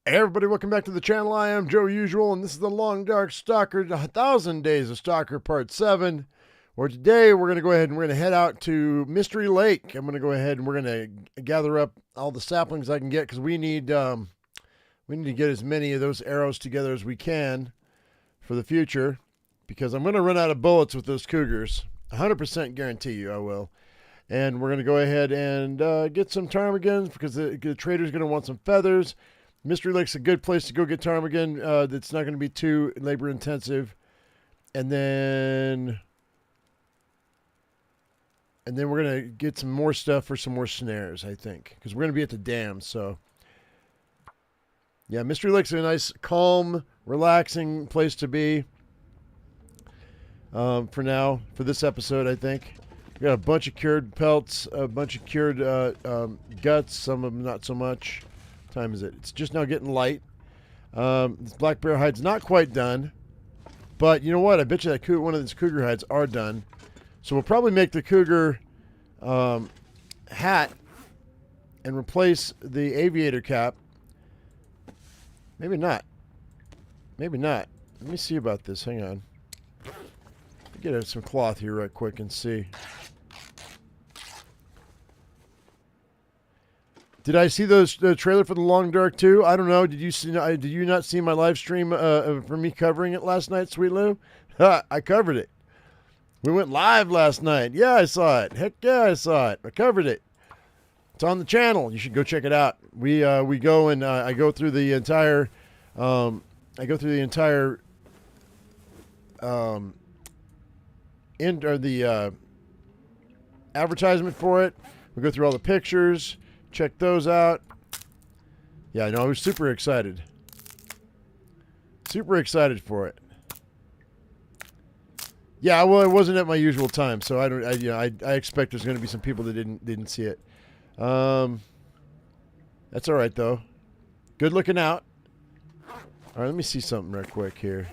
Hey everybody, welcome back to the channel. I am Joe Usual, and this is the Long Dark Stalker, 1,000 Days of Stalker Part 7, where today we're going to go ahead and we're going to head out to Mystery Lake. I'm going to go ahead and we're going to gather up all the saplings I can get, because we need to get as many of those arrows together as we can for the future, because I'm going to run out of bullets with those Cougars. 100% guarantee you I will. And we're going to go ahead and get some ptarmigans, because the trader's going to want some feathers. Mystery Lake's a good place to go get ptarmigan. That's not going to be too labor intensive. And then we're going to get some more stuff for some more snares, I think, because we're going to be at the dam. So yeah, Mystery Lake's a nice, calm, relaxing place to be for now, for this episode, I think. We got a bunch of cured pelts, a bunch of cured guts, some of them not so much. Time is it? It's just now getting light. This black bear hide's not quite done, but you know what? I bet you that one of these cougar hides are done. So we'll probably make the cougar hat and replace the aviator cap. Maybe not. Maybe not. Let me see about this. Hang on. Get some cloth here right quick and see. Did I see the trailer for the Long Dark 2? I don't know. Did you not see my live stream for me covering it last night, Sweet Lou? I covered it. We went live last night. Yeah, I saw it. Heck yeah, I saw it. I covered it. It's on the channel. You should go check it out. We go and I go through the entire advertisement for it. We go through all the pictures. Check those out. Yeah, I know. I was super excited. Super excited for it. Yeah, well, it wasn't at my usual time, so I expect there's going to be some people that didn't see it. That's all right though. Good looking out. All right, let me see something real quick here.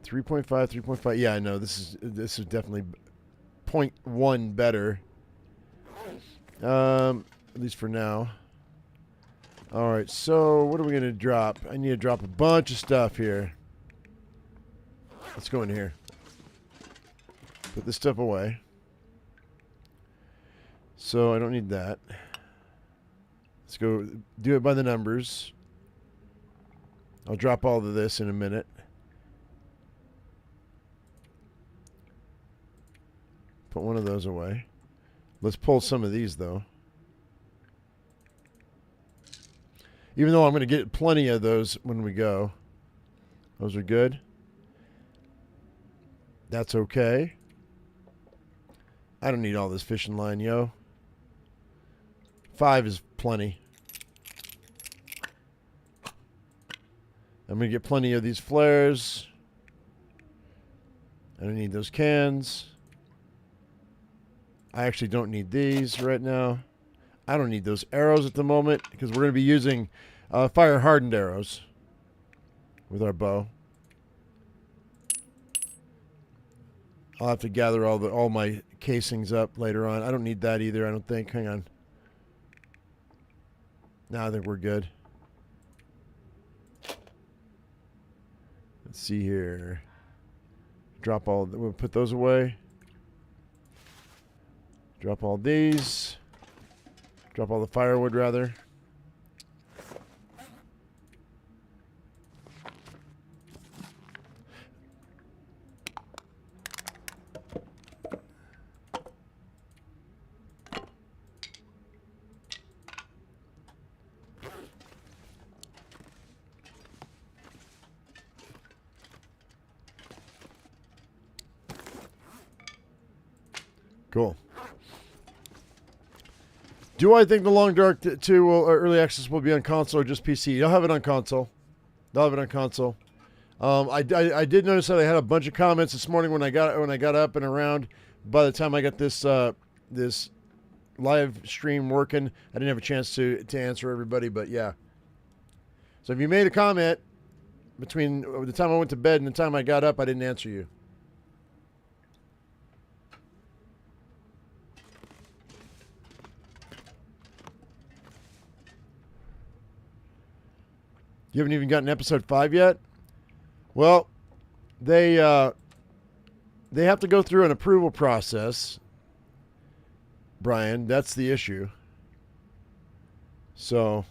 3.5, 3.5. Yeah, I know. This is definitely 0.1 better. At least for now. All right, so what are we going to drop? I need to drop a bunch of stuff here. Let's go in here. Put this stuff away. So I don't need that. Let's go do it by the numbers. I'll drop all of this in a minute. Put one of those away. Let's pull some of these, though. Even though I'm going to get plenty of those when we go. Those are good. That's okay. I don't need all this fishing line, yo. 5 is plenty. I'm going to get plenty of these flares. I don't need those cans. I actually don't need these right now. I don't need those arrows at the moment, because we're going to be using fire-hardened arrows with our bow. I'll have to gather all my casings up later on. I don't need that either, I don't think. Hang on. No, I think we're good. Let's see here. We'll put those away. Drop all these. Drop all the firewood, rather. Cool. Do I think the Long Dark 2 early access will be on console or just PC? They'll have it on console. They'll have it on console. I did notice that I had a bunch of comments this morning when I got up and around. By the time I got this this live stream working, I didn't have a chance to answer everybody, but yeah. So if you made a comment between the time I went to bed and the time I got up, I didn't answer you. You haven't even gotten episode 5 yet? Well, they have to go through an approval process, Brian. That's the issue. So,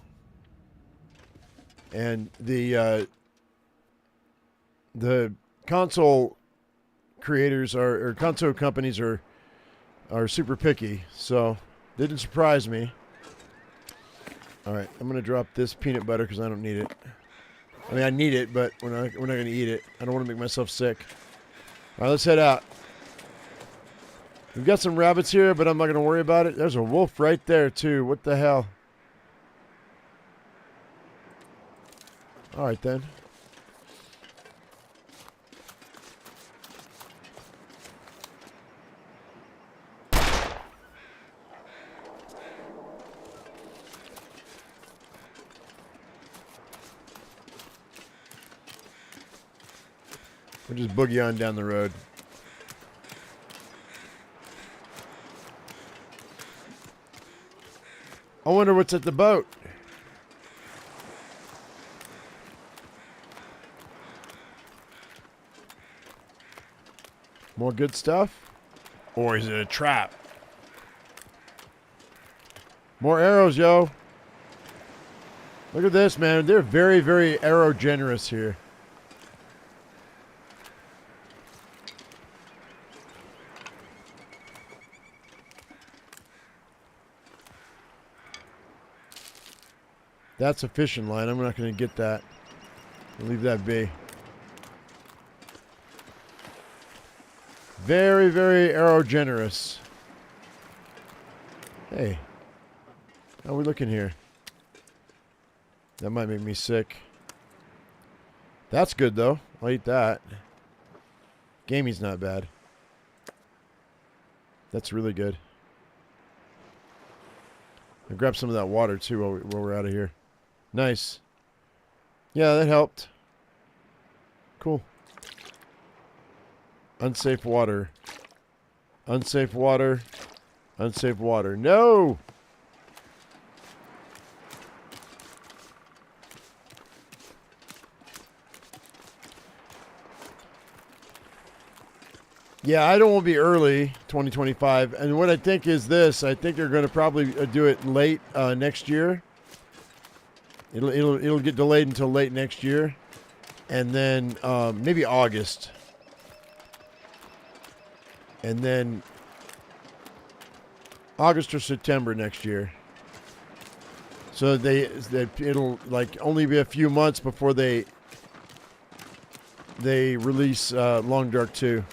and the console creators or console companies are super picky. So, didn't surprise me. All right, I'm gonna drop this peanut butter because I don't need it. I mean, I need it, but we're not gonna eat it. I don't want to make myself sick. All right, let's head out. We've got some rabbits here, but I'm not gonna worry about it. There's a wolf right there too. What the hell? All right then. We'll just boogie on down the road. I wonder what's at the boat. More good stuff? Or is it a trap? More arrows, yo. Look at this, man. They're very, very arrow generous here. That's a fishing line. I'm not going to get that. I'll leave that be. Very, very arrow generous. Hey. How are we looking here? That might make me sick. That's good, though. I'll eat that. Gamey's not bad. That's really good. I'll grab some of that water, too, while we're out of here. Nice. Yeah, that helped. Cool. Unsafe water. Unsafe water. Unsafe water. No! Yeah, I don't want to be early 2025. And what I think is this. I think they're going to probably do it late next year. It'll get delayed until late next year. And then maybe August. And then August or September next year. So it'll like only be a few months before they release Long Dark 2.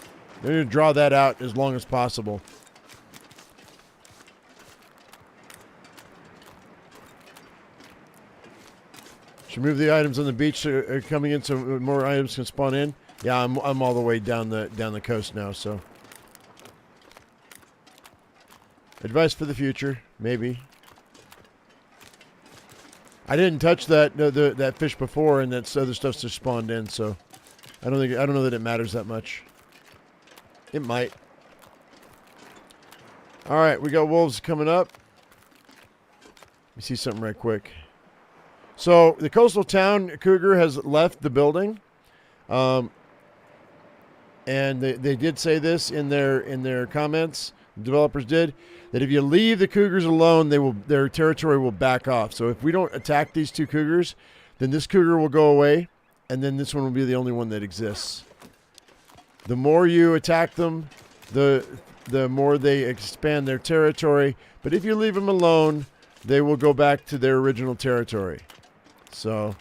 They're going to draw that out as long as possible. Should move the items on the beach coming in so more items can spawn in. Yeah, I'm all the way down the coast now, so. Advice for the future, maybe. I didn't touch that fish before, and that other stuff's just spawned in, so I don't know that it matters that much. It might. All right, we got wolves coming up. Let me see something right quick. So the coastal town Cougar has left the building, and they did say this in their comments. The developers did that if you leave the Cougars alone, their territory will back off. So if we don't attack these two Cougars, then this Cougar will go away, and then this one will be the only one that exists. The more you attack them, the more they expand their territory. But if you leave them alone, they will go back to their original territory. So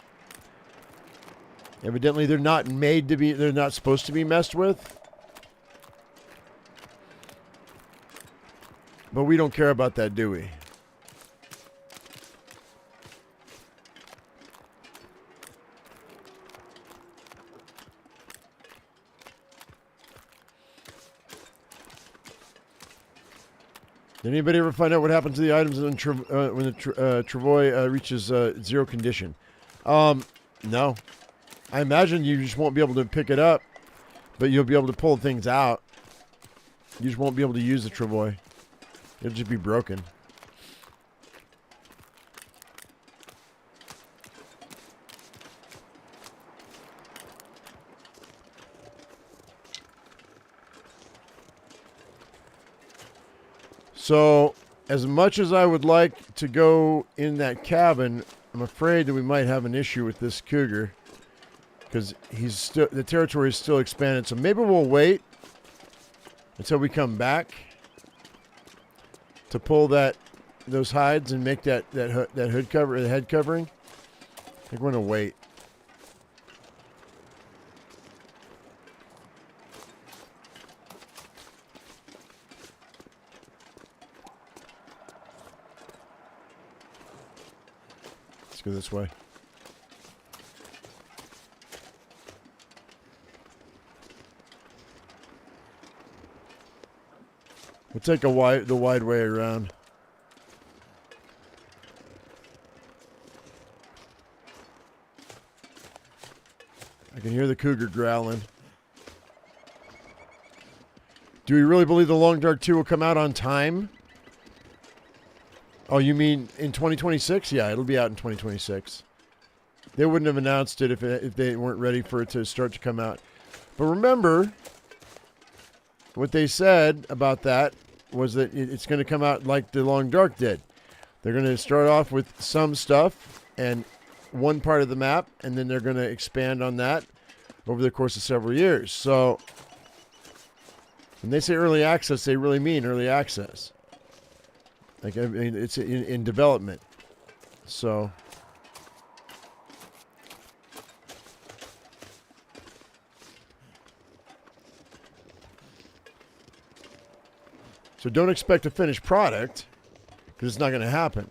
evidently they're not supposed to be messed with. But we don't care about that, do we? Did anybody ever find out what happens to the items when the Travois reaches zero condition? No. I imagine you just won't be able to pick it up, but you'll be able to pull things out. You just won't be able to use the Travois. It'll just be broken. So, as much as I would like to go in that cabin, I'm afraid that we might have an issue with this Cougar because the territory is still expanded. So maybe we'll wait until we come back to pull those hides and make that hood cover, the head covering. I think we're gonna wait. Let's go this way. We'll take the wide way around. I can hear the Cougar growling. Do we really believe the Long Dark 2 will come out on time? Oh, you mean in 2026? Yeah, it'll be out in 2026. They wouldn't have announced it if they weren't ready for it to start to come out. But remember, what they said about that was that it's going to come out like the Long Dark did. They're going to start off with some stuff and one part of the map, and then they're going to expand on that over the course of several years. So when they say early access, they really mean early access. Like, I mean, it's in development. So don't expect a finished product, because it's not going to happen.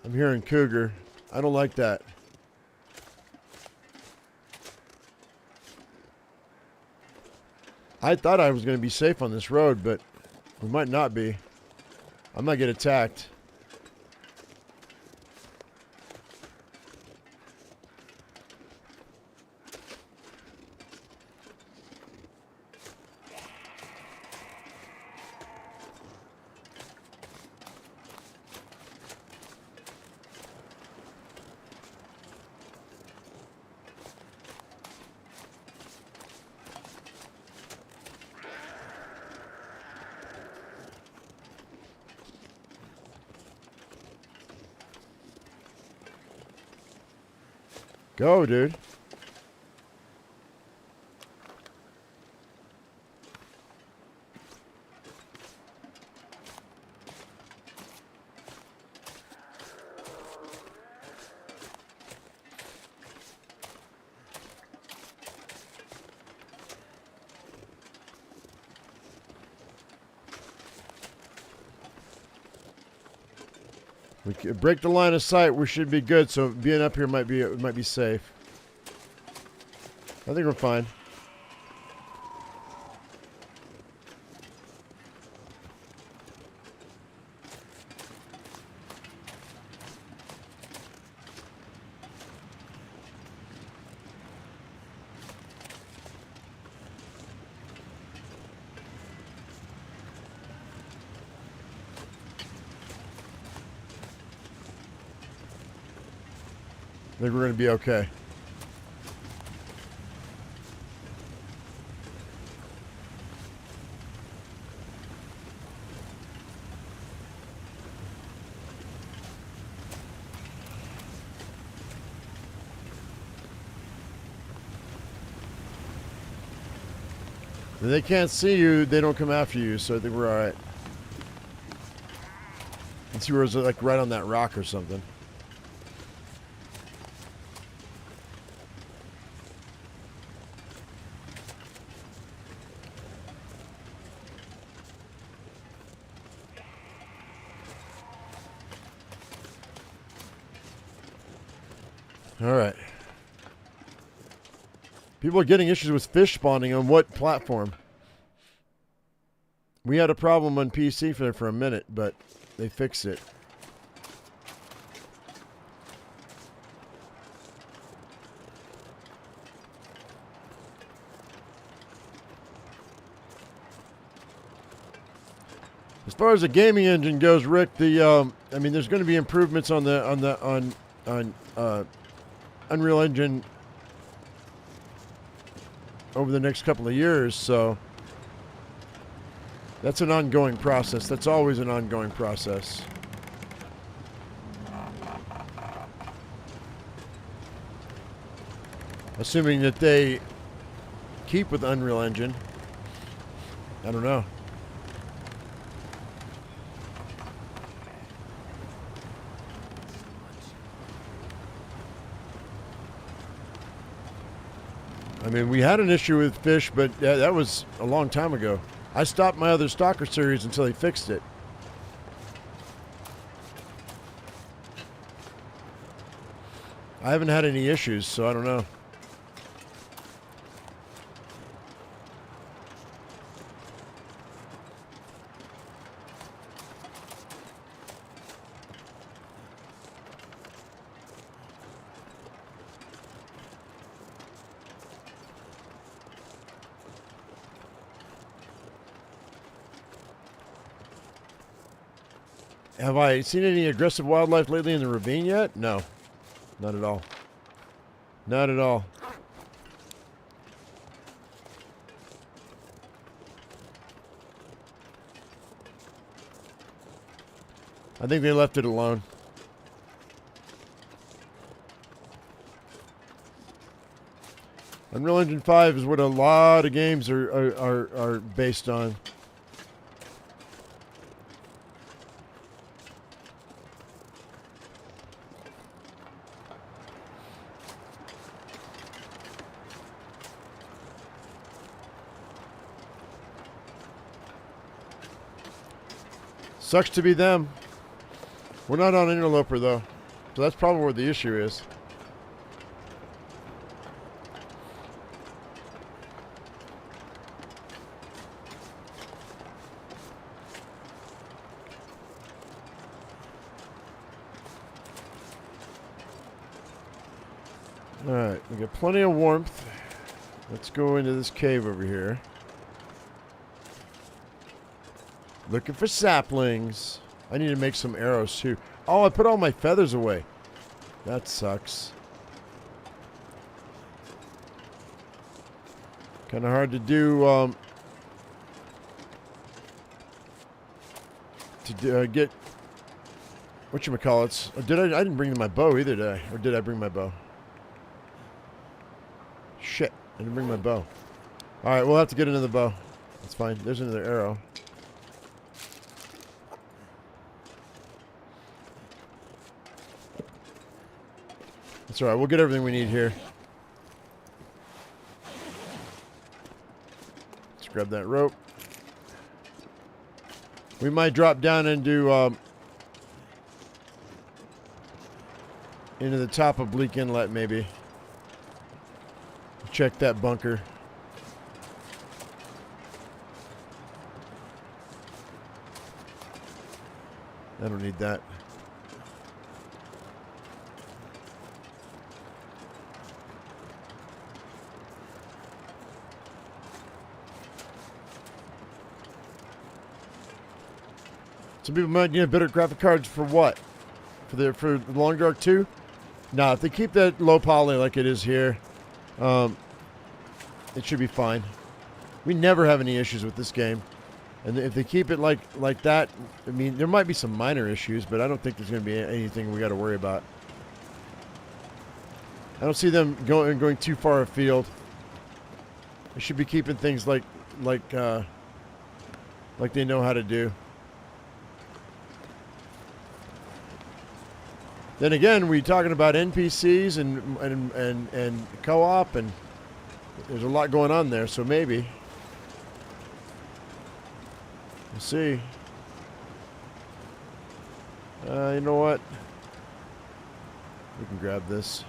I'm hearing Cougar. I don't like that. I thought I was going to be safe on this road, but we might not be. I might get attacked. Go, dude. We can break the line of sight. We should be good. So being up here might be safe. I think we're fine. I think we're going to be okay. If they can't see you, they don't come after you, so I think we're alright. Let's see where it's like right on that rock or something. Alright. People are getting issues with fish spawning on what platform? We had a problem on PC for a minute, but they fixed it. As far as the gaming engine goes, Rick, I mean, there's going to be improvements on Unreal Engine over the next couple of years, so that's an ongoing process. That's always an ongoing process. Assuming that they keep with Unreal Engine. I don't know. I mean, we had an issue with fish, but that was a long time ago. I stopped my other Stalker series until they fixed it. I haven't had any issues, so I don't know. Have I seen any aggressive wildlife lately in the ravine yet? No. Not at all. Not at all. I think they left it alone. Unreal Engine 5 is what a lot of games are based on. Sucks to be them. We're not on Interloper, though. So that's probably where the issue is. Alright, we got plenty of warmth. Let's go into this cave over here. Looking for saplings. I need to make some arrows too. Oh, I put all my feathers away. That sucks. Kind of hard to do. Get whatchamacallits. Or did I didn't bring my bow either, did I? Or did I bring my bow? Shit, I didn't bring my bow. All right, we'll have to get another bow. That's fine. There's another arrow. That's all right. We'll get everything we need here. Let's grab that rope. We might drop down into the top of Bleak Inlet, maybe. Check that bunker. I don't need that. Some people might need better graphic cards for what? For the Long Dark 2? Nah, if they keep that low poly like it is here, it should be fine. We never have any issues with this game. And if they keep it like that, I mean, there might be some minor issues, but I don't think there's going to be anything we got to worry about. I don't see them going too far afield. They should be keeping things like they know how to do. Then again, we're talking about NPCs and co-op, and there's a lot going on there, so maybe. We'll see. You know what? We can grab this.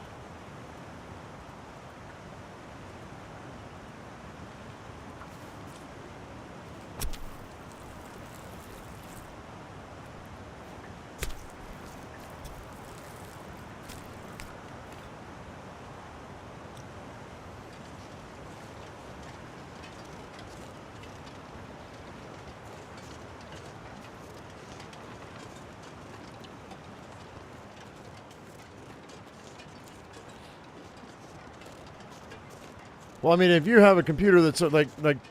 Well, I mean, if you have a computer that's like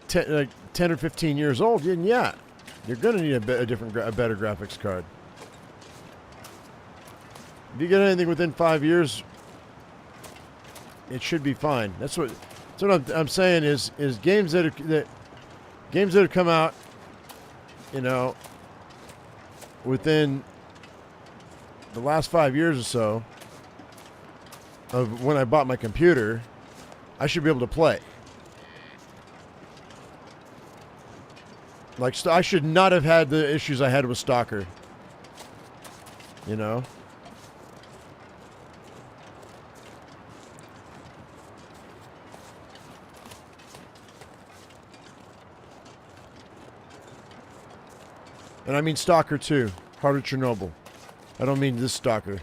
10 or 15 years old, then yeah, you're going to need a better graphics card. If you get anything within 5 years, it should be fine. That's what I'm saying is games that have come out, you know, within the last 5 years or so of when I bought my computer, I should be able to play. Like, I should not have had the issues I had with Stalker. You know? And I mean Stalker 2, Heart of Chernobyl. I don't mean this Stalker.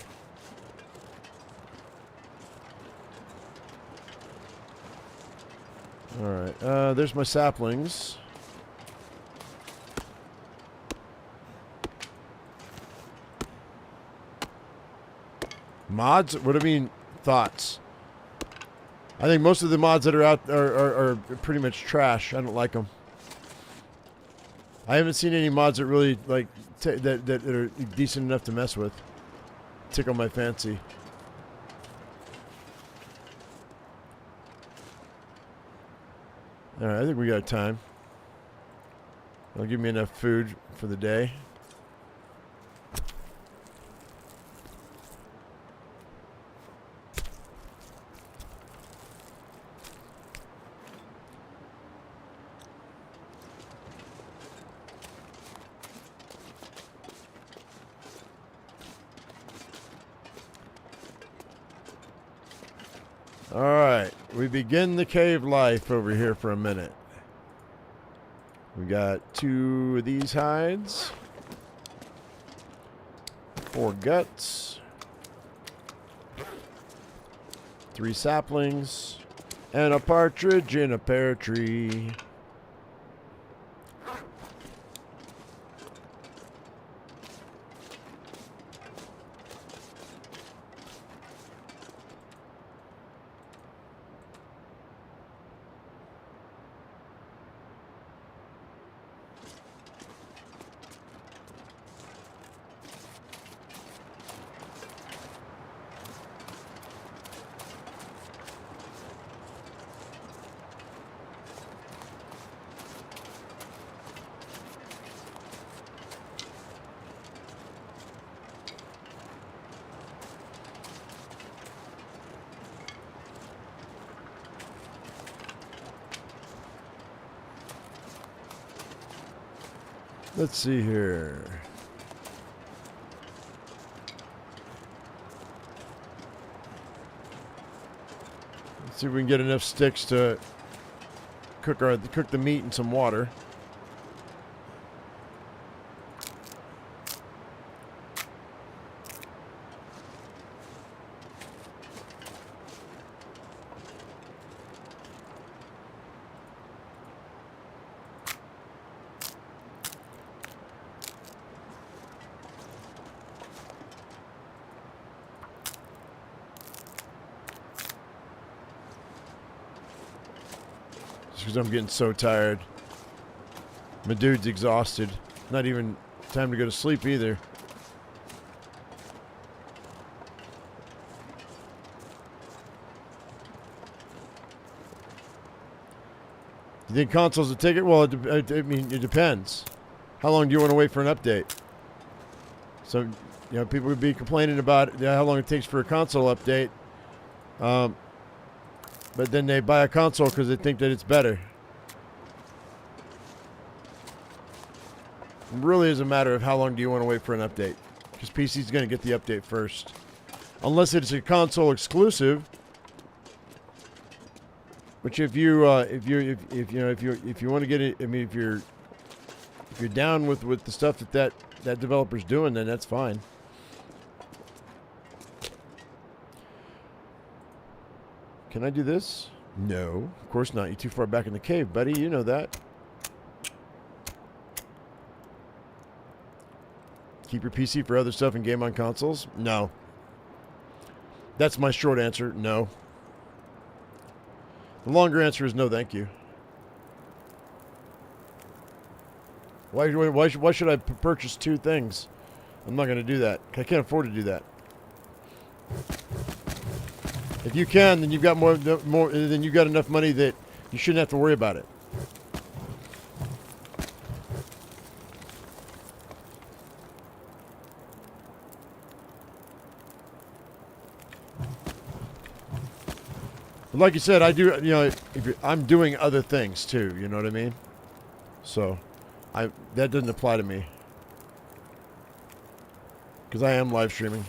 Alright, there's my saplings. Mods? What do I mean, thoughts? I think most of the mods that are out are pretty much trash. I don't like them. I haven't seen any mods that really, like, that are decent enough to mess with. Tickle my fancy. Alright, I think we got time. That'll give me enough food for the day. Alright, we begin the cave life over here for a minute. We got 2 of these hides, 4 guts, 3 saplings, and a partridge in a pear tree. Let's see here. Let's see if we can get enough sticks to cook the meat in some water. Because I'm getting so tired. My dude's exhausted. Not even time to go to sleep either. You think consoles will take it? Well, I mean, it depends. How long do you want to wait for an update? So, you know, people would be complaining about how long it takes for a console update. But then they buy a console because they think that it's better. It really is a matter of how long do you want to wait for an update. Because PC's going to get the update first. Unless it's a console exclusive. Which if you want to get it, I mean, if you're down with the stuff that developer's doing, then that's fine. Can I do this? No, of course not. You're too far back in the cave, buddy. You know that. Keep your PC for other stuff and game on consoles? No. That's my short answer. No. The longer answer is no, thank you. Why should I purchase 2 things? I'm not going to do that. I can't afford to do that. If you can, then you've got then you've got enough money that you shouldn't have to worry about it. But like you said, I do. You know, I'm doing other things too. You know what I mean? So, that doesn't apply to me because I am live streaming.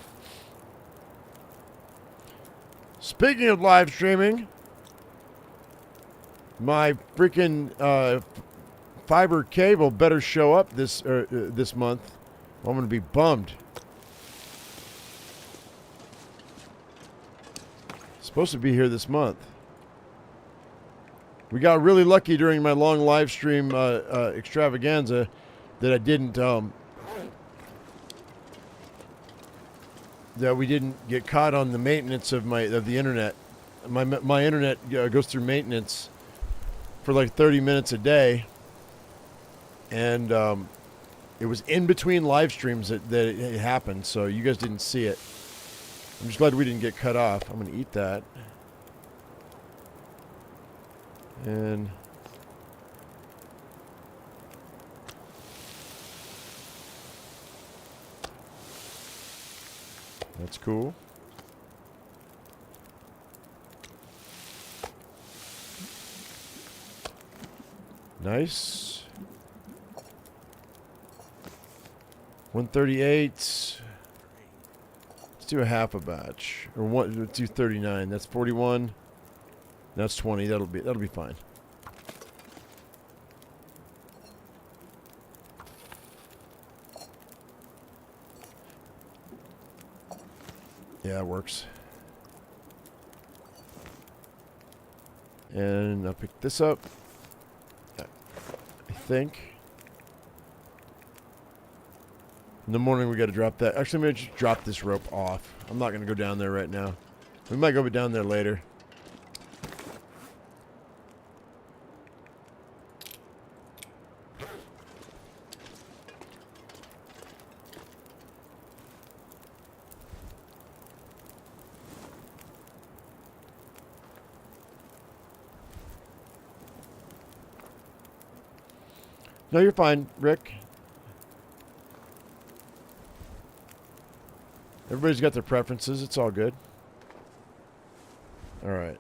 Speaking of live streaming, my freaking fiber cable better show up this month. I'm going to be bummed. It's supposed to be here this month. We got really lucky during my long live stream extravaganza that I didn't that we didn't get caught on the maintenance of the internet. My internet goes through maintenance for like 30 minutes a day, and it was in between live streams that it happened, so you guys didn't see it. I'm just glad we didn't get cut off. I'm gonna eat that, and that's cool. Nice. 138. Let's do a half a batch. Or let's do 39. That's 41. That's 20. That'll be fine. Yeah, it works. And I'll pick this up. I think. In the morning we got to drop that. Actually, I'm going to just drop this rope off. I'm not going to go down there right now. We might go down there later. No, you're fine, Rick. Everybody's got their preferences. It's all good. All right.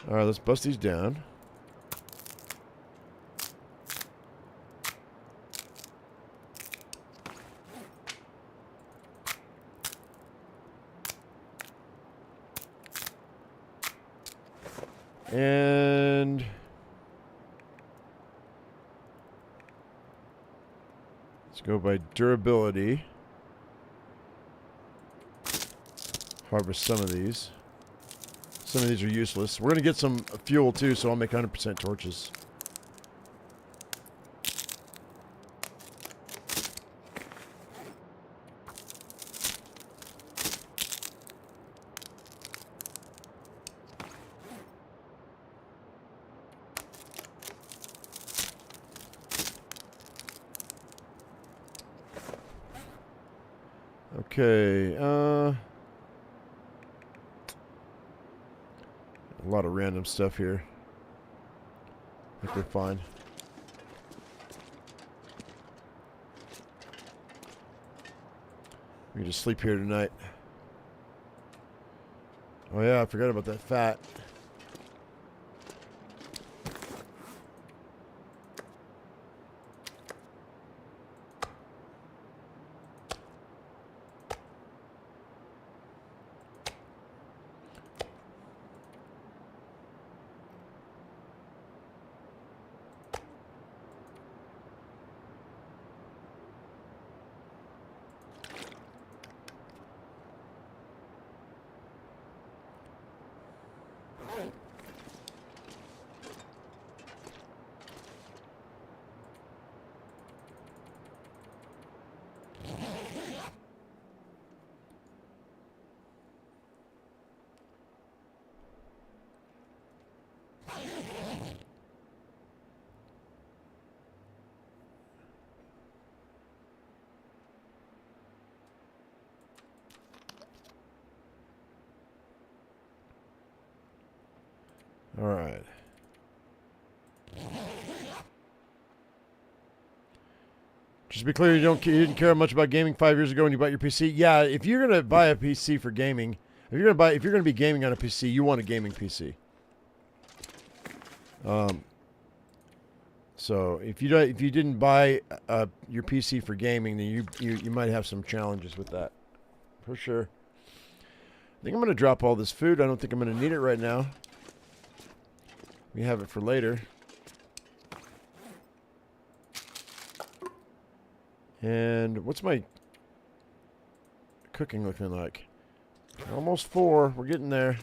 All right, let's bust these down. And let's go by durability. Harvest some of these. Some of these are useless. We're going to get some fuel too, so I'll make 100% torches. Okay, a lot of random stuff here. I think we're fine. We can just sleep here tonight. Oh yeah, I forgot about that fat. All right. Just to be clear, you didn't care much about gaming 5 years ago when you bought your PC. Yeah, if you're gonna buy a PC for gaming, if you're gonna be gaming on a PC, you want a gaming PC. So if you didn't buy your PC for gaming, then you might have some challenges with that, for sure. I think I'm gonna drop all this food. I don't think I'm gonna need it right now. We have it for later. And what's my cooking looking like? Almost 4. We're getting there.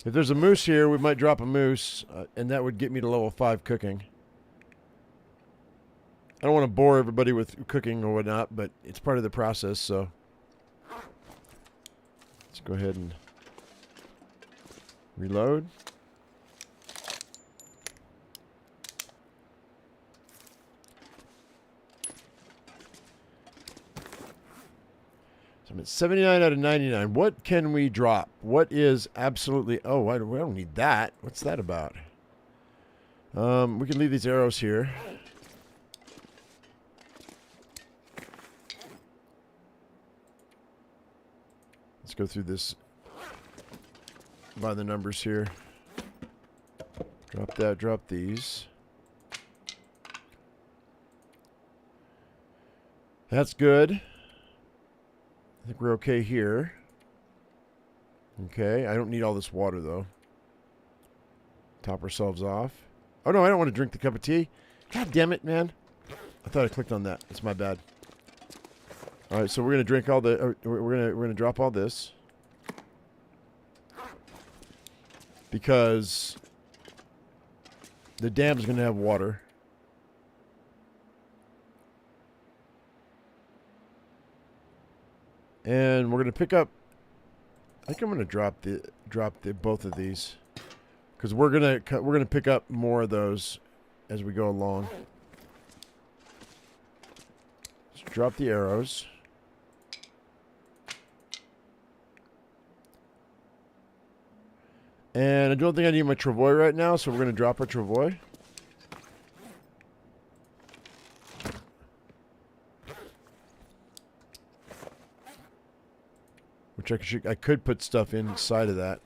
If there's a moose here, we might drop a moose, and that would get me to level 5 cooking. I don't want to bore everybody with cooking or whatnot, but it's part of the process, so let's go ahead and reload. I'm at 79 out of 99. What can we drop? What is absolutely... Oh, we don't need that. What's that about? We can leave these arrows here. Let's go through this by the numbers here. Drop that, drop these. That's good. I think we're okay here. Okay, I don't need all this water, though. Top ourselves off. Oh, no, I don't want to drink the cup of tea. God damn it, man. I thought I clicked on that. That's my bad. All right, so we're going to drink all the... we're gonna drop all this. Because the dam is going to have water. And we're gonna pick up. I think I'm gonna drop the both of these, because we're gonna pick up more of those as we go along. Let's drop the arrows. And I don't think I need my travois right now, so we're gonna drop our travois. Which I could put stuff inside of that.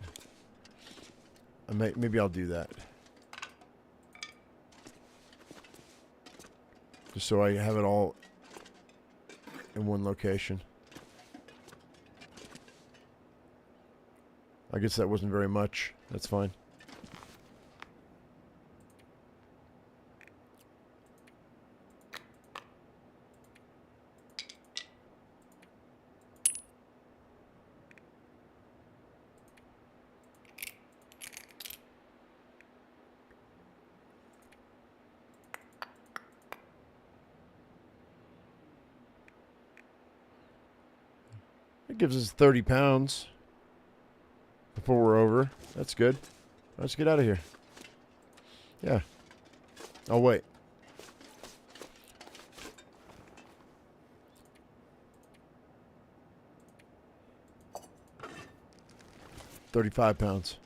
Maybe I'll do that. Just so I have it all in one location. I guess that wasn't very much. That's fine. It gives us 30 pounds before we're over. That's good. Let's get out of here. Yeah. Oh, wait. £35.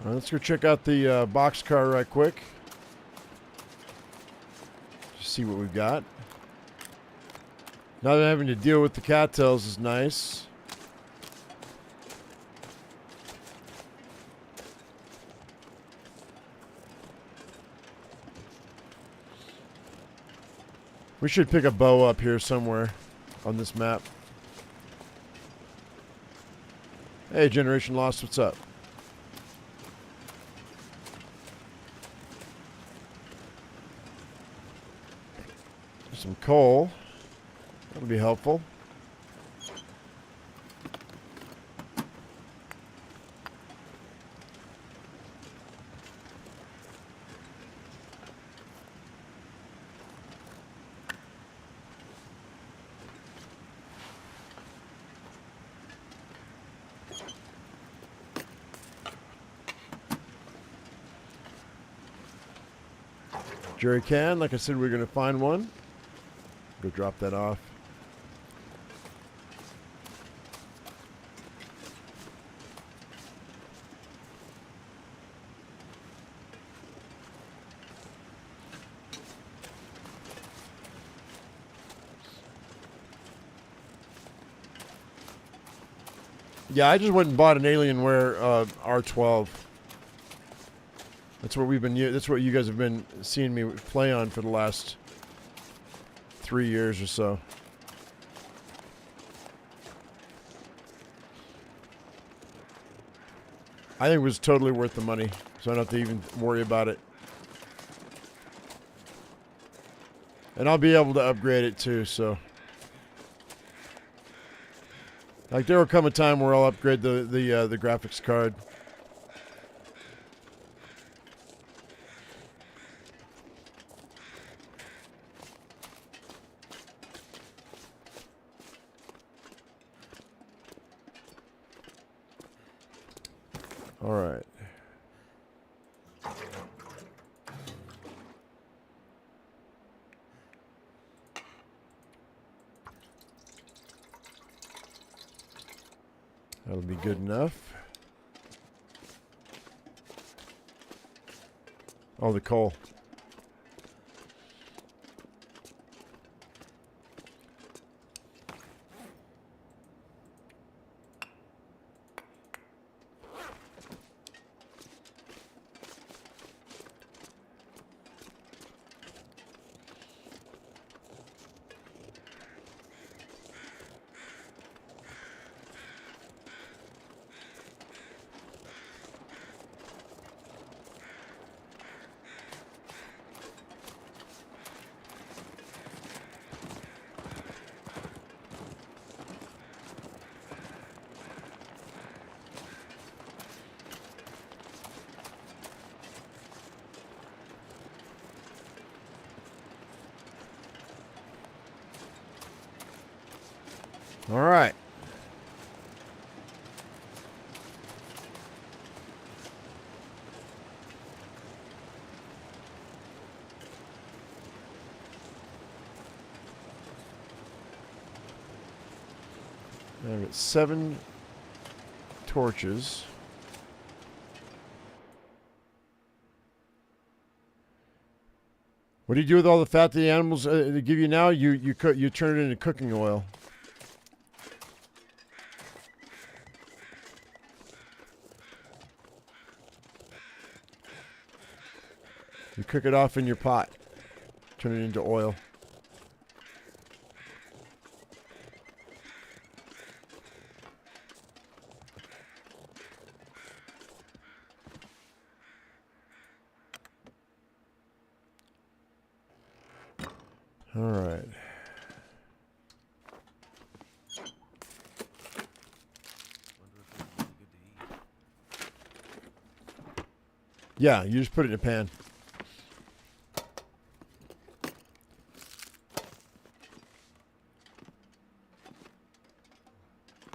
All right, let's go check out the boxcar right quick. Just see what we've got. Not having to deal with the cattails is nice. We should pick a bow up here somewhere on this map. Hey, Generation Lost, what's up? Some coal. That'll be helpful. Jerry can, like I said, we're going to find one. Go drop that off. Yeah, I just went and bought an Alienware R12. That's what we've been. That's what you guys have been seeing me play on for the last 3 years or so. I think it was totally worth the money, so I don't have to even worry about it. And I'll be able to upgrade it too. So, like, there will come a time where I'll upgrade the graphics card. All right. That'll be good enough. Oh, the coal. All right. I've got 7 torches. What do you do with all the fat that the animals they give you now? You turn it into cooking oil. You cook it off in your pot. Turn it into oil. All right. Yeah, you just put it in a pan.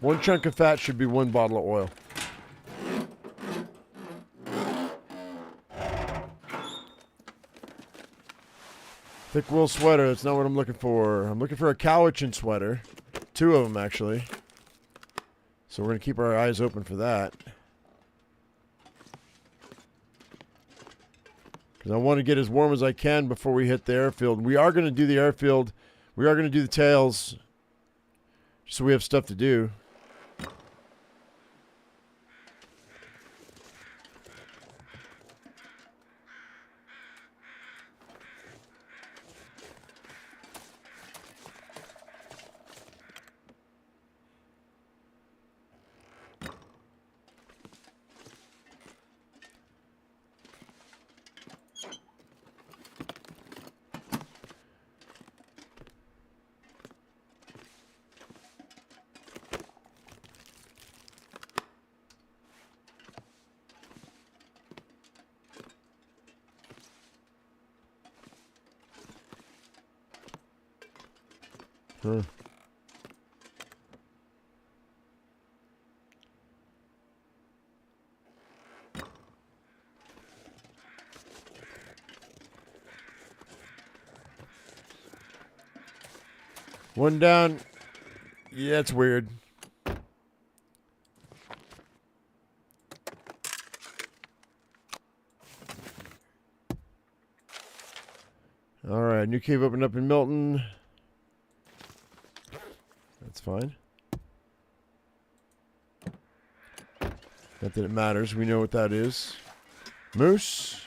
One chunk of fat should be 1 bottle of oil. Thick wool sweater, that's not what I'm looking for. I'm looking for a Cowichan sweater. 2 of them, actually. So we're going to keep our eyes open for that. Because I want to get as warm as I can before we hit the airfield. We are going to do the airfield. We are going to do the tails. So we have stuff to do. Huh. One down. Yeah, it's weird. All right, new cave opened up in Milton. That's fine. Not that it matters. We know what that is. Moose.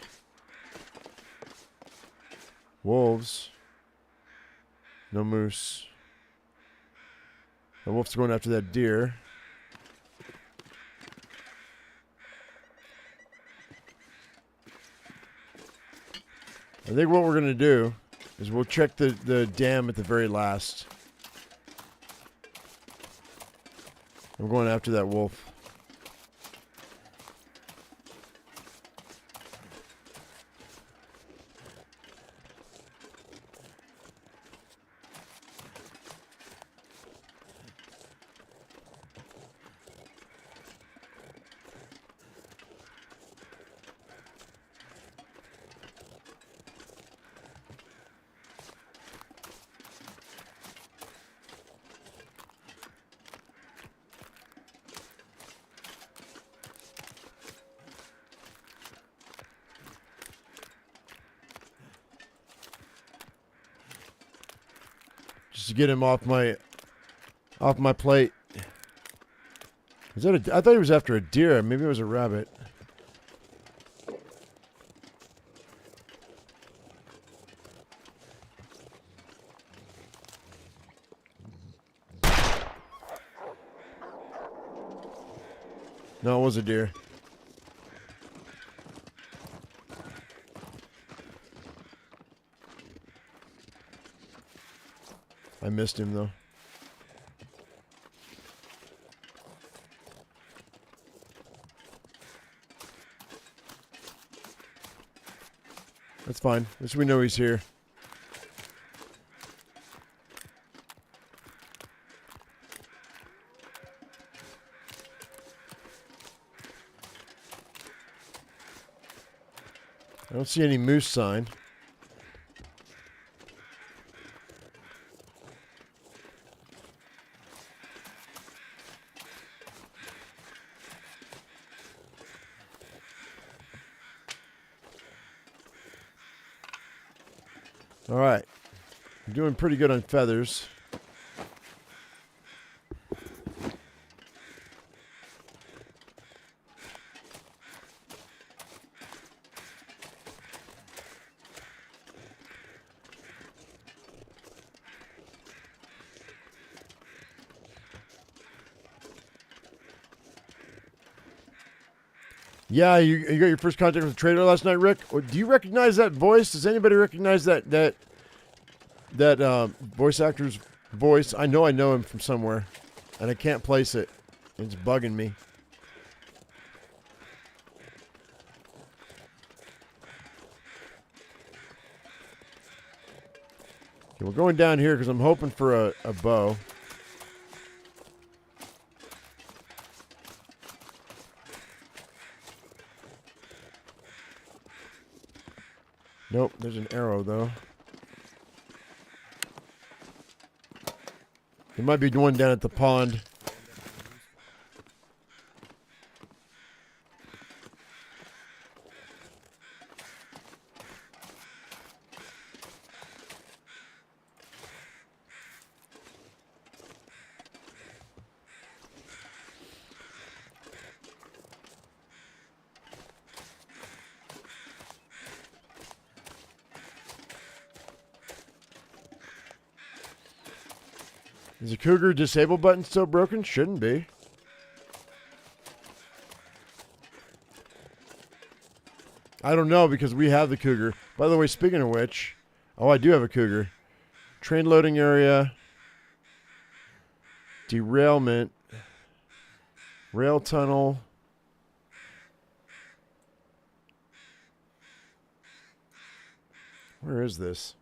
Wolves. No moose. The wolf's going after that deer. I think what we're going to do is we'll check the dam at the very last. I'm going after that wolf. Just to get him off my plate. Is that I thought he was after a deer. Maybe it was a rabbit. No, it was a deer. I missed him, though. That's fine. At least we know he's here. I don't see any moose sign. All right. I'm doing pretty good on feathers. Yeah, you got your first contact with the trader last night, Rick. Or do you recognize that voice? Does anybody recognize that voice actor's voice? I know him from somewhere, and I can't place it. It's bugging me. Okay, we're going down here because I'm hoping for a bow. Nope, there's an arrow, though. There might be one down at the pond. Is the Cougar disable button still broken? Shouldn't be. I don't know because we have the Cougar. By the way, speaking of which, oh, I do have a Cougar. Train loading area. Derailment. Rail tunnel. Where is this?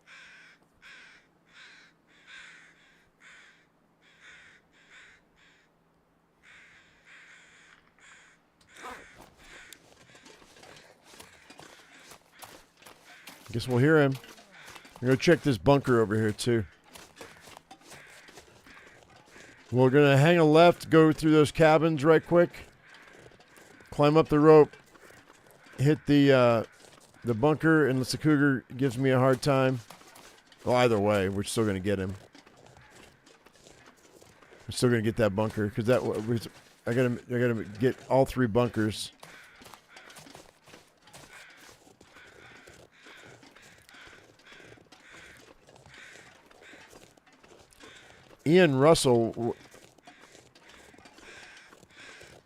Guess we'll hear him. We're going to check this bunker over here, too. We're going to hang a left, go through those cabins right quick. Climb up the rope. Hit the bunker, unless the Cougar gives me a hard time. Well, either way, we're still going to get him. We're still going to get that bunker, because I gotta get all 3 bunkers. Ian Russell,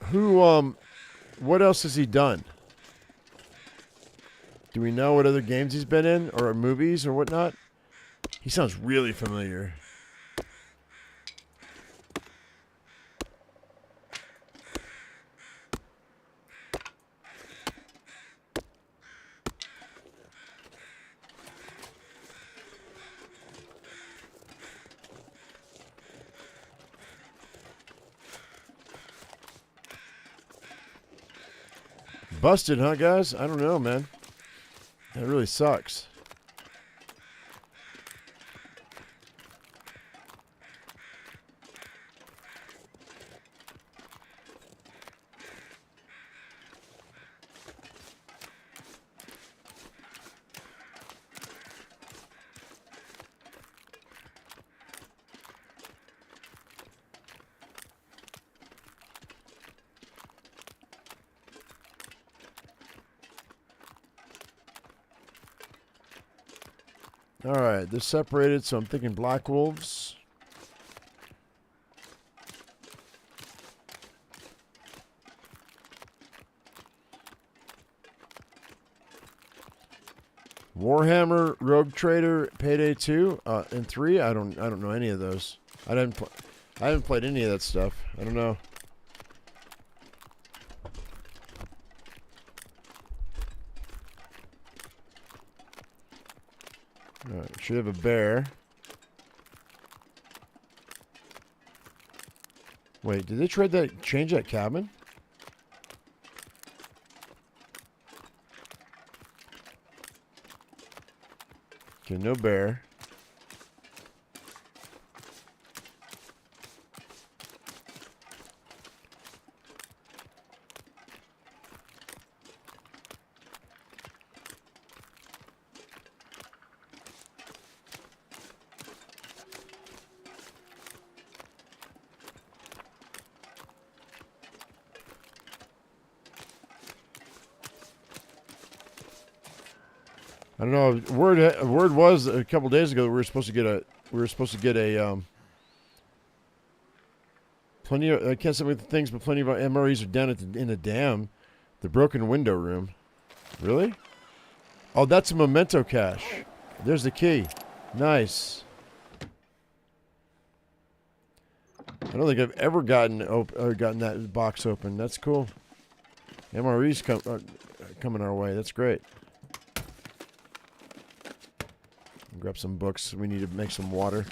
what else has he done? Do we know what other games he's been in, or movies, or whatnot? He sounds really familiar. Busted, huh, guys? I don't know, man. That really sucks. All right, they're separated, so I'm thinking black wolves. Warhammer, Rogue Trader, Payday 2, and 3. I don't know any of those. I haven't played any of that stuff. I don't know. Alright, should have a bear. Wait, did they change that cabin? Okay, no bear. I don't know. Word was a couple days ago that we were supposed to get a plenty of, I can't say with the things, but plenty of our MREs are down in the dam, the broken window room. Really? Oh, that's a memento cache. There's the key. Nice. I don't think I've ever gotten that box open. That's cool. MREs coming our way. That's great. Grab some books. We need to make some water.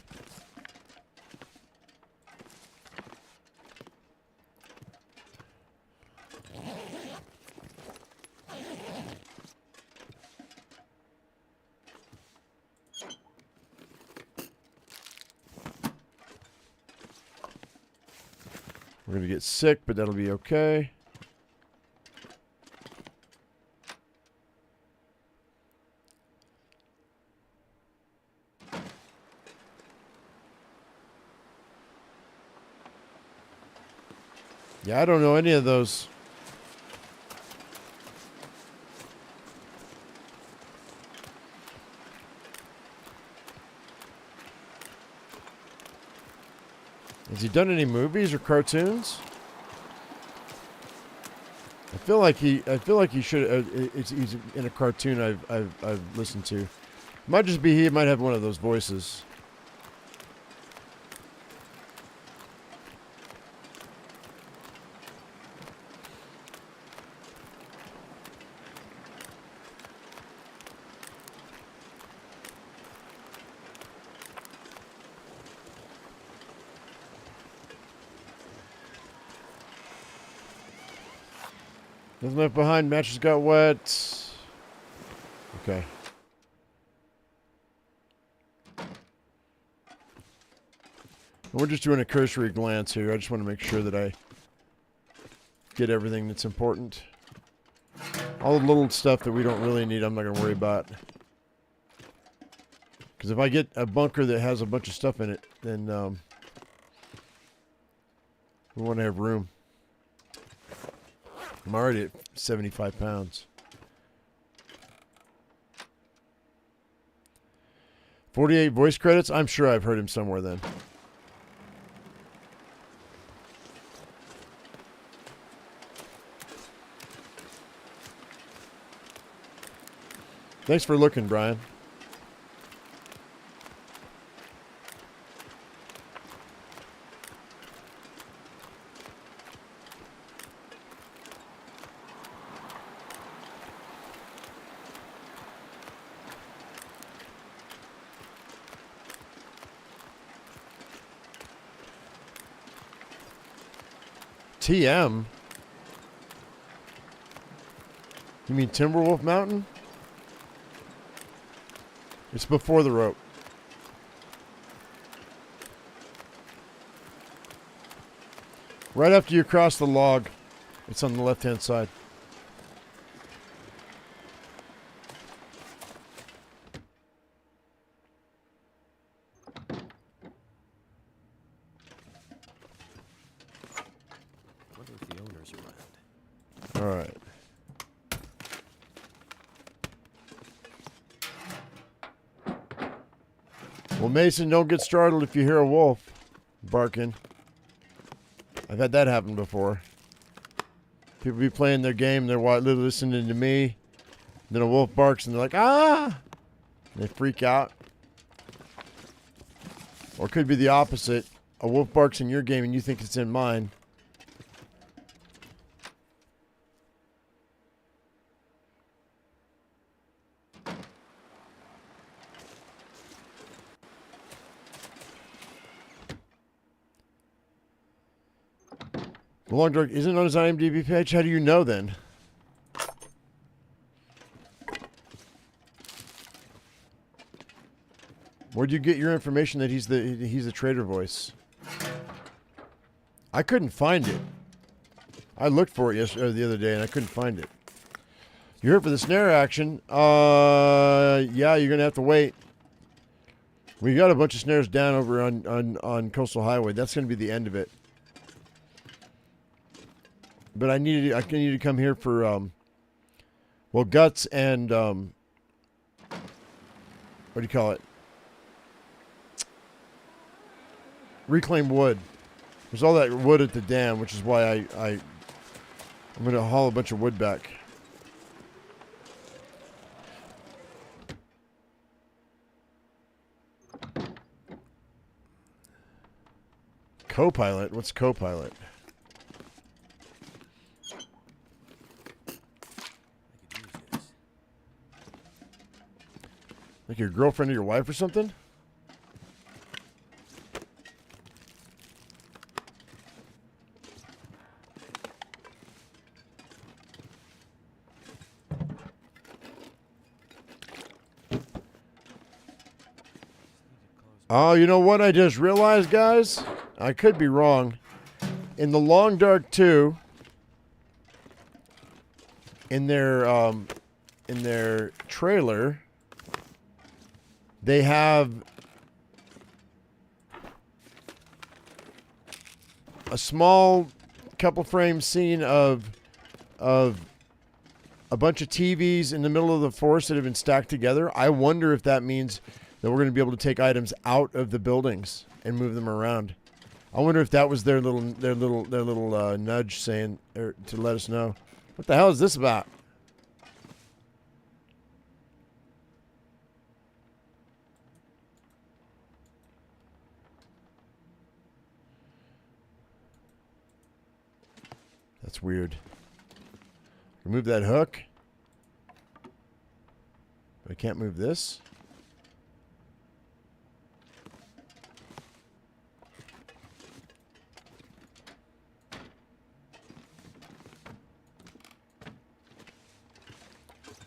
We're going to get sick, but that'll be okay. Yeah, I don't know any of those. Has he done any movies or cartoons? I feel like he should. He's in a cartoon I've listened to. Might just be he might have one of those voices. Nothing left behind. Matches got wet. Okay. We're just doing a cursory glance here. I just want to make sure that I get everything that's important. All the little stuff that we don't really need, I'm not going to worry about. Because if I get a bunker that has a bunch of stuff in it, then we want to have room. I'm already at 75 pounds. 48 voice credits? I'm sure I've heard him somewhere then. Thanks for looking, Brian. TM? You mean Timberwolf Mountain? It's before the rope. Right after you cross the log, it's on the left-hand side. Wonder if the owner's around. All right. Well, Mason, don't get startled if you hear a wolf barking. I've had that happen before. People be playing their game, they're listening to me, then a wolf barks and they're like, ah! And they freak out. Or it could be the opposite. A wolf barks in your game and you think it's in mine. The Long Dark isn't on his IMDb page? How do you know then? Where'd you get your information that he's the traitor voice? I couldn't find it. I looked for it the other day and I couldn't find it. You here for the snare action? Yeah, you're gonna have to wait. We got a bunch of snares down over on Coastal Highway. That's gonna be the end of it. But I need to come here for well, guts and what do you call it? Reclaim wood. There's all that wood at the dam, which is why I'm going to haul a bunch of wood back. Co-pilot? What's co-pilot? Like your girlfriend or your wife or something? Oh, you know what I just realized, guys? I could be wrong. In the Long Dark 2, in their trailer, they have a small couple frame scene of a bunch of TVs in the middle of the forest that have been stacked together. I wonder if that means that we're going to be able to take items out of the buildings and move them around. I wonder if that was their little nudge saying to let us know. What the hell is this about? That's weird. Remove that hook. I can't move this.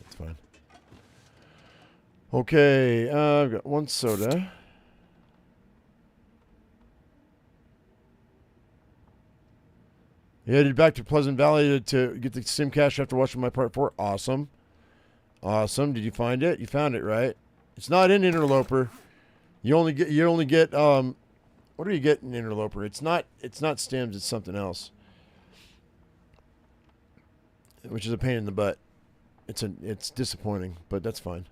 That's fine. Okay, I've got one soda. You headed back to Pleasant Valley to get the sim cache after watching my part 4. Awesome. Awesome. Did you find it? You found it, right? It's not in Interloper. You only get what do you get in Interloper? It's not stems, it's something else. Which is a pain in the butt. It's disappointing, but that's fine.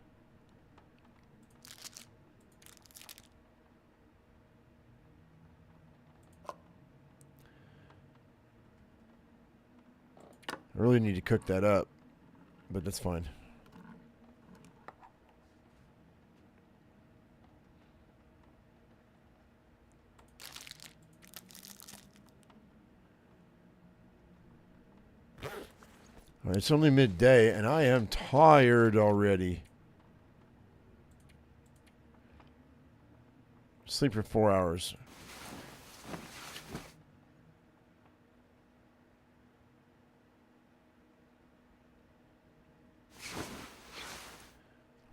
I really need to cook that up, but that's fine. All right, it's only midday, and I am tired already. Sleep for 4 hours.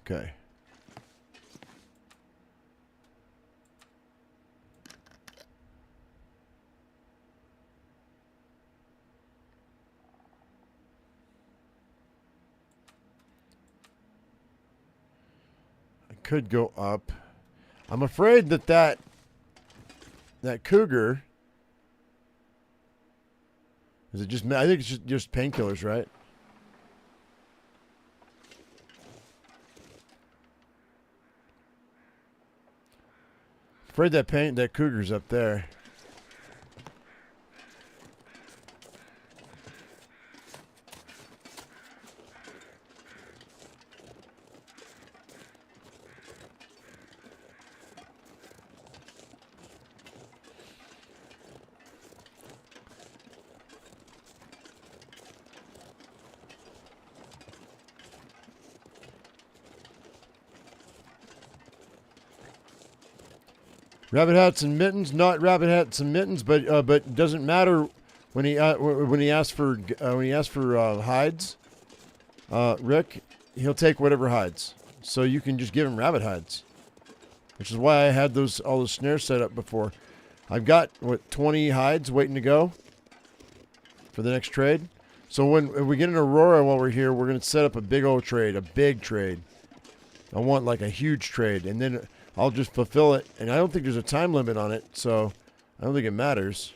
Okay. I could go up. I'm afraid that Cougar is it just? I think it's just painkillers, right? Afraid that Cougar's up there. Rabbit hats and mittens, not rabbit hats and mittens, but it doesn't matter when he asks for hides. Rick, he'll take whatever hides, so you can just give him rabbit hides, which is why I had all those snares set up before. I've got 20 hides waiting to go for the next trade. So when we get an Aurora while we're here, we're gonna set up a big old trade, a big trade. I want like a huge trade, and then I'll just fulfill it, and I don't think there's a time limit on it, so I don't think it matters.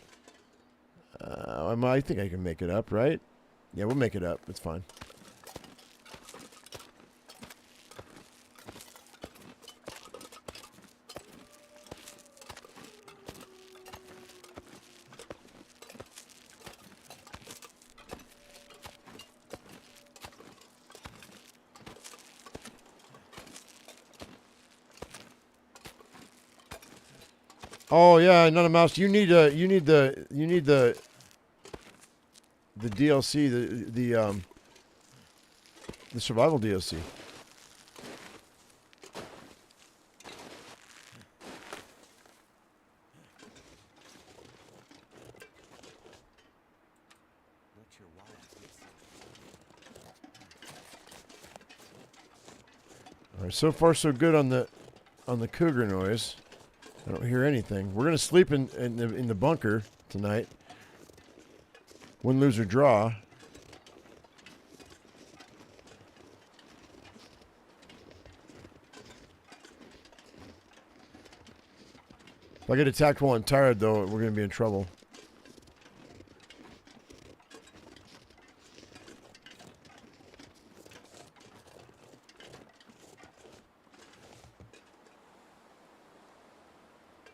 I think I can make it up, right? Yeah, we'll make it up. It's fine. Oh yeah, not a mouse. You need the DLC, the survival DLC. All right, so far so good on the Cougar noise. I don't hear anything. We're gonna sleep in the bunker tonight. Win, lose, or draw. If I get attacked while I'm tired, though, we're gonna be in trouble.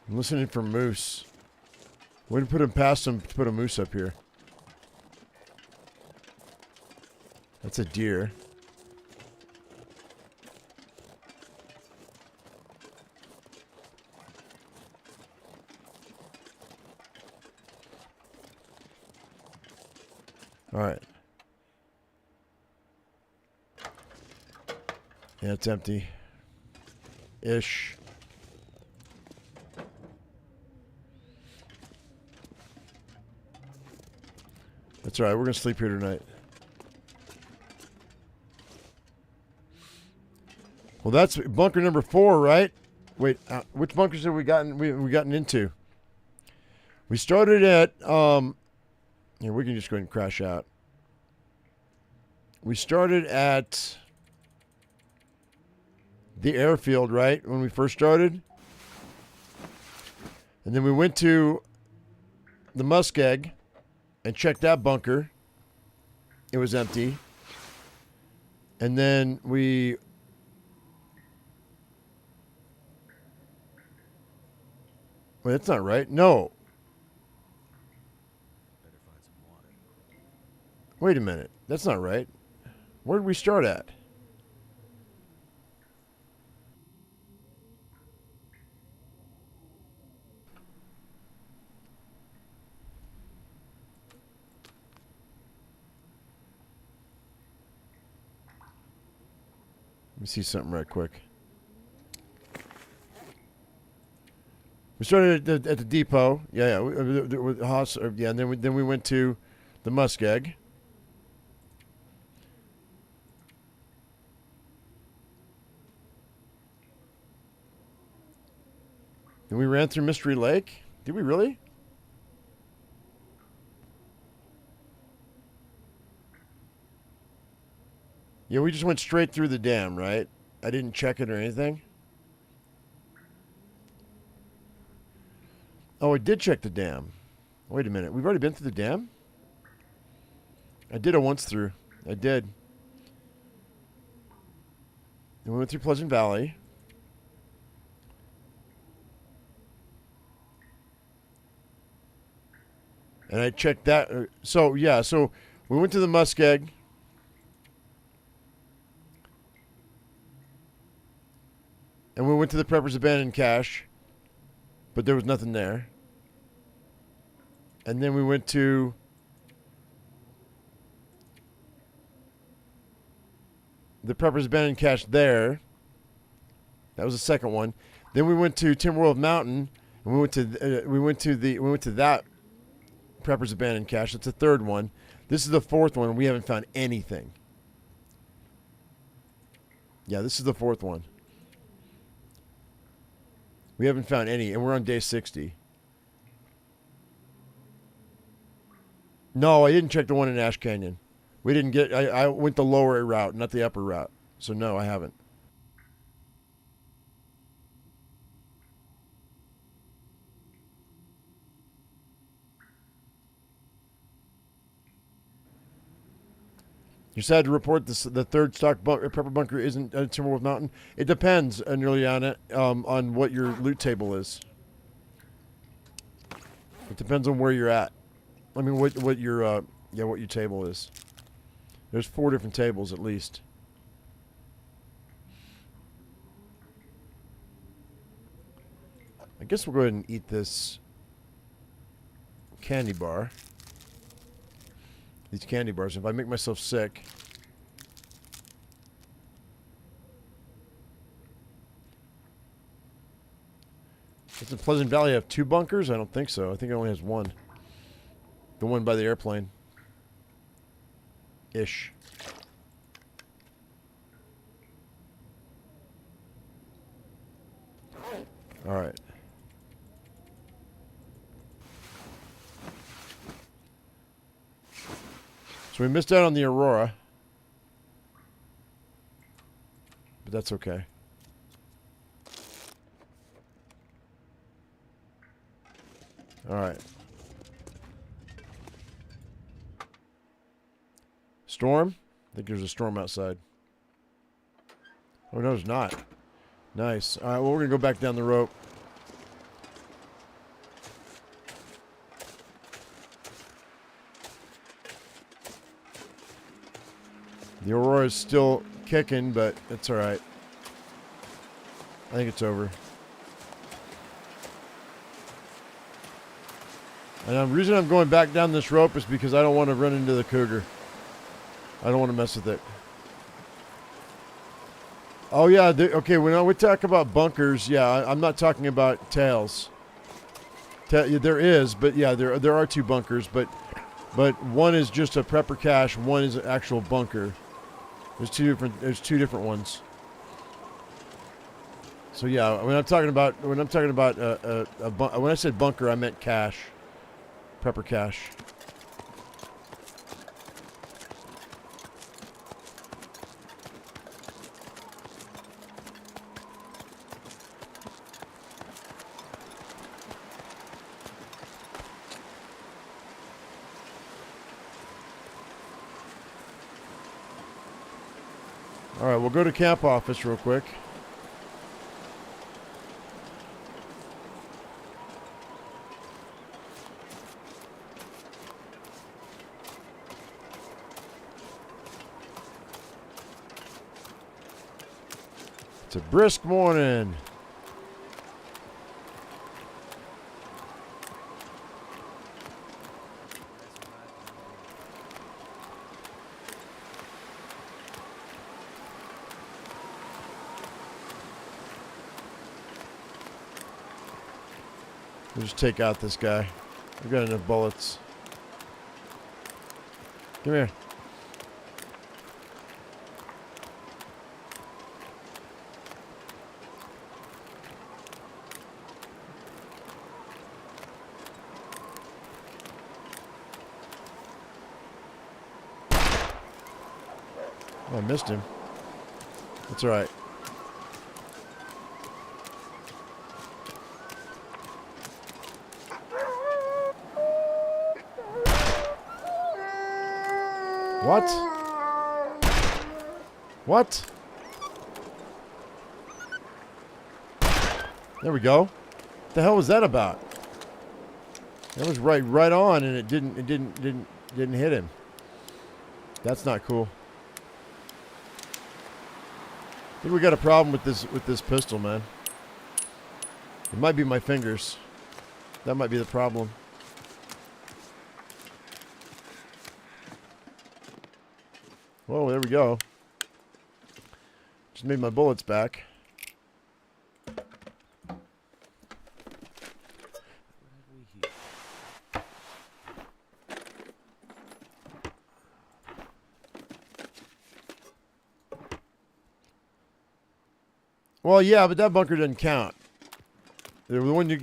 I'm listening for moose. Way to put him past him to put a moose up here. That's a deer. All right. Yeah, it's empty. Ish. That's all right. We're going to sleep here tonight. Well, that's bunker number 4, right? Wait, which bunkers have we gotten into? We started at Yeah, we can just go ahead and crash out. We started at the airfield, right? When we first started. And then we went to the Muskeg and checked that bunker. It was empty. And then we... Wait, that's not right. No. Better find some water. Wait a minute. That's not right. Where did we start at? Let me see something right quick. We started at the depot. Yeah. With yeah, and then we went to the Muskeg. Then we ran through Mystery Lake. Did we really? Yeah, we just went straight through the dam, right? I didn't check it or anything. Oh, I did check the dam. Wait a minute. We've already been through the dam? I did it once through. I did. And we went through Pleasant Valley. And I checked that. So, yeah. So, we went to the Muskeg. And we went to the Prepper's Abandoned Cache. But there was nothing there. And then we went to... the Prepper's Abandoned Cache there. That was the second one. Then we went to Timberwolf Mountain. And we went to that Prepper's Abandoned Cache. That's the third one. This is the fourth one. We haven't found anything. Yeah, this is the fourth one. We haven't found any, and we're on day 60. No, I didn't check the one in Ash Canyon. We didn't get... I went the lower route, not the upper route. So, no, I haven't. You're sad to report this, the third stock prepper bunker isn't at Timberwolf Mountain. It depends, Juliana, on what your loot table is. It depends on where you're at. I mean, what your table is. There's 4 different tables at least. I guess we'll go ahead and eat this candy bar. These candy bars. If I make myself sick. Does the Pleasant Valley have 2 bunkers? I don't think so. I think it only has 1. The one by the airplane. Ish. Alright. So we missed out on the Aurora. But that's okay. Alright. Storm? I think there's a storm outside. Oh, no, there's not. Nice. Alright, well, we're going to go back down the rope. The Aurora is still kicking, but it's alright. I think it's over. And the reason I'm going back down this rope is because I don't want to run into the Cougar. I don't want to mess with it. Oh, yeah. Okay, when we talk about bunkers, yeah, I'm not talking about tails. There is, but yeah, there are 2 bunkers, but one is just a prepper cache, one is an actual bunker. There's two different ones. So yeah, when I said bunker, I meant cache, prepper cache. All right, we'll go to camp office real quick. It's a brisk morning. We'll just take out this guy. We've got enough bullets. Come here. Oh, I missed him. That's all right. What? What? There we go. What the hell was that about? That was right on, and it didn't hit him. That's not cool. I think we got a problem with this pistol, man. It might be my fingers. That might be the problem. Whoa, there we go. Just made my bullets back. Well, yeah, but that bunker doesn't count. The one you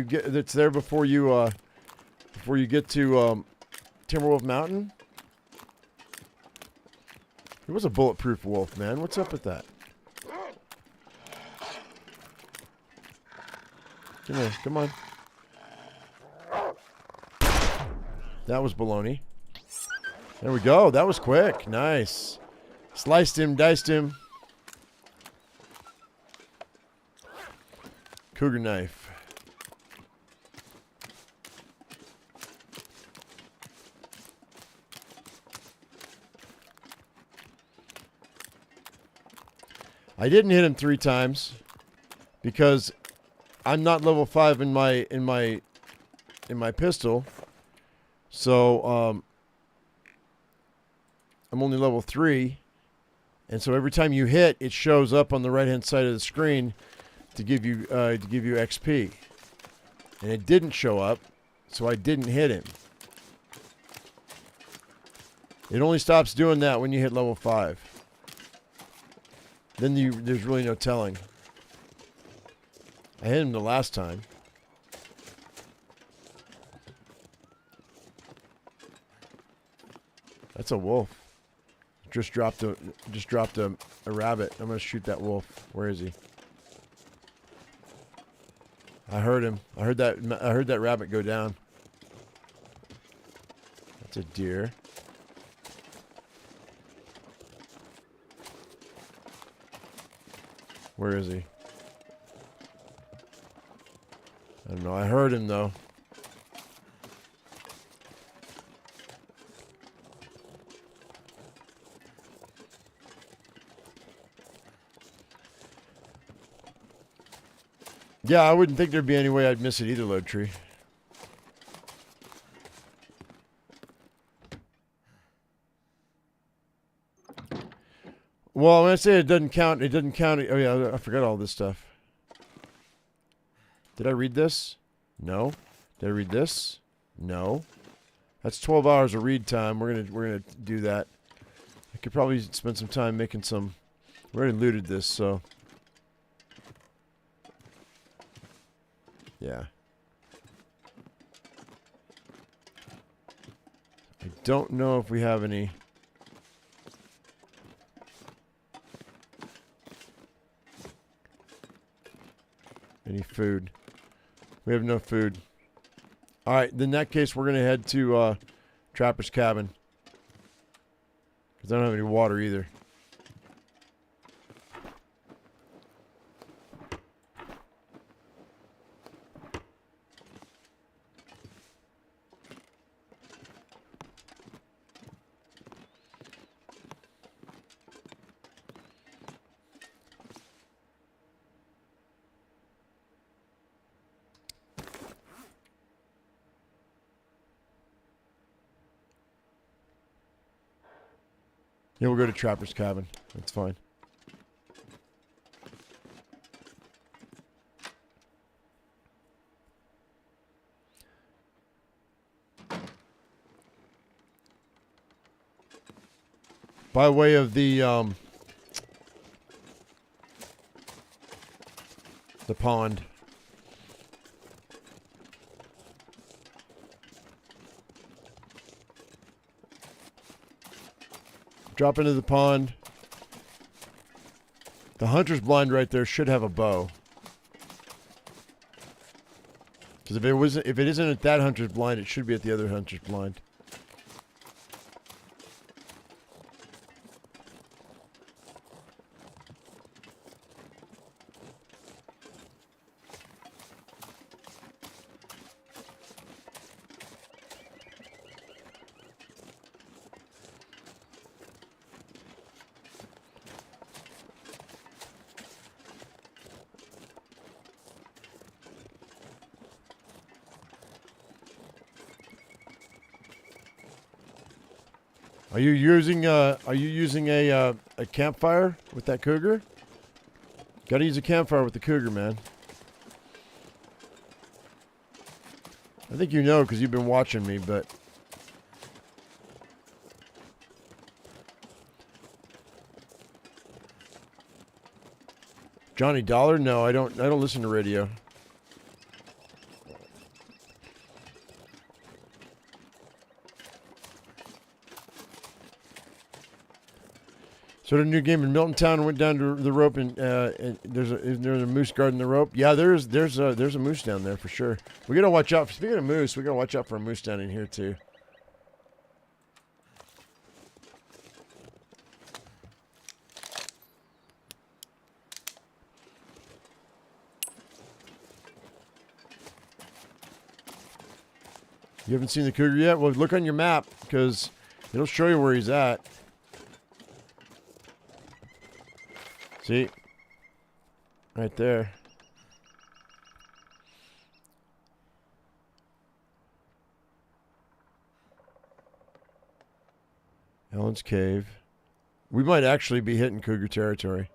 get that's there before you get to Timberwolf Mountain. It was a bulletproof wolf, man. What's up with that? Come here, come on. That was baloney. There we go. That was quick. Nice. Sliced him, diced him. Cougar knife. I didn't hit him 3 times because I'm not level 5 in my pistol. So I'm only level 3, and so every time you hit, it shows up on the right-hand side of the screen to give you XP. And it didn't show up, so I didn't hit him. It only stops doing that when you hit level 5. Then there's really no telling. I hit him the last time. That's a wolf. Just dropped a rabbit. I'm gonna shoot that wolf. Where is he? I heard him. I heard that rabbit go down. That's a deer. Where is he? I don't know. I heard him though. Yeah, I wouldn't think there'd be any way I'd miss it either, Load Tree. Well, when I say it doesn't count, it doesn't count. Oh, yeah, I forgot all this stuff. Did I read this? No. Did I read this? No. That's 12 hours of read time. We're gonna do that. I could probably spend some time making some. We already looted this, so. Yeah. I don't know if we have any. Any food. We have no food. Alright, in that case, we're going to head to Trapper's Cabin. Because I don't have any water either. Yeah, we'll go to Trapper's Cabin. That's fine. By way of the pond. Drop into the pond. The hunter's blind right there should have a bow. Because if it isn't at that hunter's blind, it should be at the other hunter's blind. Are you using a campfire with that cougar? Gotta use a campfire with the cougar, man. I think you know because you've been watching me, but Johnny Dollar? No, I don't listen to radio. So the new game in Milton Town went down to the rope, and there's a moose guarding the rope. Yeah, there's a moose down there for sure. We gotta watch out. Speaking of moose, we gotta watch out for a moose down in here too. You haven't seen the cougar yet? Well, look on your map because it'll show you where he's at. See? Right there. Ellen's Cave. We might actually be hitting cougar territory.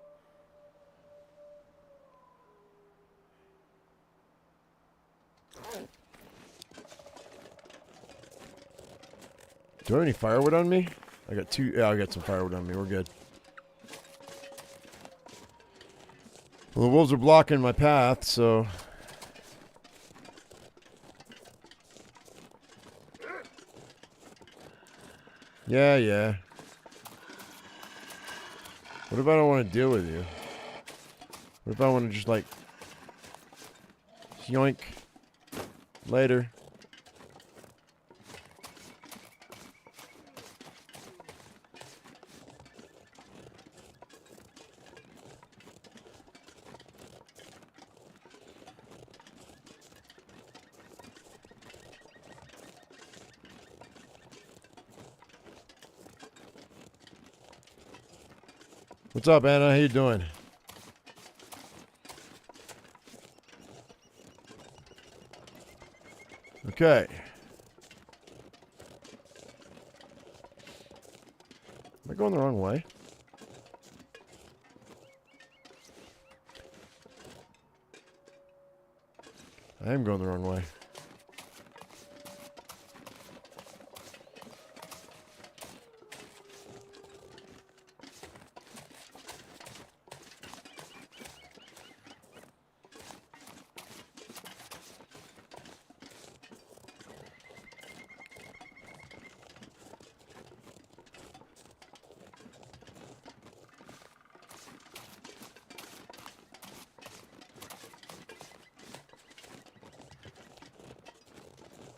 Do I have any firewood on me? I got two. Yeah, I got some firewood on me. We're good. Well, the wolves are blocking my path, so... Yeah. What if I don't want to deal with you? What if I want to just, like... yoink. Later. What's up, Anna? How you doing? Okay. Am I going the wrong way? I am going the wrong way.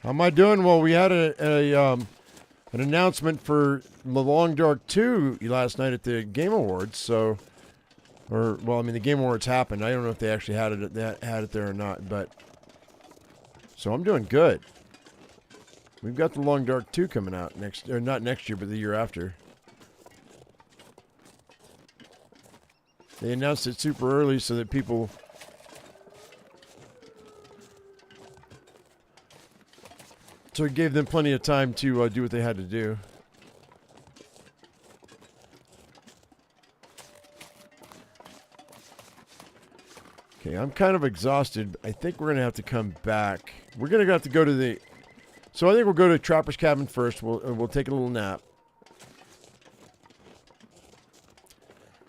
How am I doing? Well, we had an announcement for The Long Dark 2 last night at the Game Awards. So, well, I mean, the Game Awards happened. I don't know if they actually had it there or not, but so I'm doing good. We've got The Long Dark 2 coming out not next year, but the year after. They announced it super early so that people. So it gave them plenty of time to do what they had to do. Okay, I'm kind of exhausted. I think we're going to have to come back. We're going to have to go to the... So I think we'll go to Trapper's Cabin first. We'll take a little nap.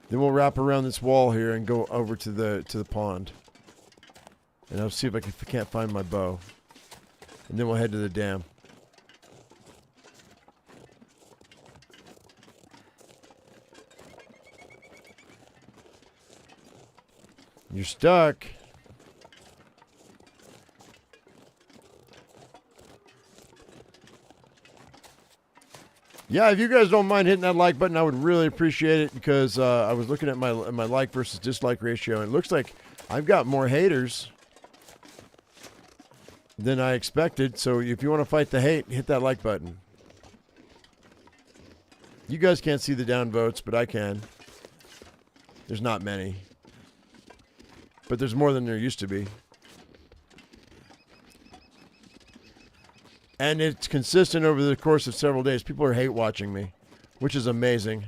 Then we'll wrap around this wall here and go over to the pond. And I'll see if I can't find my bow. And then we'll head to the dam. You're stuck. Yeah, if you guys don't mind hitting that like button, I would really appreciate it, because I was looking at my like versus dislike ratio, and it looks like I've got more haters than I expected. So if you want to fight the hate, hit that like button. You guys can't see the downvotes, but I can. There's not many. But there's more than there used to be. And it's consistent over the course of several days. People are hate watching me, which is amazing.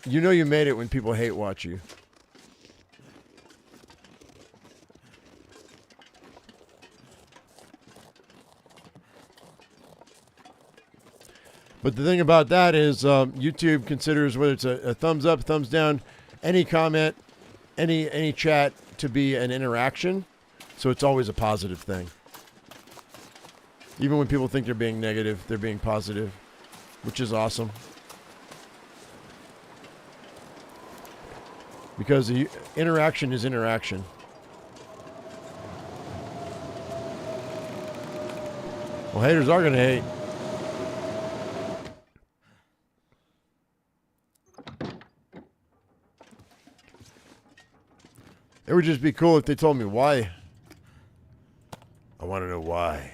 You know you made it when people hate watch you. But the thing about that is YouTube considers whether it's a thumbs up, thumbs down, any comment, any chat to be an interaction. So it's always a positive thing. Even when people think they're being negative, they're being positive, which is awesome. Because the interaction is interaction. Well, haters are going to hate. It would just be cool if they told me why. I want to know why.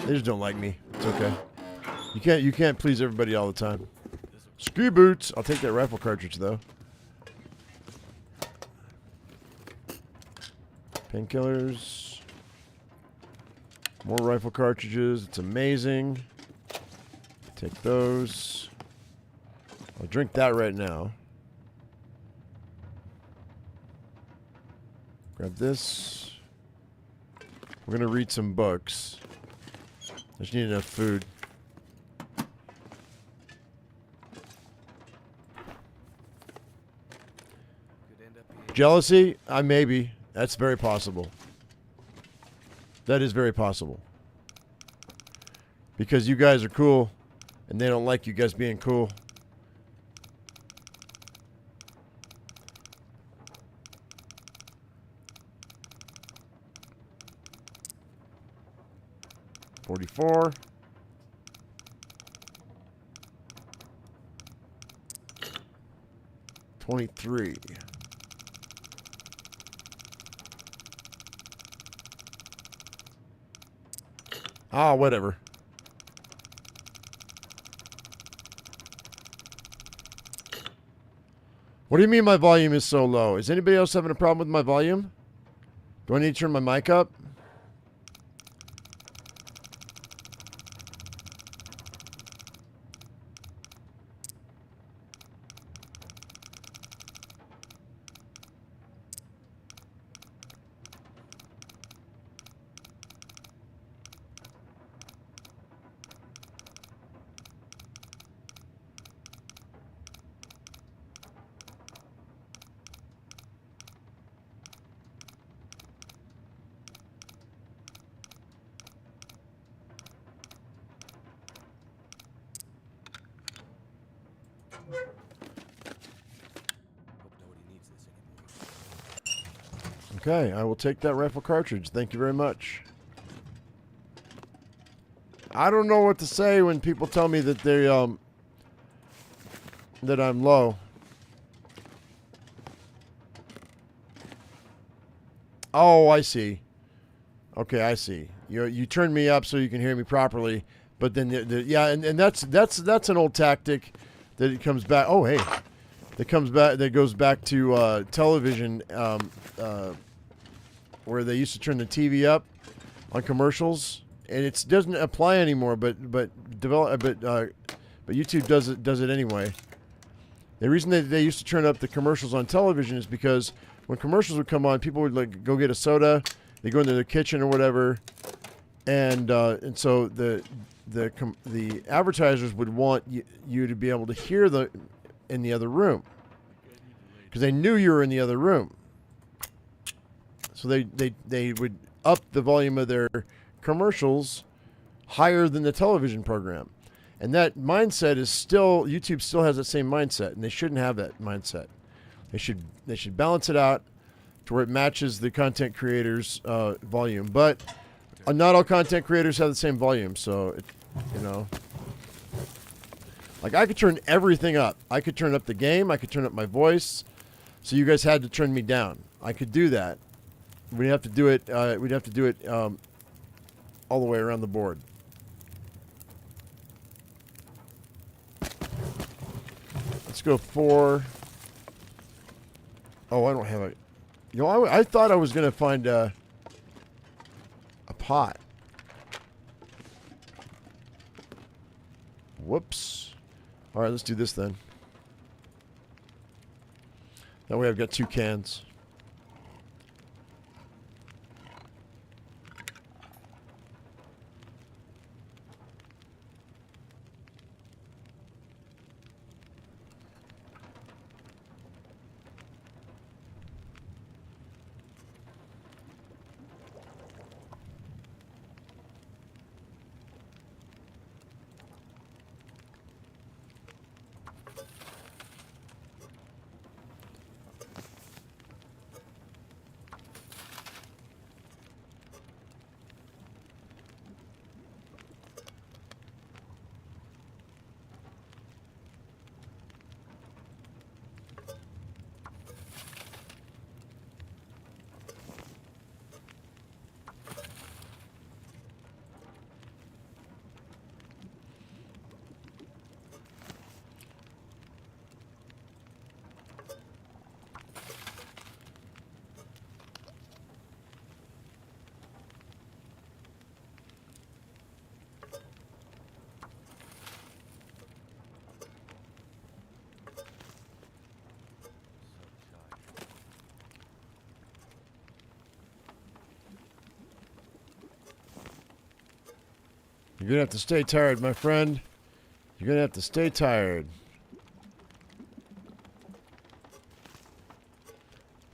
They just don't like me. It's okay. You can't please everybody all the time. Ski boots. I'll take that rifle cartridge though. Painkillers. More rifle cartridges. It's amazing. Take those. I'll drink that right now. Grab this. We're going to read some books. I just need enough food. Jealousy? Maybe. That's very possible. That is very possible. Because you guys are cool, and they don't like you guys being cool. $44. $23. Ah, whatever. What do you mean my volume is so low? Is anybody else having a problem with my volume? Do I need to turn my mic up? Okay, I will take that rifle cartridge. Thank you very much. I don't know what to say when people tell me that they that I'm low. Oh, I see. Okay, I see. You turned me up so you can hear me properly, but then yeah, and that's an old tactic that it comes back. Oh, hey, that goes back to television. Where they used to turn the TV up on commercials, and it doesn't apply anymore. But YouTube does it anyway. The reason that they used to turn up the commercials on television is because when commercials would come on, people would like go get a soda, they go into their kitchen or whatever, and so the advertisers would want you to be able to hear in the other room because they knew you were in the other room. So they would up the volume of their commercials higher than the television program. And that mindset is still, YouTube still has that same mindset, and they shouldn't have that mindset. They should balance it out to where it matches the content creators' volume. But not all content creators have the same volume, so like I could turn everything up. I could turn up the game. I could turn up my voice. So you guys had to turn me down. I could do that. We'd have to do it. We'd have to do it all the way around the board. Let's go 4. Oh, I don't have a... I thought I was going to find a pot. Whoops. All right, let's do this then. That way I've got 2 cans. You're going to have to stay tired, my friend. You're going to have to stay tired.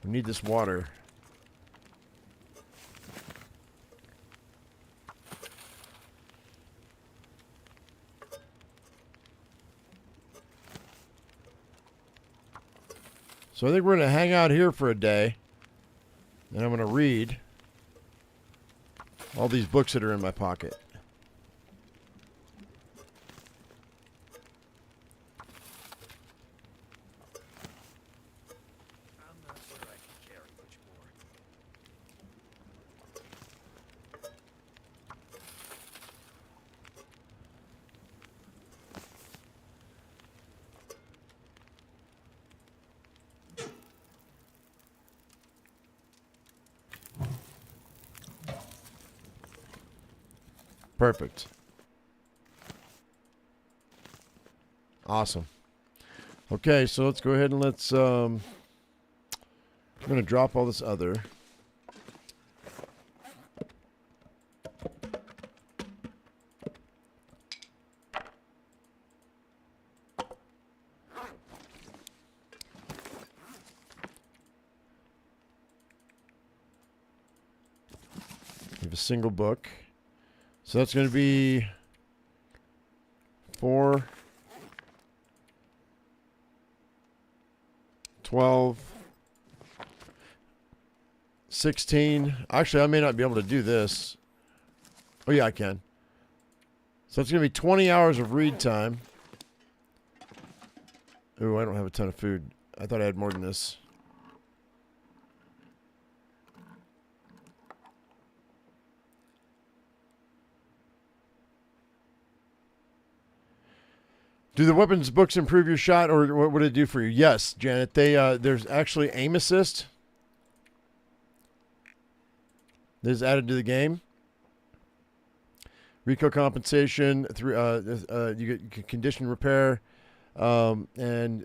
We need this water. So I think we're going to hang out here for a day. And I'm going to read all these books that are in my pocket. Perfect. Awesome. Okay, so let's go ahead and let's I'm going to drop all this other. We have a single book. So that's going to be 4, 12, 16. Actually, I may not be able to do this. Oh, yeah, I can. So it's going to be 20 hours of read time. Ooh, I don't have a ton of food. I thought I had more than this. Do the weapons books improve your shot, or what would it do for you? Yes, Janet. They there's actually aim assist that is added to the game. Recoil compensation through you get condition repair, And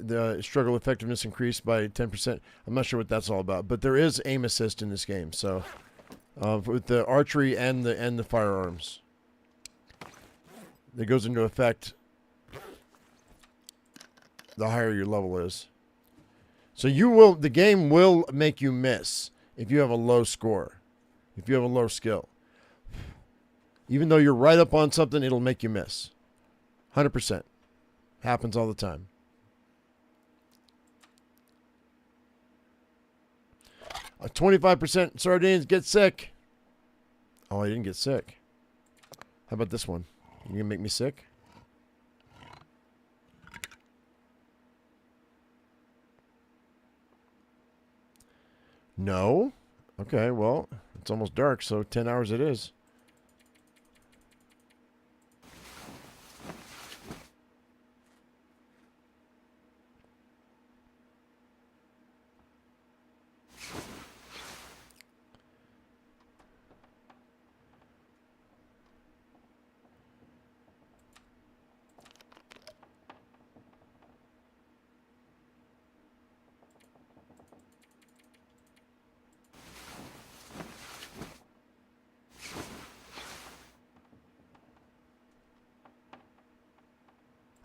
the struggle effectiveness increased by 10%. I'm not sure what that's all about, but there is aim assist in this game. So with the archery and the firearms, it goes into effect the higher your level is. So the game will make you miss if you have a low score, if you have a low skill. Even though you're right up on something, it'll make you miss. 100%. Happens all the time. A 25% sardines get sick. Oh, I didn't get sick. How about this one? You gonna make me sick? No? Okay, well, it's almost dark, so 10 hours it is.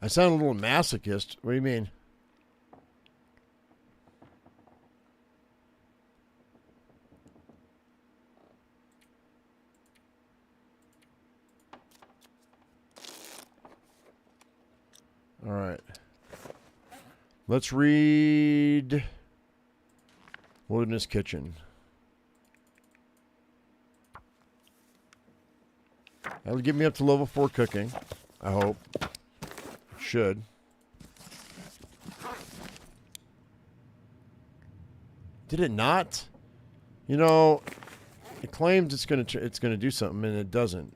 I sound a little masochist. What do you mean? All right. Let's read Wilderness Kitchen. That'll get me up to level 4 cooking, I hope. Should. Did it not? You know, it claims it's gonna do something and it doesn't.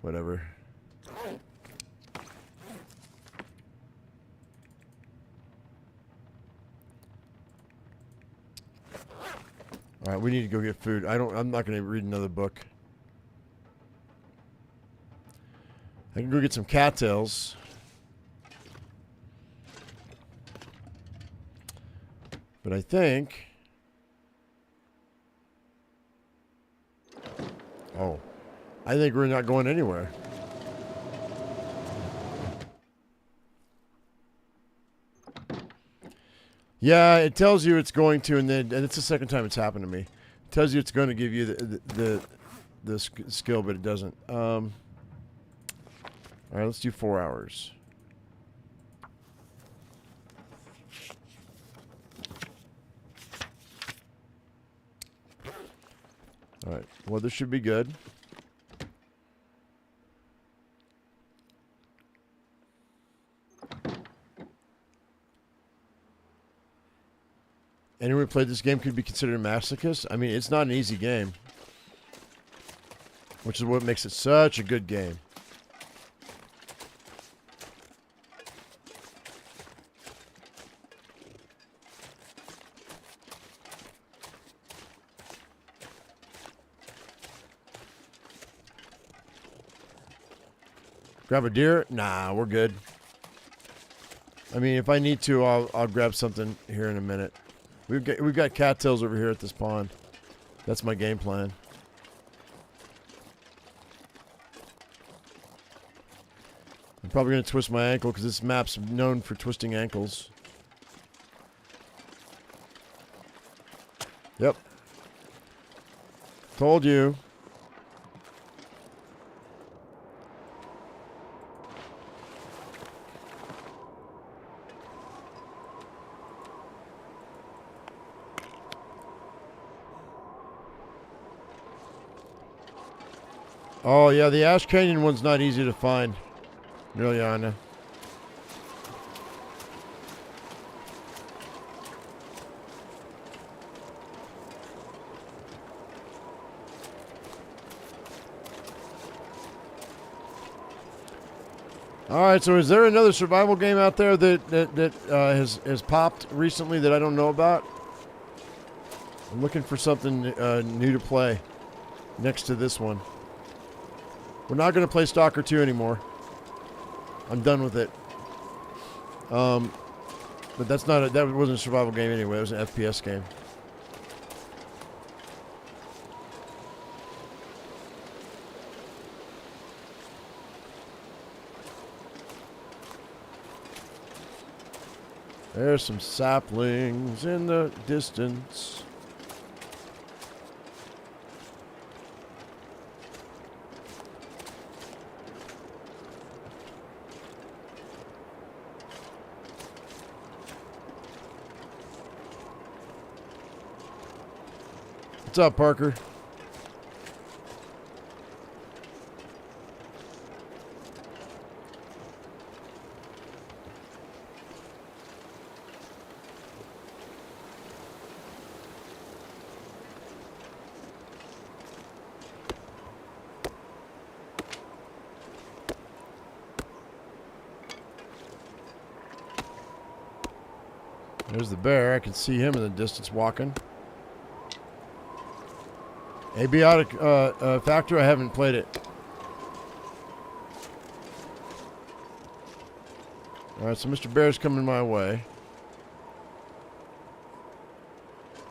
Whatever. All right, we need to go get food. I'm not gonna read another book. I can go get some cattails. But I think... Oh. I think we're not going anywhere. Yeah, it tells you it's going to, and it's the second time it's happened to me. It tells you it's going to give you the skill, but it doesn't. All right, let's do 4 hours. All right, weather should be good. Anyone who played this game could be considered a masochist. I mean, it's not an easy game, which is what makes it such a good game. Grab a deer? Nah, we're good. I mean, if I need to, I'll grab something here in a minute. We've got cattails over here at this pond. That's my game plan. I'm probably going to twist my ankle because this map's known for twisting ankles. Yep. Told you. Oh, yeah, the Ash Canyon one's not easy to find. Really, Anna. All right, so is there another survival game out there that has popped recently that I don't know about? I'm looking for something new to play next to this one. We're not going to play Stalker 2 anymore. I'm done with it. But that's not that wasn't a survival game anyway. It was an FPS game. There's some saplings in the distance. What's up, Parker? There's the bear. I can see him in the distance walking. Abiotic Factor, I haven't played it. Alright, so Mr. Bear's coming my way.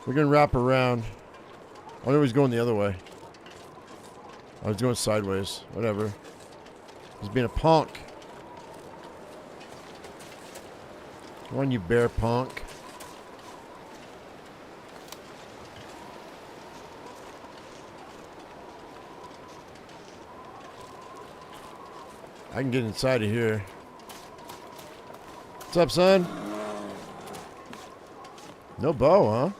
We're going to wrap around. I know he's going the other way. I was going sideways. Whatever. He's being a punk. Come on, you bear punk. I can get inside of here. What's up, son? No bow,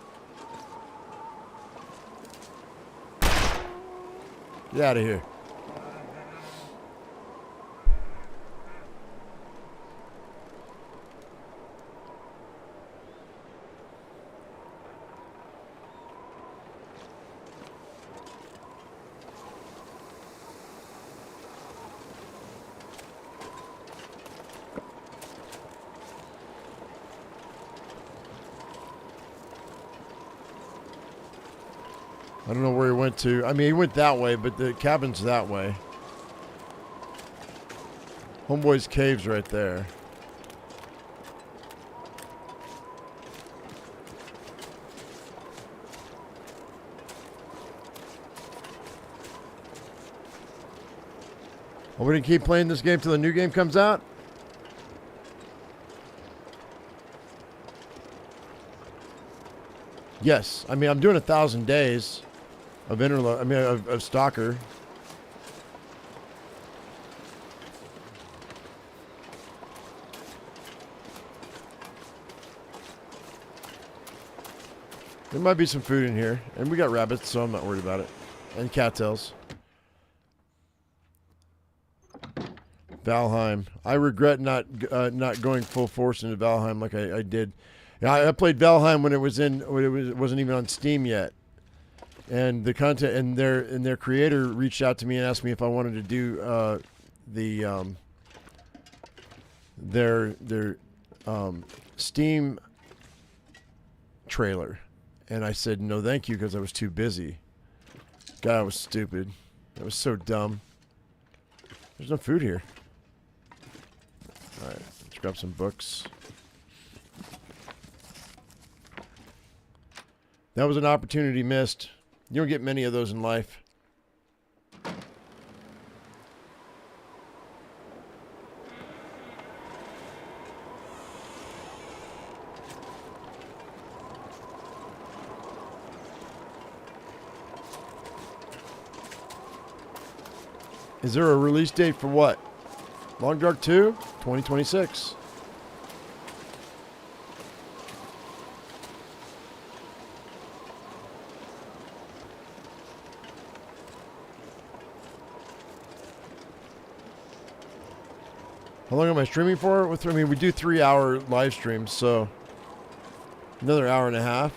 huh? Get out of here. I don't know where he went to. I mean, he went that way, but the cabin's that way. Homeboy's cave's right there. Are we gonna keep playing this game till the new game comes out? Yes. I mean, I'm doing 1,000 days of of Stalker. There might be some food in here. And we got rabbits, so I'm not worried about it. And cattails. Valheim. I regret not going full force into Valheim like I did. Yeah, I played Valheim when it wasn't even on Steam yet. And the content and their creator reached out to me and asked me if I wanted to do their Steam trailer, and I said no, thank you, because I was too busy. God, I was stupid. That was so dumb. There's no food here. All right, let's grab some books. That was an opportunity missed. You don't get many of those in life. Is there a release date for what? Long Dark 2? 2026. How long am I streaming for? I mean, we do 3-hour live streams, so another hour and a half.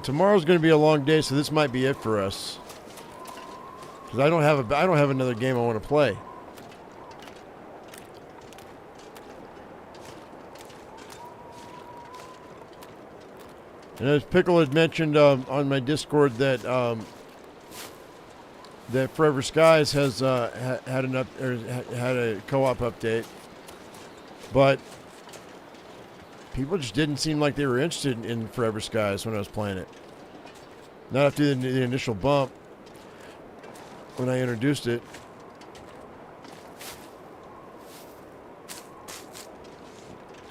Tomorrow's going to be a long day, so this might be it for us. Because I don't have another game I want to play. And as Pickle had mentioned on my Discord that that Forever Skies has had had a co-op update, but people just didn't seem like they were interested in Forever Skies when I was playing it. Not after the initial bump when I introduced it.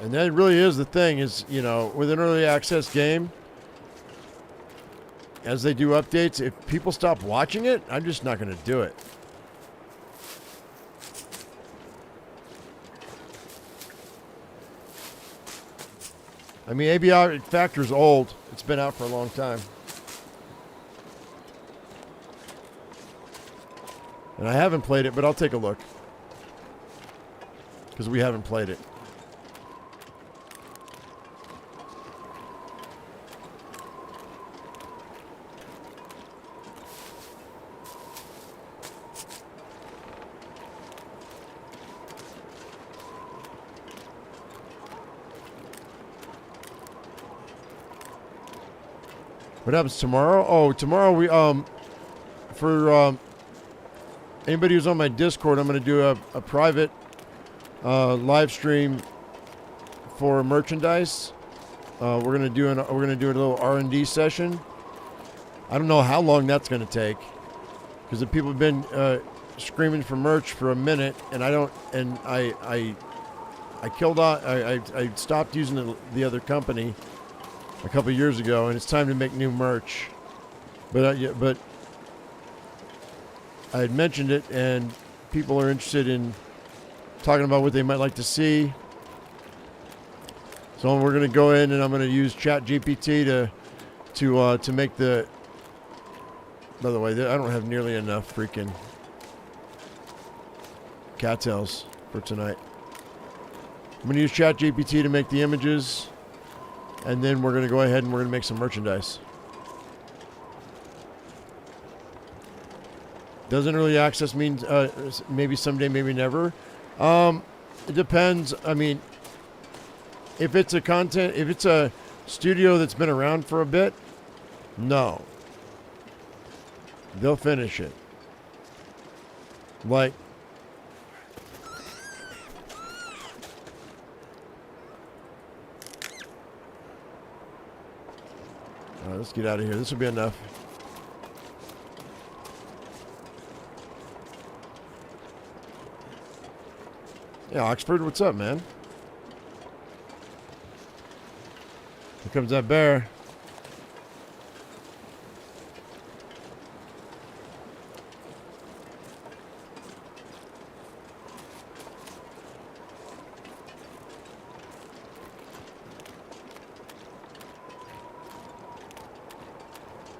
And that really is the thing is, you know, with an early access game, as they do updates, if people stop watching it, I'm just not going to do it. I mean, ABI Factor's old. It's been out for a long time. And I haven't played it, but I'll take a look. Because we haven't played it. What happens tomorrow? Oh, tomorrow we for anybody who's on my Discord, I'm going to do a private live stream for merchandise. We're going to do a little R&D session. I don't know how long that's going to take because the people have been screaming for merch for a minute, and I stopped using the other company a couple years ago, and it's time to make new merch. But I had mentioned it, and people are interested in talking about what they might like to see. So we're going to go in, and I'm going to use ChatGPT to make the. By the way, I don't have nearly enough freaking cattails for tonight. I'm going to use ChatGPT to make the images. And then we're going to go ahead and we're going to make some merchandise. Doesn't early access mean maybe someday, maybe never? It depends. I mean, if it's a studio that's been around for a bit, no. They'll finish it. Like, let's get out of here. This will be enough. Yeah, Oxford, what's up, man? Here comes that bear.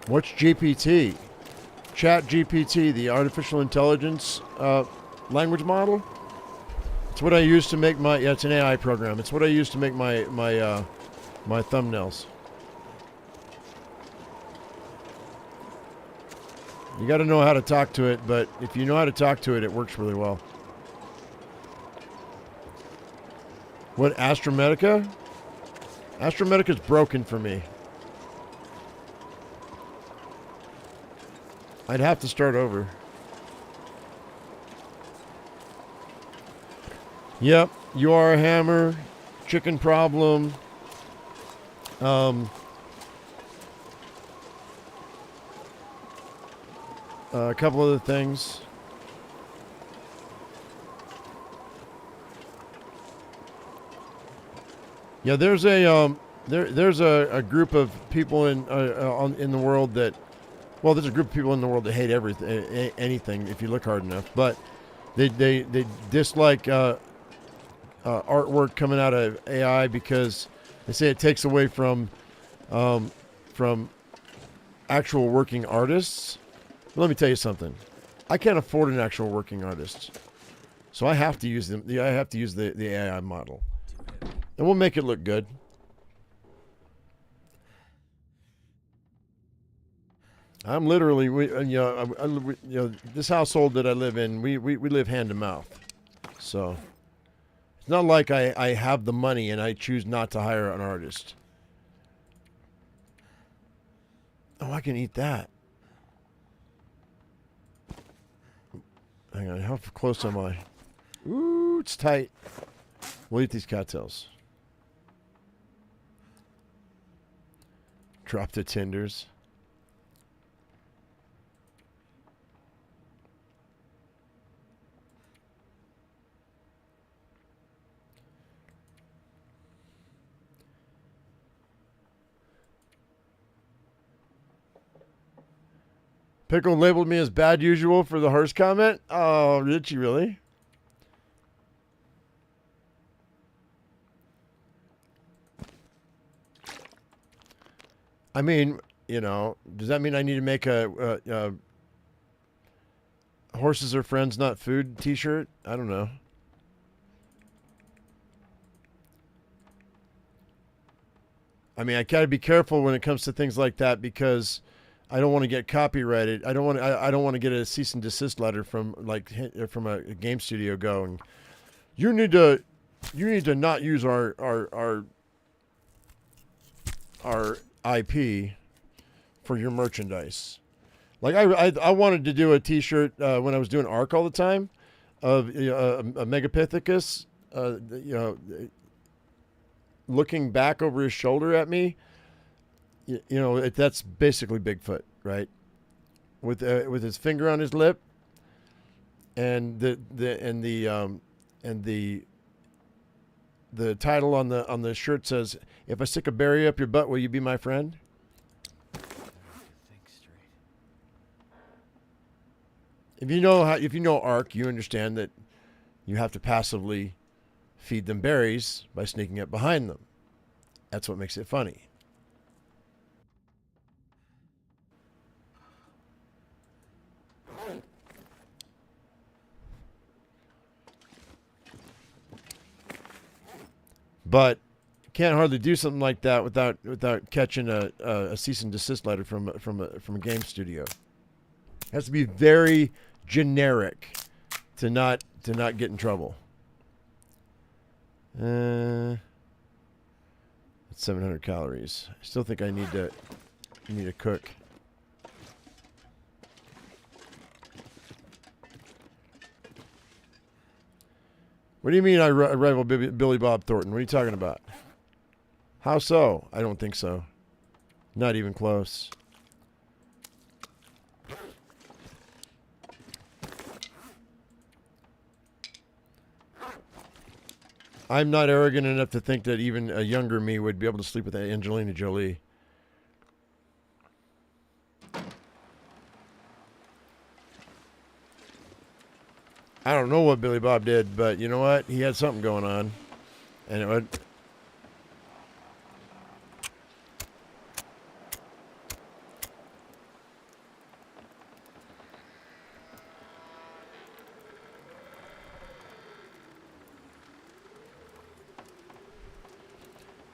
What's GPT? Chat GPT, the artificial intelligence language model. It's what I use to make my. Yeah, it's an AI program. It's what I use to make my thumbnails. You got to know how to talk to it, but if you know how to talk to it, it works really well. What, Astromedica? Astromedica's broken for me. I'd have to start over. Yep, you are a hammer. Chicken problem. A couple other things. Yeah, there's a group of people in the world that. Well, there's a group of people in the world that hate everything, anything, if you look hard enough. But they dislike artwork coming out of AI because they say it takes away from actual working artists. But let me tell you something. I can't afford an actual working artist, so I have to use them. I have to use the AI model, and we'll make it look good. I'm literally, this household that I live in, we live hand to mouth. So it's not like I have the money and I choose not to hire an artist. Oh, I can eat that. Hang on, how close am I? Ooh, it's tight. We'll eat these cattails. Drop the tinders. Pickle labeled me as bad usual for the horse comment. Oh, did she really? I mean, you know, does that mean I need to make a horses are friends, not food t-shirt? I don't know. I mean, I gotta be careful when it comes to things like that because I don't want to get copyrighted. I don't want. I don't want to get a cease and desist letter from from a game studio going. You need to not use our IP for your merchandise. Like I wanted to do a T-shirt when I was doing Arc all the time of a Megapithecus, you know, looking back over his shoulder at me. You know, that's basically Bigfoot, right? With his finger on his lip, and the title on the shirt says, "If I stick a berry up your butt, will you be my friend?" Think straight. If you know Ark, you understand that you have to passively feed them berries by sneaking up behind them. That's what makes it funny. But can't hardly do something like that without catching a cease and desist letter from a game studio. It has to be very generic to not get in trouble. That's 700 calories. I still think I need to cook. What do you mean I rival Billy Bob Thornton? What are you talking about? How so? I don't think so. Not even close. I'm not arrogant enough to think that even a younger me would be able to sleep with Angelina Jolie. I don't know what Billy Bob did, but you know what? He had something going on. And it would...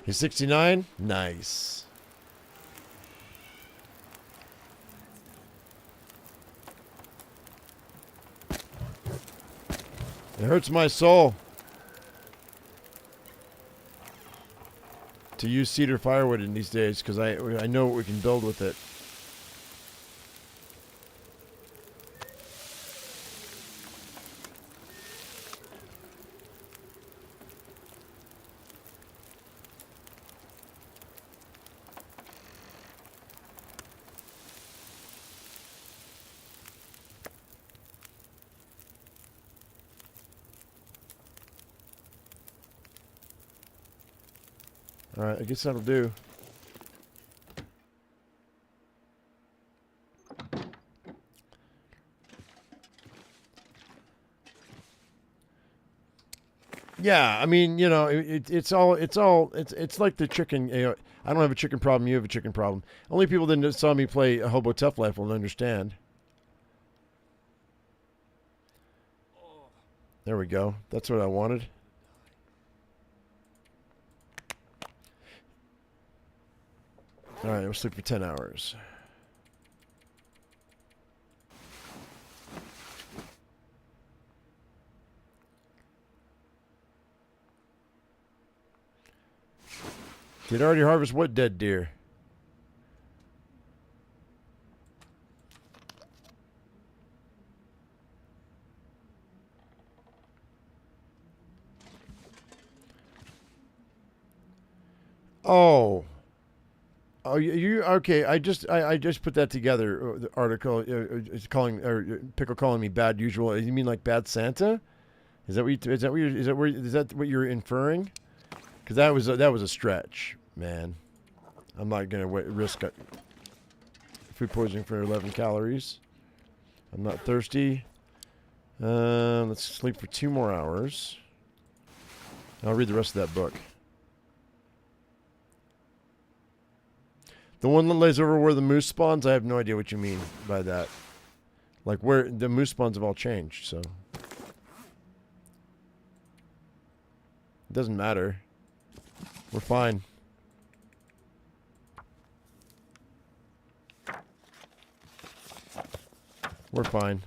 He's 69? Nice. It hurts my soul to use cedar firewood in these days because I know what we can build with it. All right, I guess that'll do. Yeah, I mean, you know, it's like the chicken. You know, I don't have a chicken problem. You have a chicken problem. Only people that saw me play a Hobo Tough Life will understand. There we go. That's what I wanted. All right, we'll sleep for 10 hours. Did already harvest what dead deer? Oh. Oh, you okay? I just put that together. The article is calling or Pickle calling me bad usual. You mean like bad Santa? Is that what is that what you're inferring? Because that was a stretch, man. I'm not gonna risk food poisoning for 11 calories. I'm not thirsty. Let's sleep for 2 more hours. I'll read the rest of that book. The one that lays over where the moose spawns, I have no idea what you mean by that. Like where the moose spawns have all changed, so. It doesn't matter. We're fine. We're fine.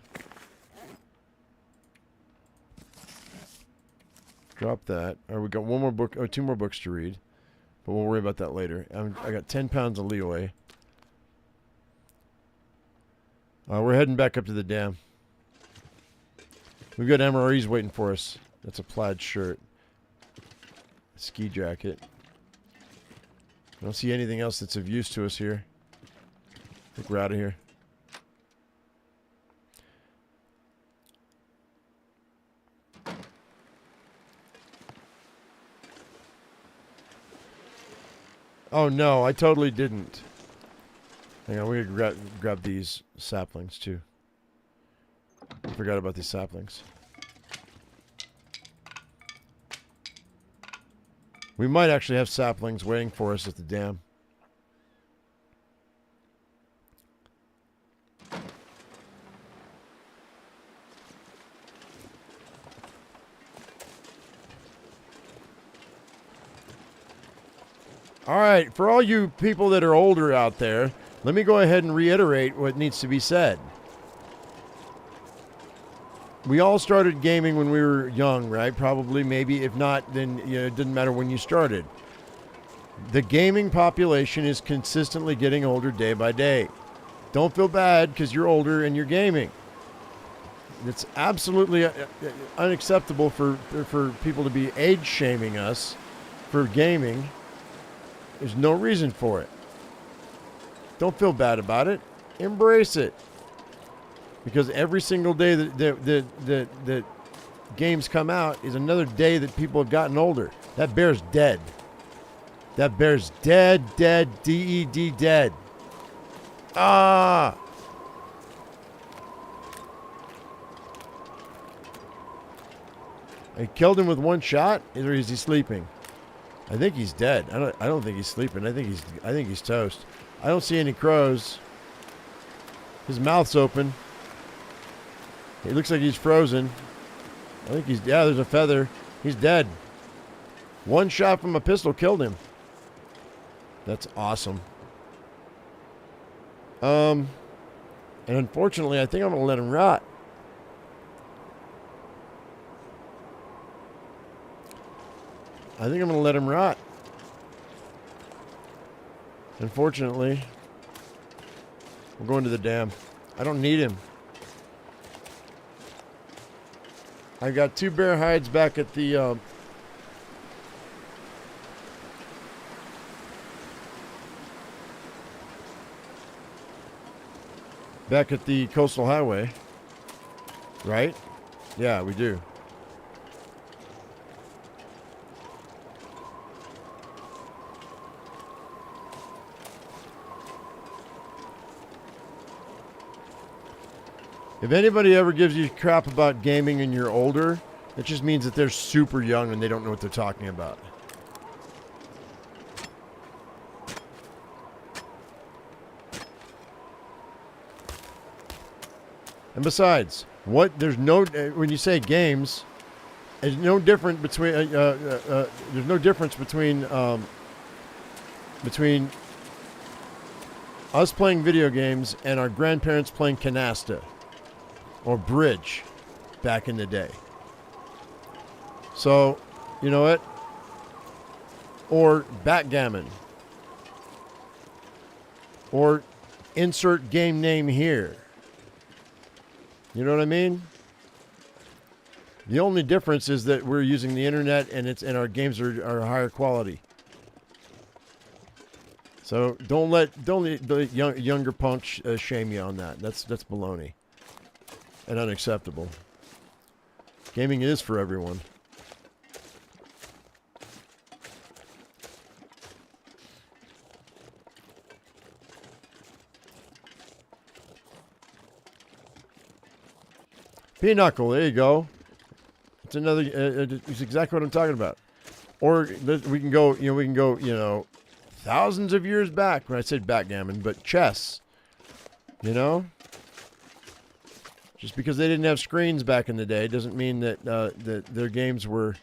Drop that. All right, we got one more book, or 2 more books to read. But we'll worry about that later. I got 10 pounds of leeway. We're heading back up to the dam. We've got MREs waiting for us. That's a plaid shirt. A ski jacket. I don't see anything else that's of use to us here. I think we're out of here. Oh no, I totally didn't. Hang on, we're gonna grab these saplings too. I forgot about these saplings. We might actually have saplings waiting for us at the dam. All right, for all you people that are older out there, let me go ahead and reiterate what needs to be said. We all started gaming when we were young, right? Probably, maybe. If not, then it didn't matter when you started. The gaming population is consistently getting older day by day. Don't feel bad because you're older and you're gaming. It's absolutely unacceptable for people to be age shaming us for gaming. There's no reason for it. Don't feel bad about it. Embrace it. Because every single day that games come out is another day that people have gotten older. That bear's dead. That bear's dead, D-E-D, dead. Ah! I killed him with 1 shot? Or is he sleeping? I think he's dead. I don't think he's sleeping. I think he's toast. I don't see any crows. His mouth's open. He looks like he's frozen. I think he's there's a feather. He's dead. 1 shot from a pistol killed him. That's awesome. And unfortunately, I think I'm gonna let him rot. I think I'm going to let him rot. Unfortunately, we're going to the dam. I don't need him. I got 2 bear hides back at the coastal highway. Right? Yeah, we do. If anybody ever gives you crap about gaming and you're older, that just means that they're super young and they don't know what they're talking about. And besides, there's no, when you say games, there's no difference between, between us playing video games and our grandparents playing canasta. Or bridge back in the day. So, you know what? Or backgammon. Or insert game name here. You know what I mean? The only difference is that we're using the internet and our games are higher quality. So don't let the younger punks shame you on that. That's baloney and unacceptable. Gaming is for everyone. Pinochle, there you go. It's another. It's exactly what I'm talking about. Or we can go. We can go. Thousands of years back. When I said backgammon, but chess. Just because they didn't have screens back in the day doesn't mean that that their games were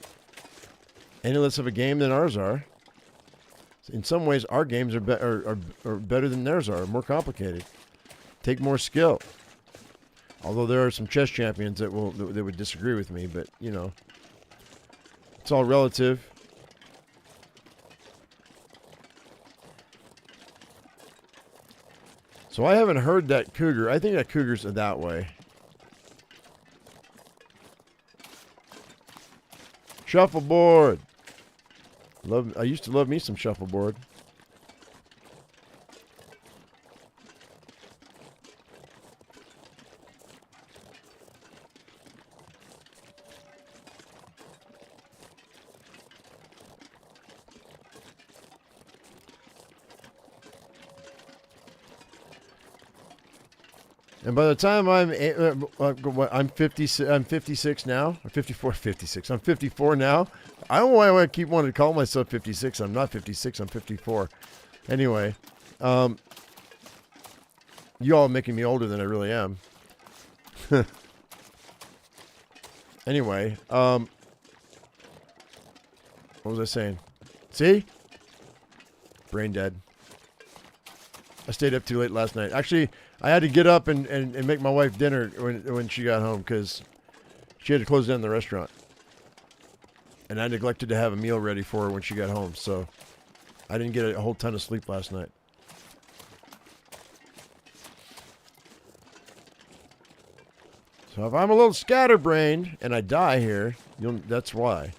any less of a game than ours are. In some ways, our games are better than theirs are. More complicated. Take more skill. Although there are some chess champions that would disagree with me, but it's all relative. So I haven't heard that Cougar. I think that Cougar's that way. Shuffleboard. I used to love me some shuffleboard. And by the time I'm 56 now, or 54, 56. I'm 54 now. I don't know why I keep wanting to call myself 56. I'm not 56. I'm 54. Anyway, you all are making me older than I really am. Anyway, what was I saying? See? Brain dead. I stayed up too late last night. Actually, I had to get up and make my wife dinner when she got home because she had to close down the restaurant. And I neglected to have a meal ready for her when she got home. So I didn't get a whole ton of sleep last night. So if I'm a little scatterbrained and I die here, that's why.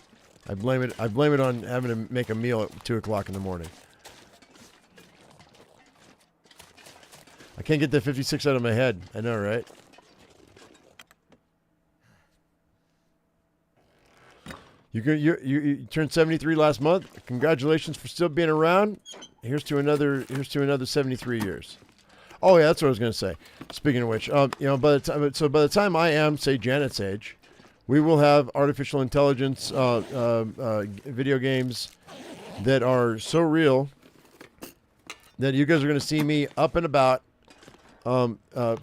I blame it on having to make a meal at 2 o'clock in the morning. I can't get the 56 out of my head. I know, right? You turned 73 last month. Congratulations for still being around. Here's to another 73 years. Oh yeah, that's what I was going to say. Speaking of which, by the time I am, say, Janet's age, we will have artificial intelligence video games that are so real that you guys are going to see me up and about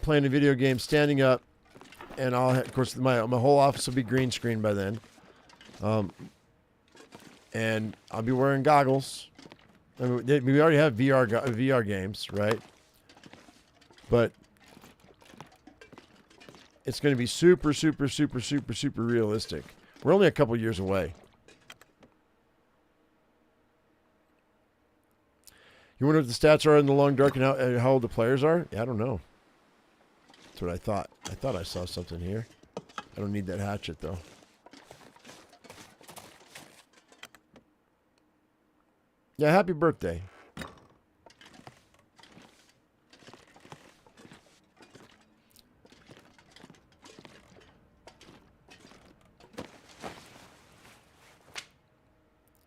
playing a video game, standing up, and of course my whole office will be green screen by then, and I'll be wearing goggles. I mean, we already have VR games, right? But it's going to be super, super, super, super, super realistic. We're only a couple years away. You wonder what the stats are in the Long Dark and how old the players are? Yeah, I don't know. That's what I thought. I thought I saw something here. I don't need that hatchet, though. Yeah, happy birthday.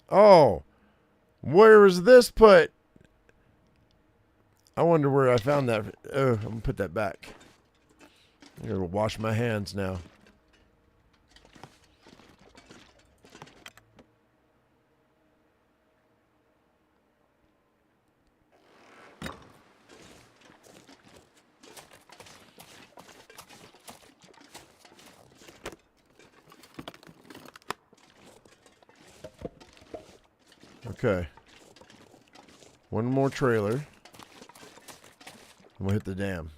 Oh, where was this put? I wonder where I found that. Oh, I'm going to put that back. I'm going to wash my hands now. Okay. One more trailer. And we'll hit the dam.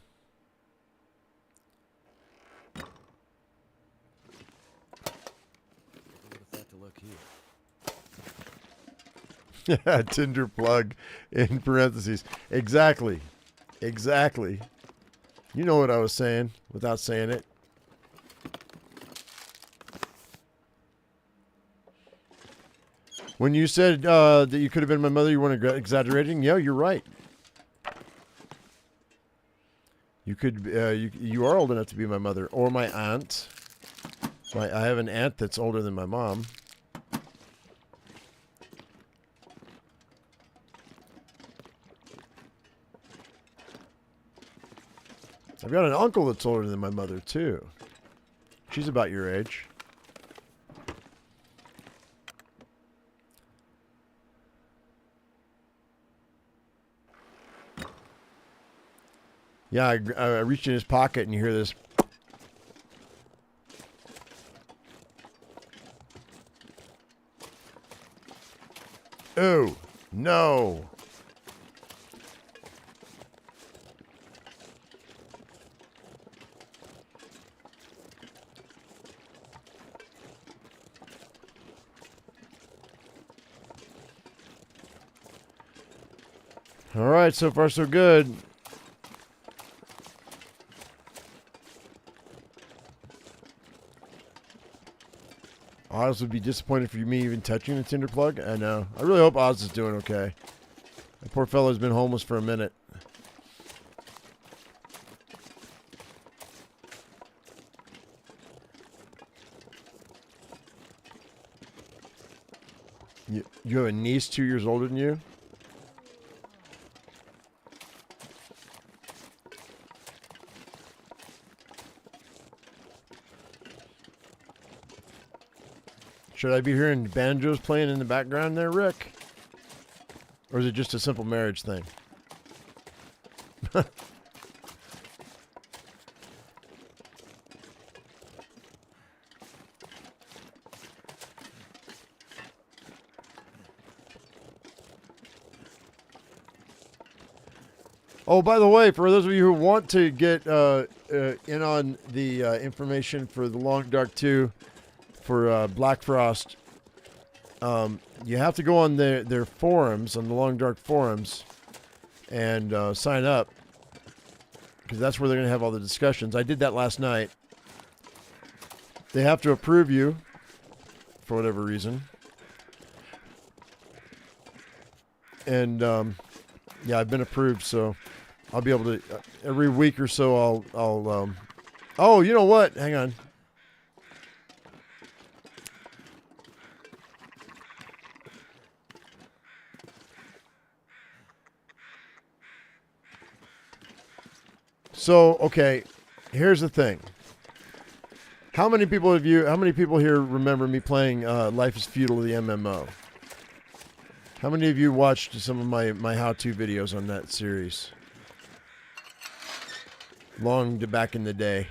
Yeah, Tinder plug in parentheses. Exactly. Exactly. You know what I was saying without saying it. When you said that you could have been my mother, you weren't exaggerating. Yeah, you're right. You could. You are old enough to be my mother or my aunt. I have an aunt that's older than my mom. I've got an uncle that's older than my mother too. She's about your age. Yeah, I reached in his pocket and you hear this. Oh, no. All right, so far so good. Oz would be disappointed for me even touching the tinder plug. I know. I really hope Oz is doing okay. That poor fellow's been homeless for a minute. You have a niece 2 years older than you? Should I be hearing banjos playing in the background there, Rick? Or is it just a simple marriage thing? Oh, by the way, for those of you who want to get in on the information for the Long Dark 2 for Black Frost, you have to go on their forums, on the Long Dark forums, and sign up, because that's where they're going to have all the discussions. I did that last night. They have to approve you for whatever reason. And yeah, I've been approved, so I'll be able to every week or so I'll oh, you know what? Hang on. So, okay, here's the thing. How many people here remember me playing Life is Feudal, the MMO? How many of you watched some of my how-to videos on that series? Back in the day.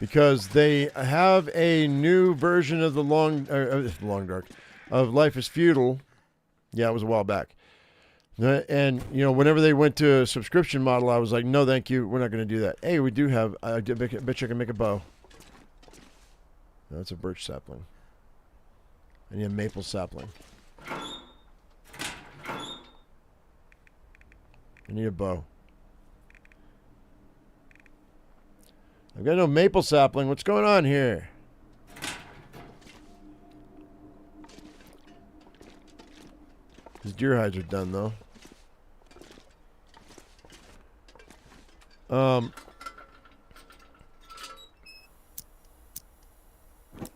Because they have a new version of the Long Dark of Life is Feudal. Yeah, it was a while back. And, you know, whenever they went to a subscription model, I was like, no, thank you. We're not going to do that. Hey, we do have, I bet you can make a bow. No, that's a birch sapling. I need a maple sapling. I need a bow. I've got no maple sapling. What's going on here? These deer hides are done, though.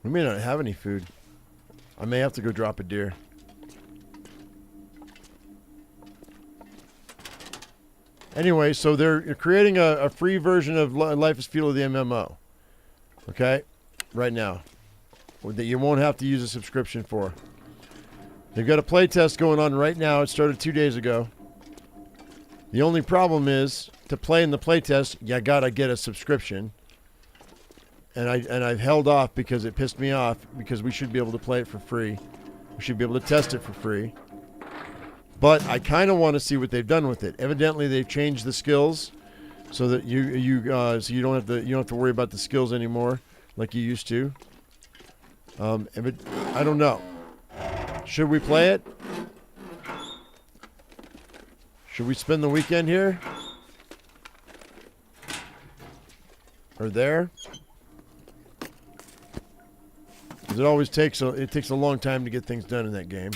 We may not have any food. I may have to go drop a deer. Anyway, so they're creating a free version of Life is Feudal, the MMO. Okay? Right now. That you won't have to use a subscription for. They've got a playtest going on right now. It started 2 days ago. The only problem is, to play in the playtest, you gotta get a subscription. And I've held off because it pissed me off, because we should be able to play it for free. We should be able to test it for free. But I kind of want to see what they've done with it. Evidently, they've changed the skills so that you don't have to worry about the skills anymore like you used to. If it, I don't know. Should we play it? Should we spend the weekend here? Or there? Because it always takes a long time to get things done in that game.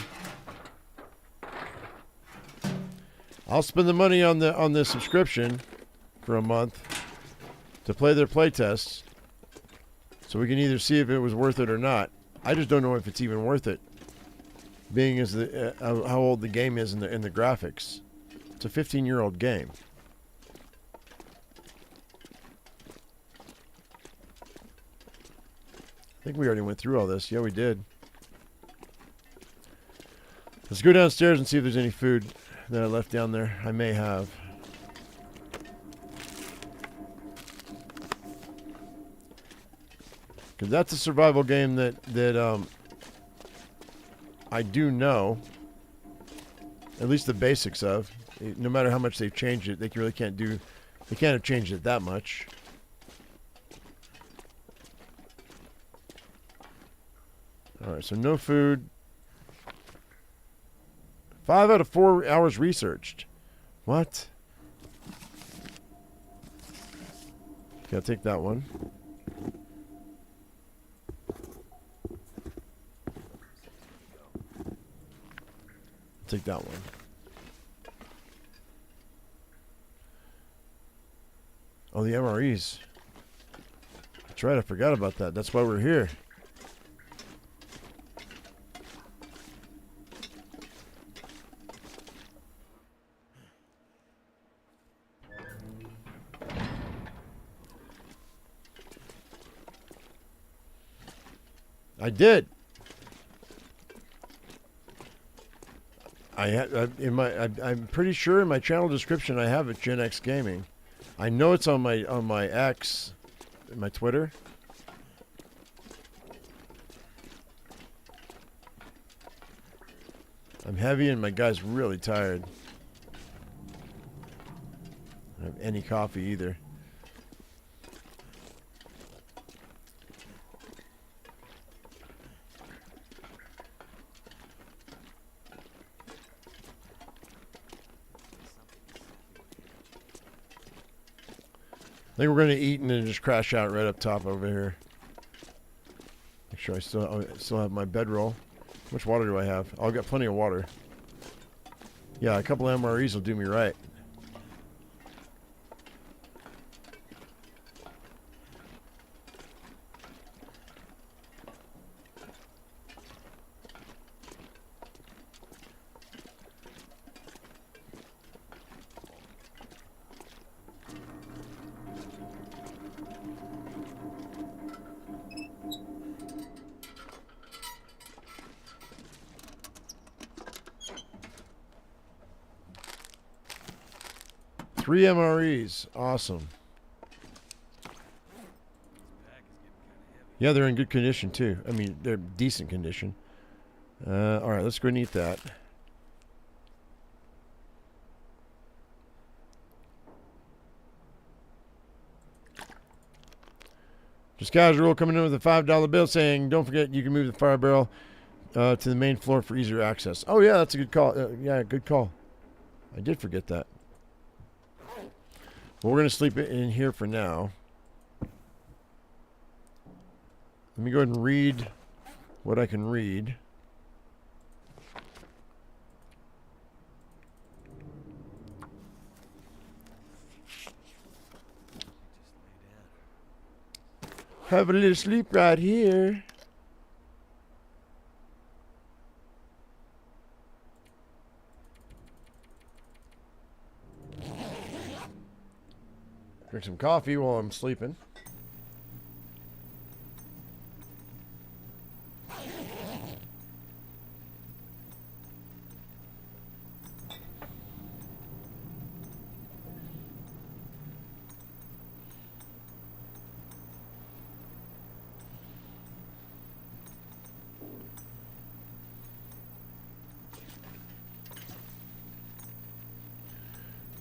I'll spend the money on the subscription for a month to play their playtests, so we can either see if it was worth it or not. I just don't know if it's even worth it, being as how old the game is in the graphics. It's a 15-year-old game. I think we already went through all this. Yeah, we did. Let's go downstairs and see if there's any food that I left down there. I may have. Because that's a survival game that I do know, at least the basics of. No matter how much they've changed it, they really can't have changed it that much. Alright, so no food. 5 out of 4 hours researched. What? Okay, I'll take that one. Take that one. Oh, the MREs. That's right, I forgot about that. That's why we're here. I did. I'm pretty sure in my channel description I have it, Gen X Gaming. I know it's on my X, my Twitter. I'm heavy and my guy's really tired. I don't have any coffee either. I think we're going to eat and then just crash out right up top over here. Make sure I still have my bedroll. How much water do I have? Oh, I've got plenty of water. Yeah, a couple of MREs will do me right. Three MREs. Awesome. Yeah, they're in good condition, too. I mean, they're decent condition. Alright, let's go and eat that. Just casual coming in with a $5 bill saying, don't forget you can move the fire barrel to the main floor for easier access. Oh, yeah, that's a good call. Yeah, good call. I did forget that. Well, we're going to sleep in here for now. Let me go ahead and read what I can read. Have a little sleep right here. Drink some coffee while I'm sleeping.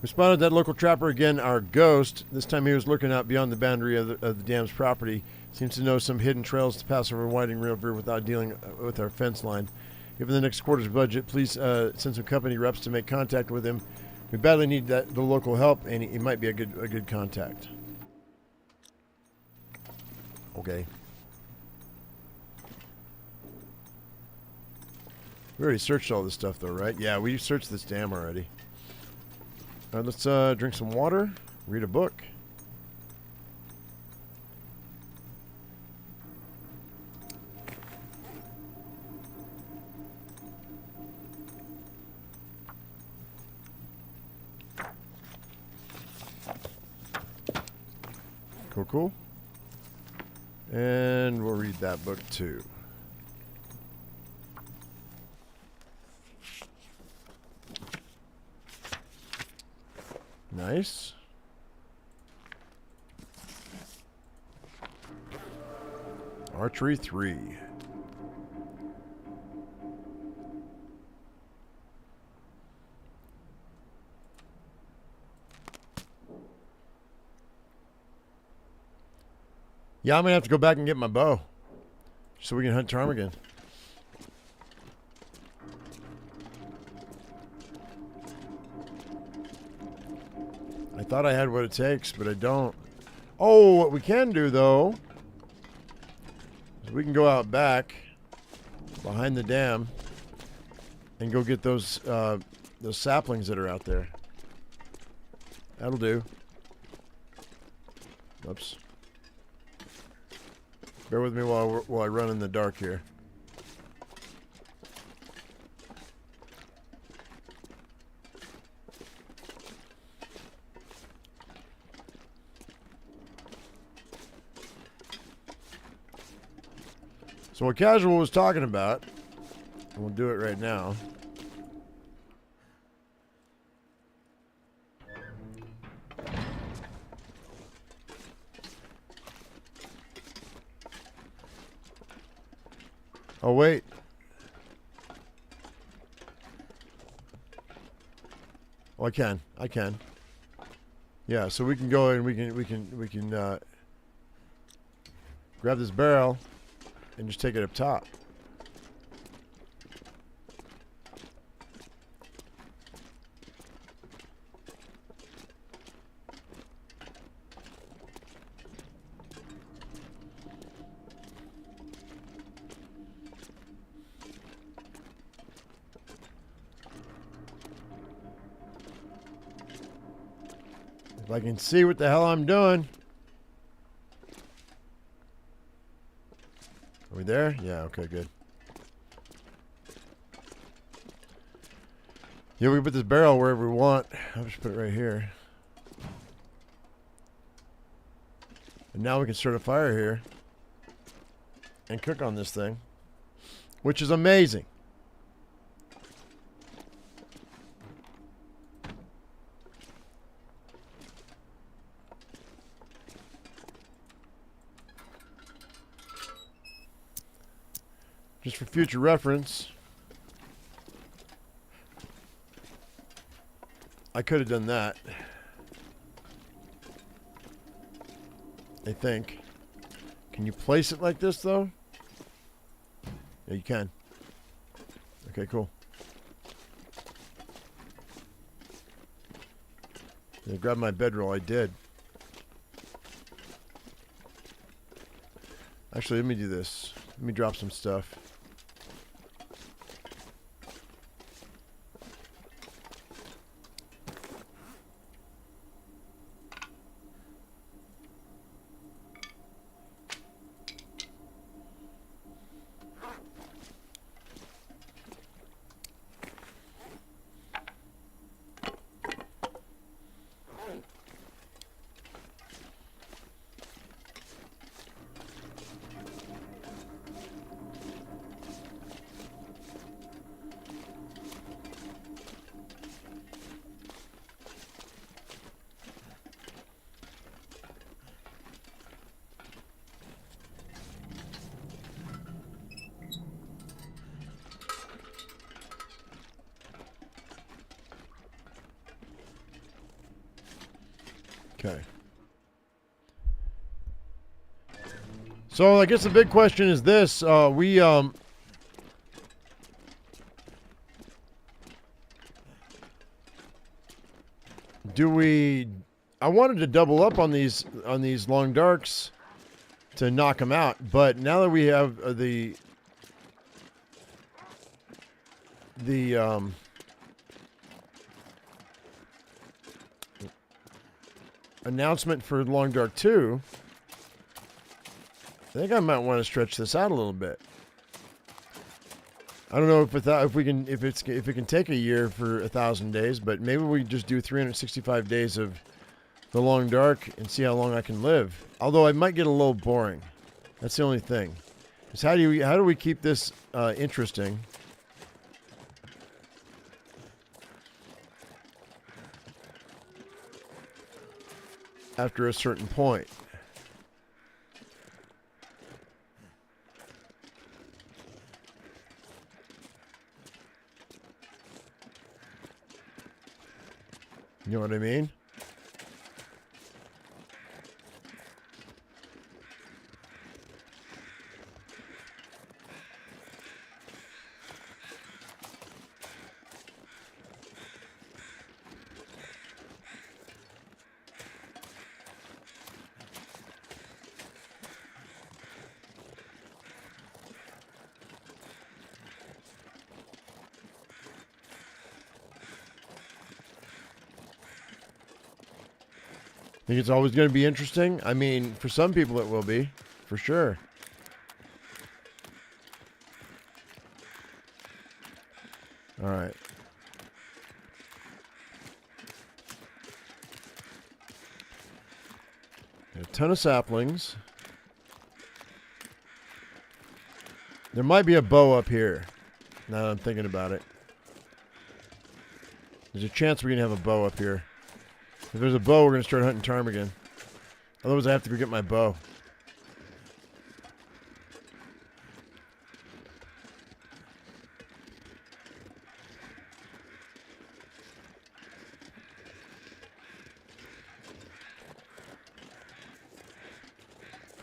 We spotted that local trapper again, our ghost. This time he was lurking out beyond the boundary of the dam's property. Seems to know some hidden trails to pass over Whiting River without dealing with our fence line. Given the next quarter's budget, please send some company reps to make contact with him. We badly need the local help, and he might be a good contact. Okay. We already searched all this stuff, though, right? Yeah, we searched this dam already. All right, let's drink some water, read a book. Cool. And we'll read that book too. Nice. Archery 3. Yeah, I'm going to have to go back and get my bow so we can hunt ptarmigan. I thought I had what it takes, but I don't. Oh, what we can do, though, is we can go out back behind the dam and go get those saplings that are out there. That'll do. Oops. Bear with me while I run in the dark here. So what Casual was talking about, and we'll do it right now. Oh wait. Oh, I can. Yeah, so we can go and we can grab this barrel and just take it up top. If I can see what the hell I'm doing. Are we there? Yeah, okay, good. Yeah, we can put this barrel wherever we want. I'll just put it right here. And now we can start a fire here and cook on this thing, which is amazing. Just for future reference, I could have done that. I think. Can you place it like this, though? Yeah, you can. Okay, cool. Yeah, grab my bedroll. I did. Actually, let me do this. Let me drop some stuff. Okay. So I guess the big question is this: do we? I wanted to double up on these long darks to knock them out, but now that we have the announcement for Long Dark 2, I think I might want to stretch this out a little bit. I don't know if it can take a year for 1,000 days, but maybe we just do 365 days of the Long Dark and see how long I can live. Although I might get a little boring. That's the only thing. Is how do we keep this interesting? After a certain point. You know what I mean? Think it's always going to be interesting? I mean, for some people it will be, for sure. All right. Got a ton of saplings. There might be a bow up here, now that I'm thinking about it. There's a chance we're going to have a bow up here. If there's a bow, we're going to start hunting ptarmigan. Otherwise, I have to go get my bow.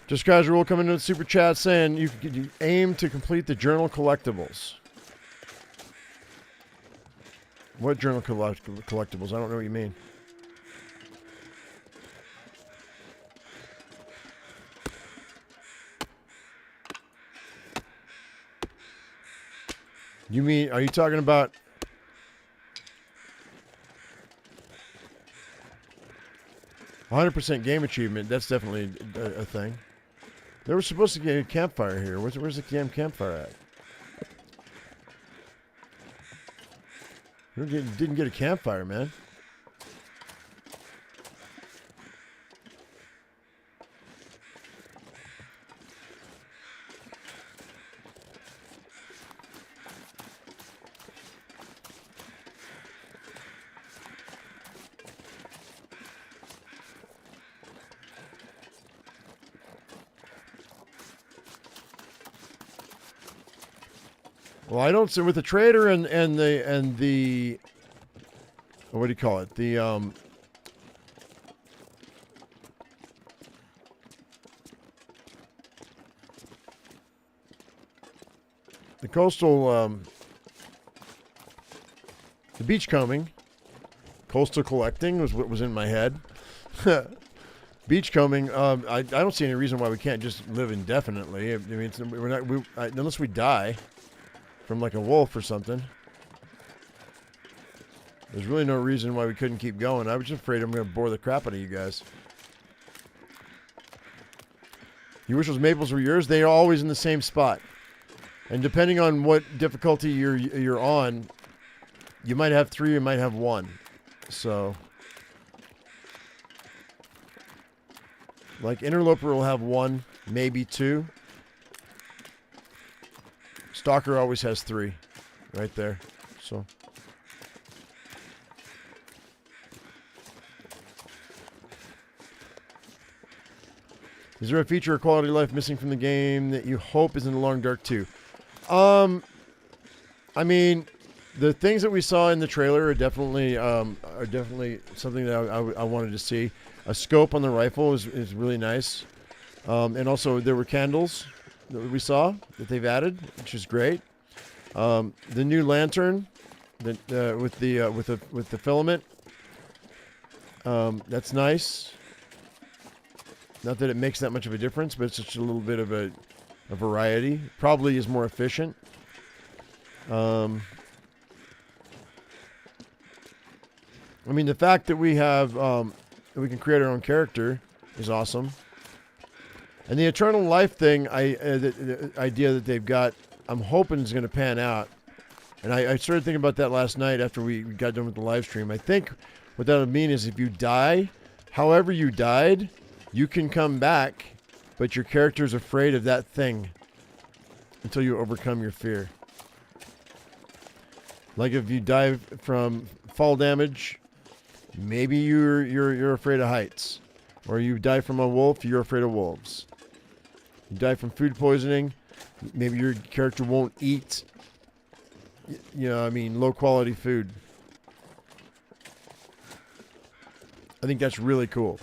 Just casual coming into the super chat saying you aim to complete the journal collectibles. What journal collectibles? I don't know what you mean. You mean, are you talking about 100% game achievement? That's definitely a thing. They were supposed to get a campfire here. Where's the damn campfire at? We didn't get a campfire, man. Well, I don't see with the trader and the what do you call it? The coastal the beachcombing, coastal collecting was what was in my head. Beachcombing, I don't see any reason why we can't just live indefinitely. I mean, unless we die from like a wolf or something. There's really no reason why we couldn't keep going. I was just afraid I'm going to bore the crap out of you guys. You wish those maples were yours? They are always in the same spot. And depending on what difficulty you're on, you might have 3, you might have 1. So, like Interloper will have 1, maybe 2. Stalker always has 3, right there. So, is there a feature or quality of life missing from the game that you hope is in the Long Dark 2? I mean, The things that we saw in the trailer are definitely something that I wanted to see. A scope on the rifle is really nice, and also there were candles that we saw that they've added, which is great. The new lantern that with the filament, that's nice. Not that it makes that much of a difference, but it's just a little bit of a variety. Probably is more efficient. I mean, the fact that we have that we can create our own character is awesome. And the eternal life thing, the idea that they've got, I'm hoping is going to pan out. And I started thinking about that last night after we got done with the live stream. I think what that would mean is if you die, however you died, you can come back, but your character's afraid of that thing until you overcome your fear. Like if you die from fall damage, maybe you're afraid of heights. Or you die from a wolf, you're afraid of wolves. You die from food poisoning, maybe your character won't eat, low quality food. I think that's really cool.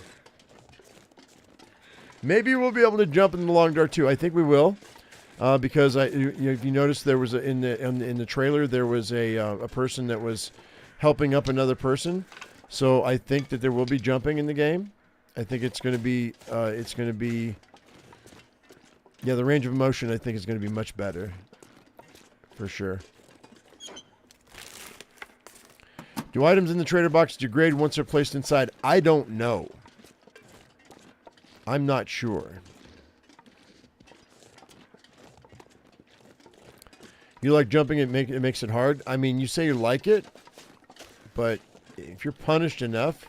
Maybe we'll be able to jump in the long dark too. I think we will, because if you notice, there was in the trailer there was a person that was helping up another person. So I think that there will be jumping in the game. I think it's going to be the range of motion I think is going to be much better, for sure. Do items in the trader box degrade once they're placed inside? I don't know. I'm not sure. You like jumping? It makes it hard. I mean, you say you like it, but if you're punished enough,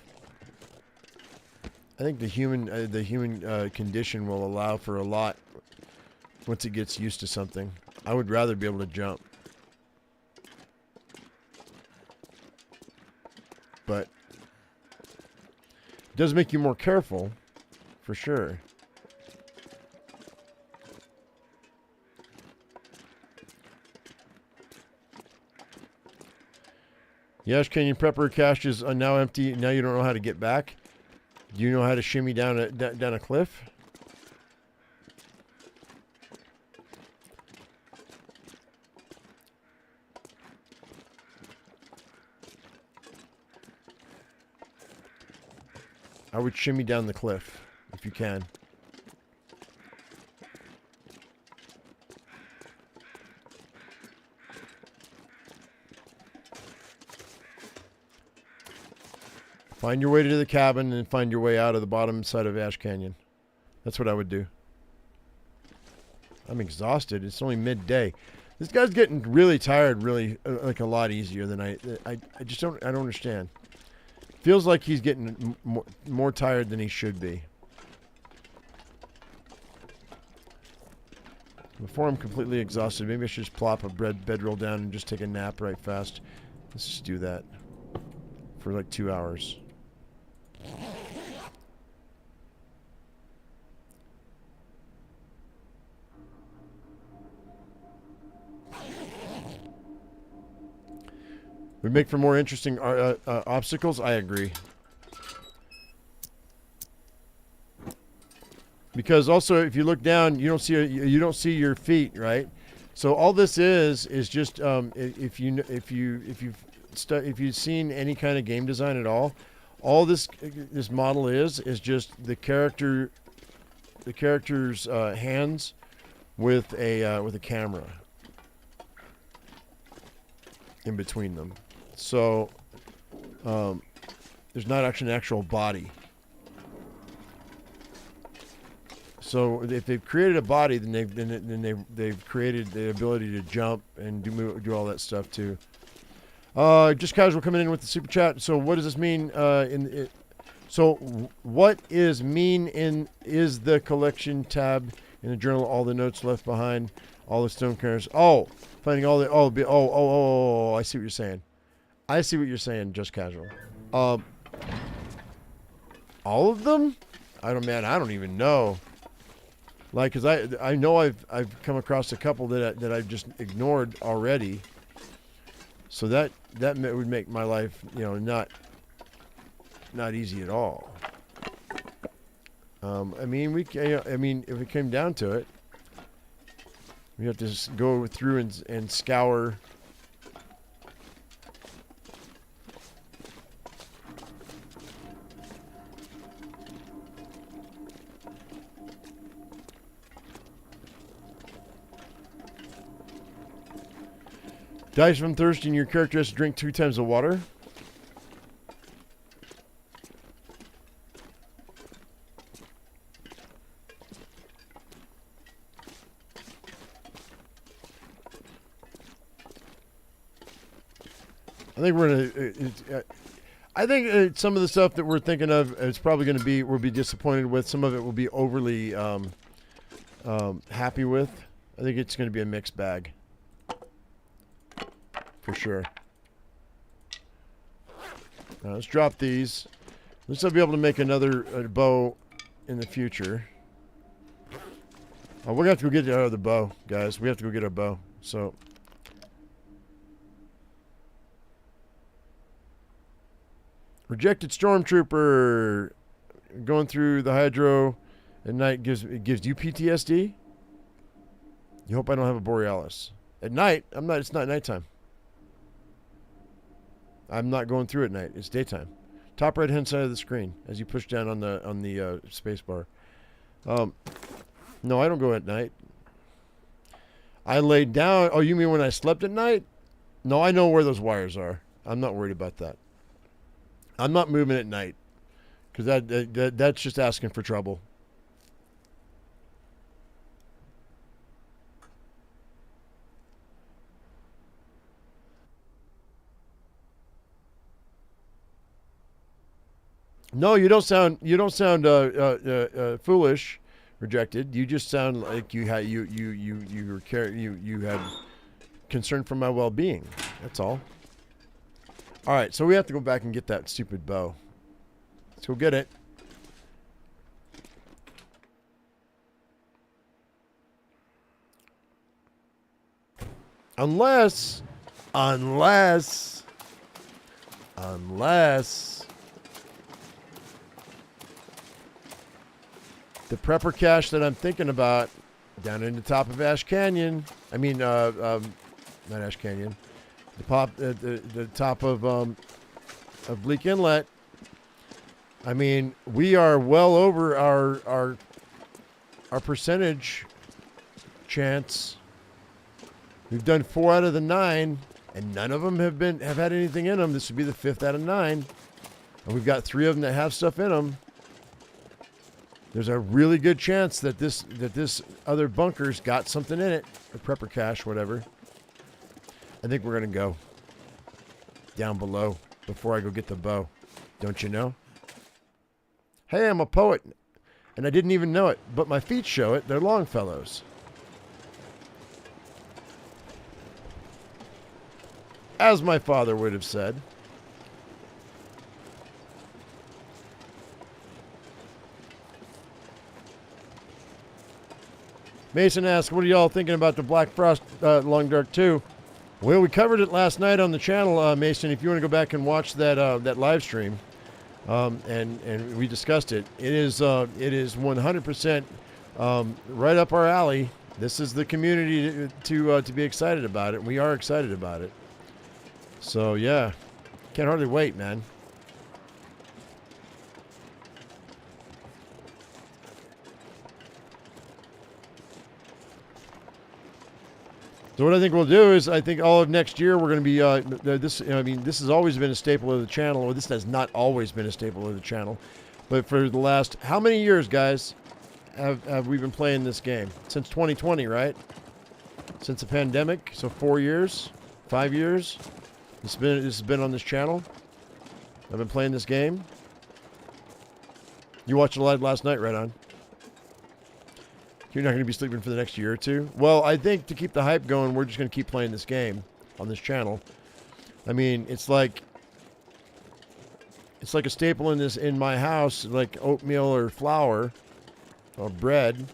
I think the human condition will allow for a lot once it gets used to something. I would rather be able to jump. But it does make you more careful, for sure. The Ash Canyon Prepper cache is now empty. Now you don't know how to get back. Do you know how to shimmy down a cliff? I would shimmy down the cliff if you can. Find your way to the cabin and find your way out of the bottom side of Ash Canyon. That's what I would do. I'm exhausted. It's only midday. This guy's getting really tired, really like a lot easier than I just don't understand. Feels like he's getting more tired than he should be. Before I'm completely exhausted, maybe I should just plop a bedroll down and just take a nap right fast. Let's just do that for like 2 hours. Would make for more interesting obstacles. I agree. Because also, if you look down, you don't see your feet, right? So all this is just if you've seen any kind of game design at all this model is just the character's hands with a camera in between them. So there's not actually an actual body. So if they've created a body, then they've created the ability to jump and do all that stuff too. Just casual coming in with the super chat. So what does this mean? So what is the collection tab in the journal? All the notes left behind, all the stone cairns. Oh, finding all the I see what you're saying. I see what you're saying. Just casual. All of them? I don't even know. Like, cause I know I've come across a couple that I've just ignored already. So that would make my life, you know, not easy at all. I mean, if it came down to it, we have to just go through and scour. Dies from thirst, and your character has to drink 2 times the water. I think we're gonna. I think some of the stuff that we're thinking of is probably going to be we'll be disappointed with. Some of it will be overly happy with. I think it's going to be a mixed bag. For sure. Now let's drop these. Let's be able to make another bow in the future. We're going to have to go get the bow, guys. We have to go get our bow. So. Rejected Stormtrooper. Going through the hydro at night gives you PTSD? You hope I don't have a Borealis. At night, I'm not. It's not nighttime. I'm not going through at night. It's daytime. Top right hand side of the screen as you push down on the space bar. No, I don't go at night. I laid down. Oh, you mean when I slept at night? No, I know where those wires are. I'm not worried about that. I'm not moving at night because that's just asking for trouble. No, you don't sound foolish, Rejected. You just sound like you had you had concern for my well-being. That's all. All right, so we have to go back and get that stupid bow. Let's go get it. Unless the prepper cache that I'm thinking about down in the top of Ash Canyon. I mean, not Ash Canyon. The top of Bleak Inlet. I mean, we are well over our percentage chance. We've done 4 out of the 9, and none of them have had anything in them. This would be the 5th out of 9, and we've got 3 of them that have stuff in them. There's a really good chance that this other bunker's got something in it, or prepper cache, whatever. I think we're gonna go down below before I go get the bow. Don't you know? Hey, I'm a poet, and I didn't even know it, but my feet show it. They're Longfellows. As my father would have said. Mason asks, what are y'all thinking about the Black Frost Long Dark 2? Well, we covered it last night on the channel, Mason. If you want to go back and watch that live stream, and we discussed it, it is 100% right up our alley. This is the community to be excited about it. We are excited about it. So yeah, can't hardly wait, man. So what I think we'll do is, I think all of next year we're going to be this. I mean, this has always been a staple of the channel. Or this has not always been a staple of the channel, but for the last how many years, guys, have we been playing this game? Since 2020, right? Since the pandemic, so 4 years, 5 years. This has been on this channel. I've been playing this game. You watched it live last night, right on. You're not going to be sleeping for the next year or two. Well, I think to keep the hype going, we're just going to keep playing this game on this channel. I mean, it's like a staple in my house, like oatmeal or flour or bread.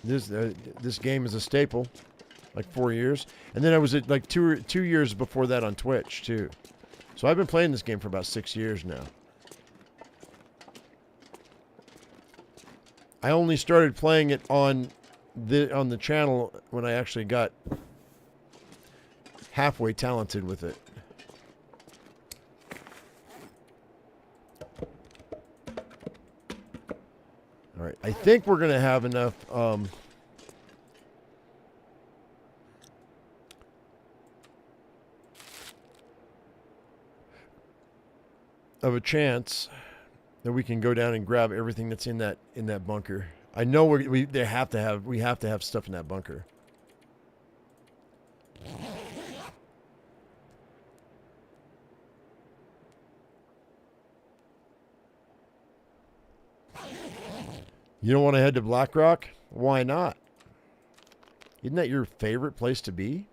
This game is a staple like 4 years, and then I was at like two years before that on Twitch too. So I've been playing this game for about 6 years now. I only started playing it on the channel when I actually got halfway talented with it. All right, I think we're gonna have enough. Of a chance that we can go down and grab everything that's in that bunker. I know we have to have stuff in that bunker. You don't want to head to Blackrock? Why not? Isn't that your favorite place to be?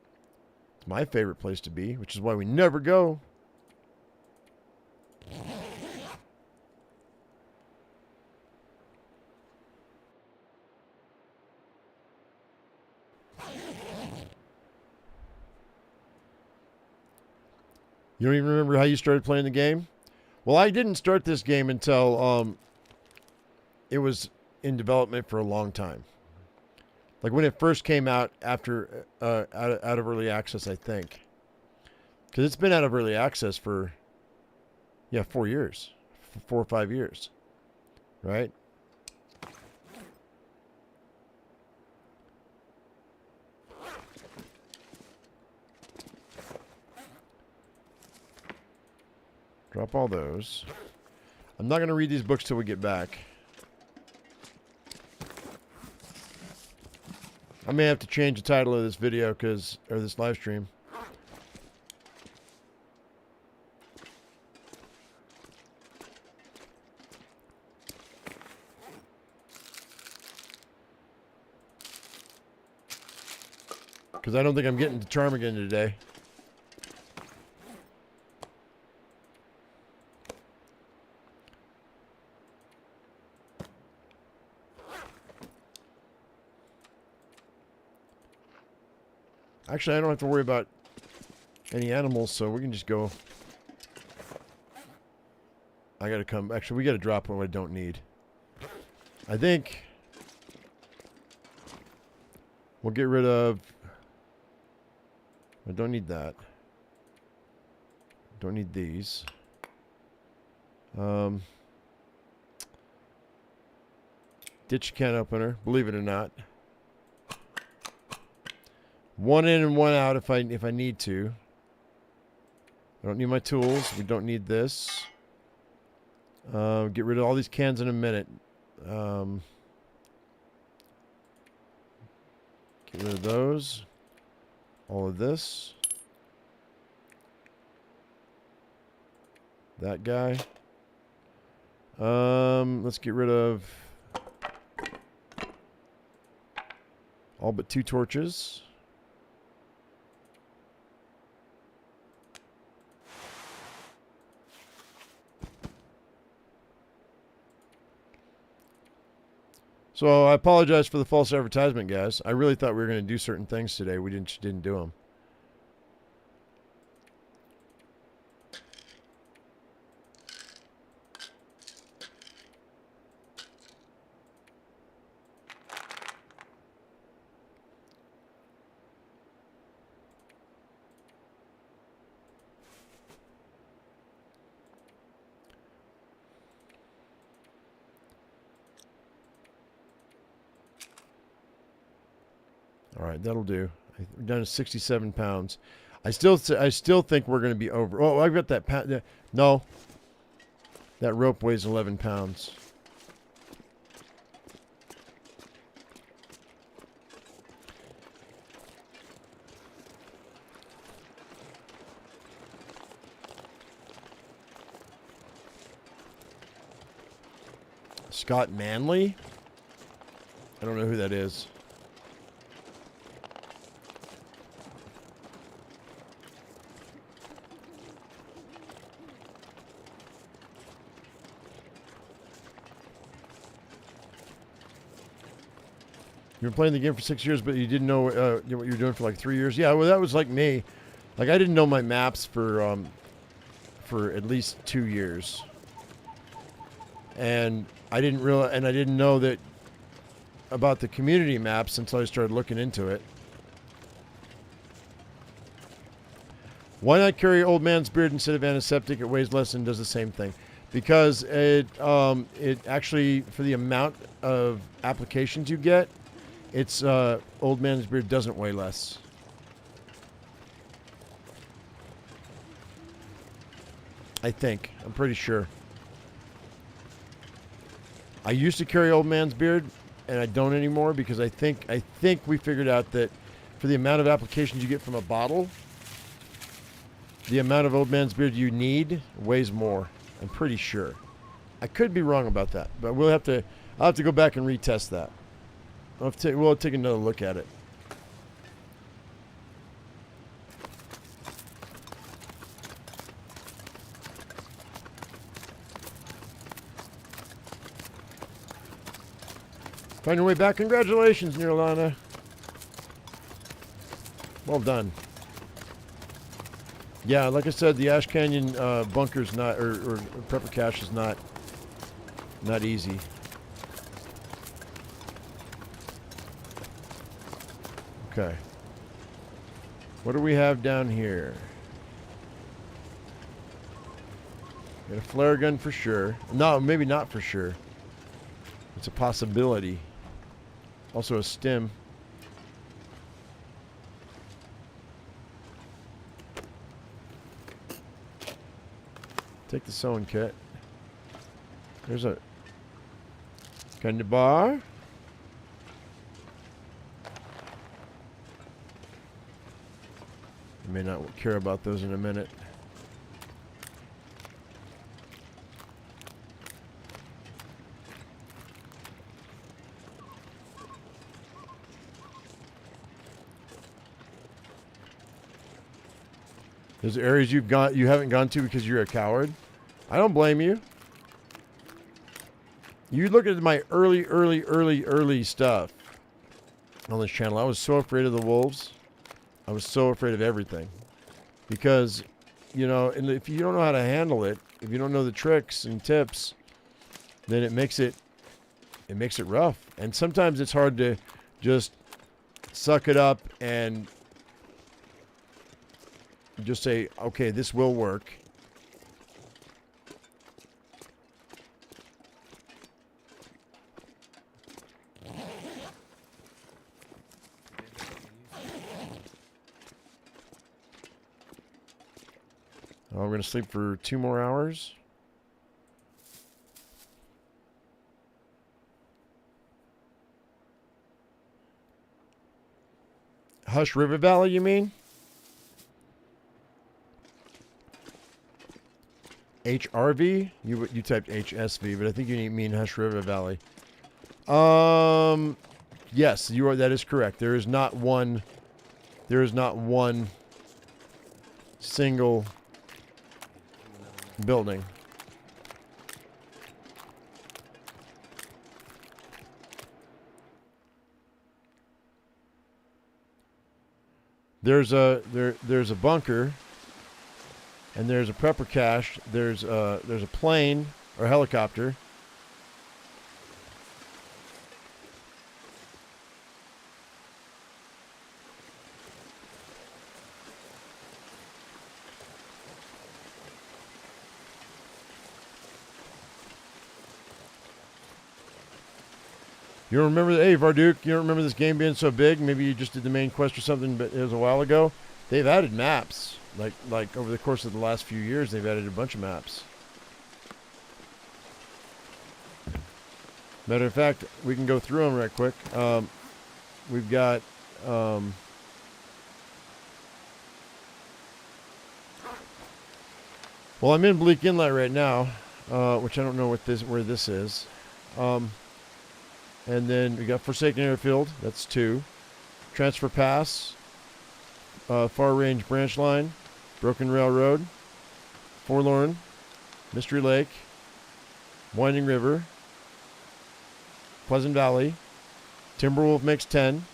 It's my favorite place to be, which is why we never go. You don't even remember how you started playing the game? Well, I didn't start this game until it was in development for a long time. Like when it first came out after out of early access, I think. Because it's been out of early access for 4 years, 4 or 5 years, right? Drop all those. I'm not going to read these books till we get back. I may have to change the title of this video or this live stream. Because I don't think I'm getting to Ptarmigan today. Actually, I don't have to worry about any animals, so we can just go. I gotta come. Actually, we gotta drop what I don't need. I think we'll get rid of. I don't need that. Don't need these. Ditch can opener. Believe it or not. One in and one out if I need to. I don't need my tools. We don't need this. Get rid of all these cans in a minute. Get rid of those. All of this. That guy. Let's get rid of all but 2 torches. So I apologize for the false advertisement, guys. I really thought we were going to do certain things today. We didn't do them. All right, that'll do. We're down to 67 pounds. I still think we're going to be over. Oh, I've got that pound. No, that rope weighs 11 pounds. Scott Manley? I don't know who that is. You've been playing the game for 6 years, but you didn't know what you were doing for like 3 years. Yeah, well, that was like me. Like I didn't know my maps for at least 2 years, and I didn't know that about the community maps until I started looking into it. Why not carry Old Man's Beard instead of antiseptic? It weighs less and does the same thing. Because it actually, for the amount of applications you get, it's Old Man's Beard doesn't weigh less. I think. I'm pretty sure. I used to carry Old Man's Beard, and I don't anymore because I think we figured out that for the amount of applications you get from a bottle, the amount of Old Man's Beard you need weighs more. I'm pretty sure. I could be wrong about that, but I'll have to go back and retest that. We'll take another look at it. Find your way back. Congratulations, Nirlana. Well done. Yeah, like I said, the Ash Canyon bunker's not, or prepper cache is not easy. Okay. What do we have down here? Got a flare gun for sure. No, maybe not for sure. It's a possibility. Also a stim. Take the sewing kit. There's a candy bar. You may not care about those in a minute. There's areas you haven't gone to because you're a coward. I don't blame you. You look at my early stuff on this channel. I was so afraid of the wolves. I was so afraid of everything. Because, you know, if you don't know how to handle it, if you don't know the tricks and tips, then it makes it rough. And sometimes it's hard to just suck it up and just say, okay, this will work. Oh, we're going to sleep for 2 more hours. Hush River Valley, you mean? HRV? You typed HSV, but I think you mean Hush River Valley. Yes, you are. That is correct. There is not one single building. There's a bunker. And there's a prepper cache. There's a plane or helicopter. You don't remember hey Varduke, you don't remember this game being so big? Maybe you just did the main quest or something, but it was a while ago. They've added maps. Like over the course of the last few years, they've added a bunch of maps. Matter of fact, we can go through them right quick. We've got well, I'm in Bleak Inlet right now, which I don't know where this is. And then we got Forsaken Airfield. That's 2. Transfer Pass. Far Range Branch Line. Broken Railroad. Forlorn. Mystery Lake. Winding River. Pleasant Valley. Timberwolf makes 10.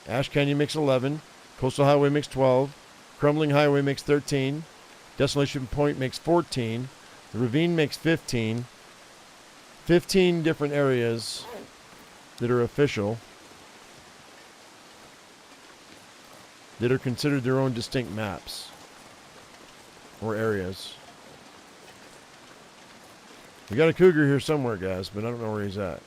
Ash Canyon makes 11. Coastal Highway makes 12. Crumbling Highway makes 13. Desolation Point makes 14. The Ravine makes 15. 15 different areas that are official, that are considered their own distinct maps or areas. We got a cougar here somewhere, guys, but I don't know where he's at.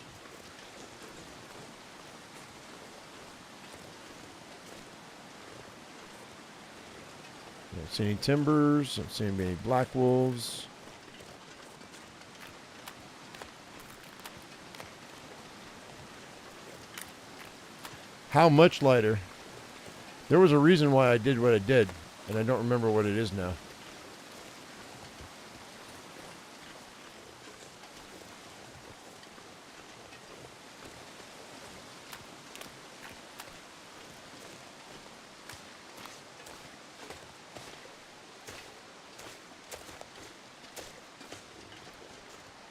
I don't see any timbers. I don't see any black wolves. How much lighter? There was a reason why I did what I did, and I don't remember what it is now.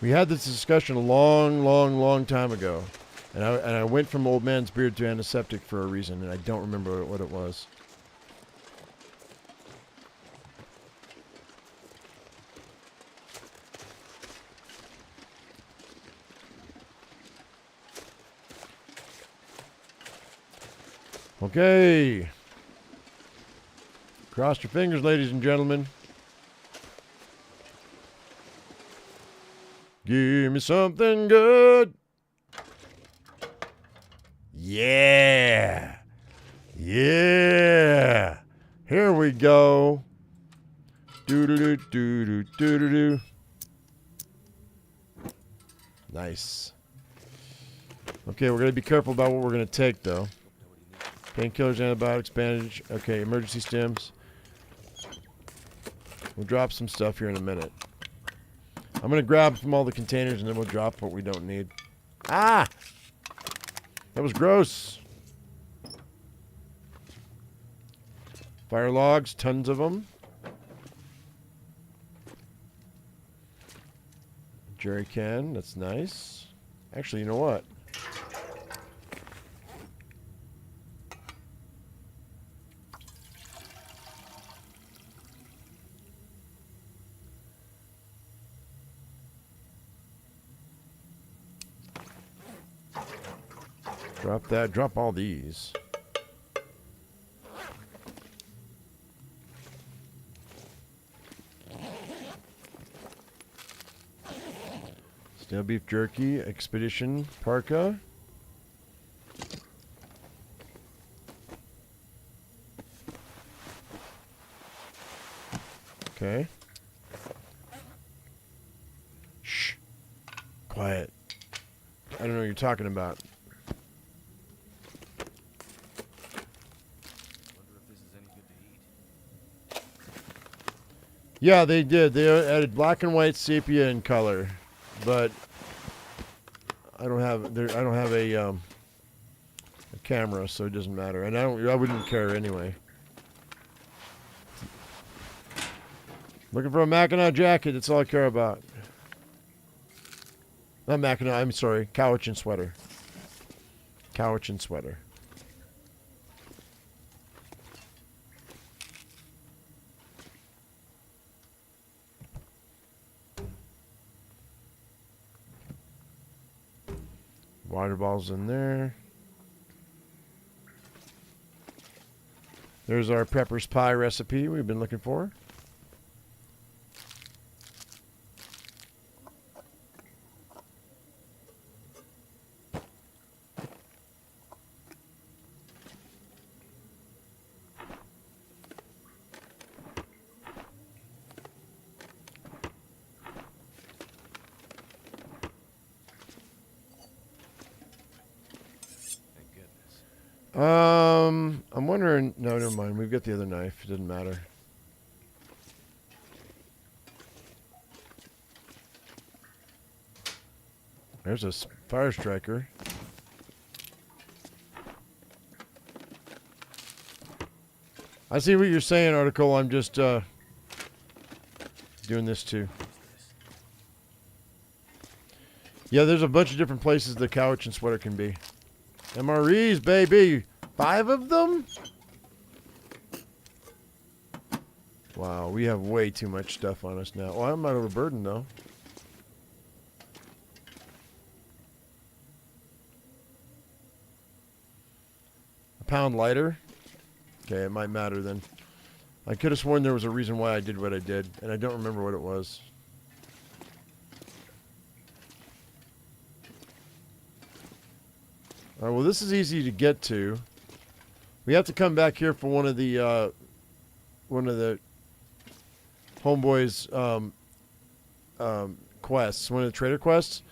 We had this discussion a long time ago. And I went from old man's beard to antiseptic for a reason, and I don't remember what it was. Okay. Cross your fingers, ladies and gentlemen. Give me something good. Yeah. Yeah. Here we go. Do. Nice. Okay, we're going to be careful about what we're going to take, though. Painkillers, antibiotics, bandage. Okay, emergency stems. We'll drop some stuff here in a minute. I'm going to grab from all the containers, and then we'll drop what we don't need. Ah! That was gross. Fire logs, tons of them. Jerry can, that's nice. Actually, you know what? Drop that. Drop all these. Stale beef jerky, expedition, parka. Okay. Shh. Quiet. I don't know what you're talking about. Yeah, they did. They added black and white, sepia, and color, but I don't have a camera, so it doesn't matter, and I wouldn't care anyway. Looking for a Mackinac jacket. That's all I care about. Not Mackinac. I'm sorry, Cowichan sweater. Cowichan sweater. Water balls in there. There's our Pepper's Pie recipe we've been looking for. I'm wondering. No, never mind. We've got the other knife. It doesn't matter. There's a fire striker. I see what you're saying, Article. I'm just doing this too. Yeah, there's a bunch of different places the Cowichan sweater can be. MREs, baby. 5 of them? Wow, we have way too much stuff on us now. Oh, I'm not overburdened, though. A pound lighter? Okay, it might matter then. I could have sworn there was a reason why I did what I did, and I don't remember what it was. Alright, well, this is easy to get to. We have to come back here for one of the homeboys' quests, one of the trader quests.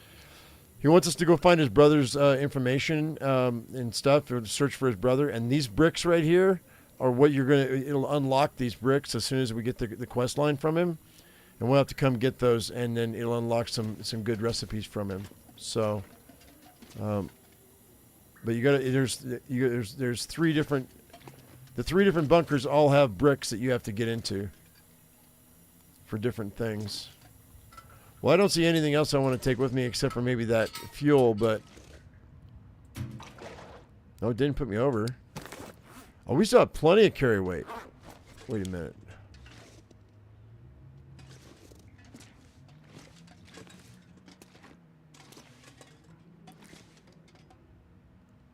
He wants us to go find his brother's information and stuff, or search for his brother. And these bricks right here are what you're gonna. It'll unlock these bricks as soon as we get the quest line from him, and we'll have to come get those, and then it'll unlock some good recipes from him. So, but you gotta. There's 3 different. The 3 different bunkers all have bricks that you have to get into for different things. Well, I don't see anything else I want to take with me except for maybe that fuel, but... No, it didn't put me over. Oh, we still have plenty of carry weight. Wait a minute.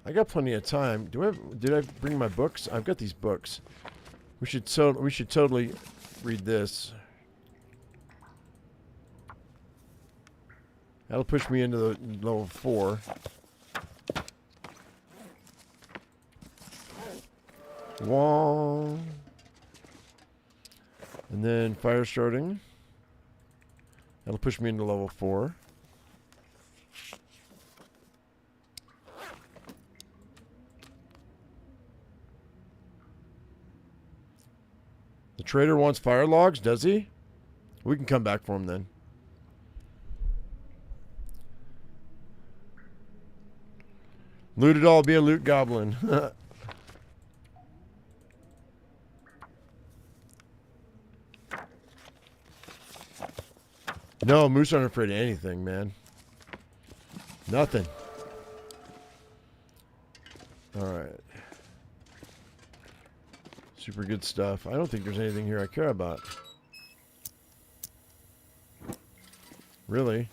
I got plenty of time. Did I bring my books? I've got these books. We should totally read this. That'll push me into the level 4. Wong. And then fire starting. That'll push me into level 4. The trader wants fire logs, does he? We can come back for him then. Loot it all, be a loot goblin. No, moose aren't afraid of anything, man. Nothing. Alright. Super good stuff. I don't think there's anything here I care about. Really?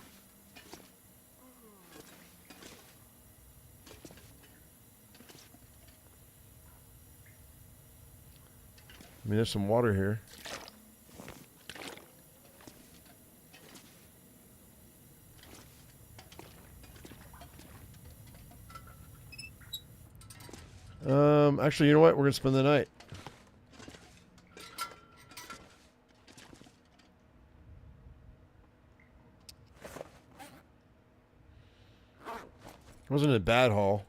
I mean, there's some water here. Actually, you know what? We're going to spend the night. Wasn't a bad haul.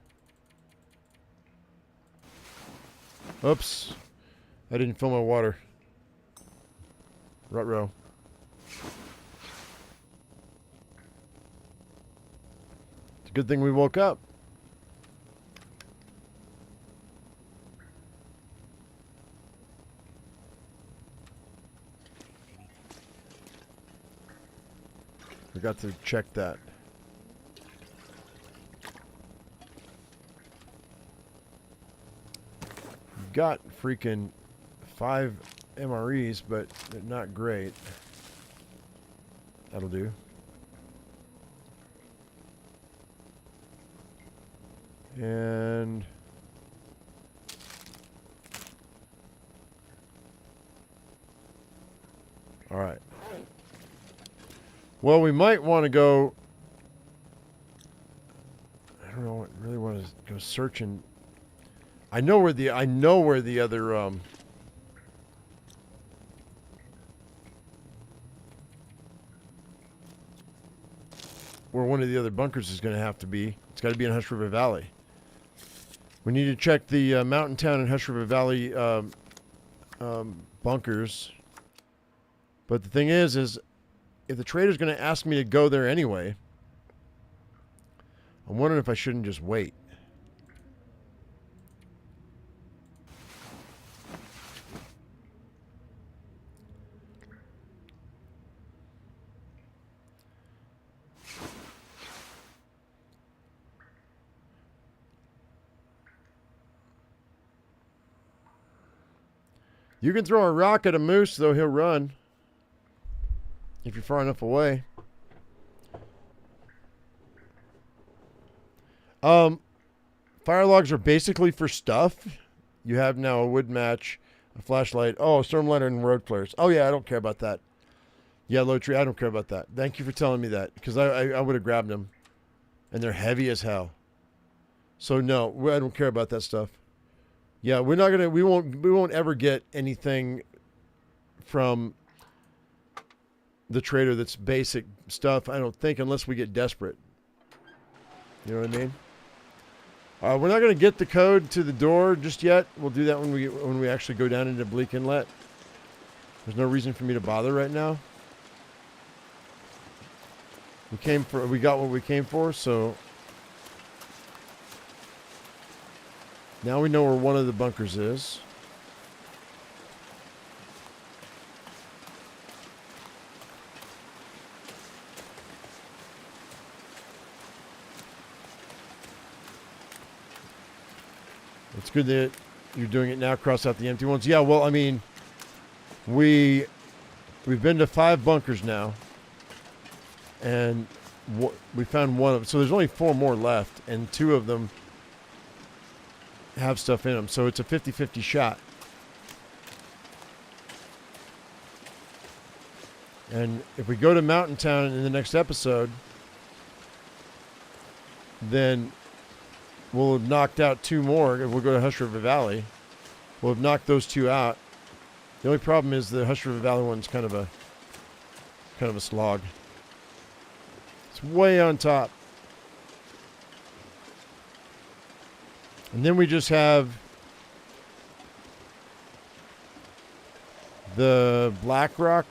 Oops. I didn't fill my water. Ruh-roh. It's a good thing we woke up. Forgot to check that. Got freaking 5 MREs, but they're not great. That'll do. And all right. Well, we might want to go. I don't know. I really want to go searching. I know where the other where one of the other bunkers is going to have to be. It's got to be in Hush River Valley. We need to check the Mountain Town and Hush River Valley bunkers. But the thing is if the trader's going to ask me to go there anyway, I'm wondering if I shouldn't just wait. You can throw a rock at a moose, though he'll run. If you're far enough away. Fire logs are basically for stuff. You have now a wood match, a flashlight. Oh, storm lantern and road flares. Oh, yeah, I don't care about that. Yellow tree, I don't care about that. Thank you for telling me that, because I would have grabbed them. And they're heavy as hell. So, no, I don't care about that stuff. Yeah, we're not gonna. We won't ever get anything from the trader that's basic stuff. I don't think, unless we get desperate. You know what I mean? We're not gonna get the code to the door just yet. We'll do that when we actually go down into Bleak Inlet. There's no reason for me to bother right now. We got what we came for, so. Now we know where one of the bunkers is. It's good that you're doing it now. Cross out the empty ones. Yeah, well, I mean, we've been to 5 bunkers now, and we found one of them. So there's only 4 more left, and 2 of them have stuff in them, so it's a 50-50 shot. And if we go to Mountain Town in the next episode, then we'll have knocked out 2 more. If we'll go to Hush River Valley, we'll have knocked those 2 out. The only problem is the Hush River Valley one's kind of a slog. It's way on top. And then we just have the Black Rock,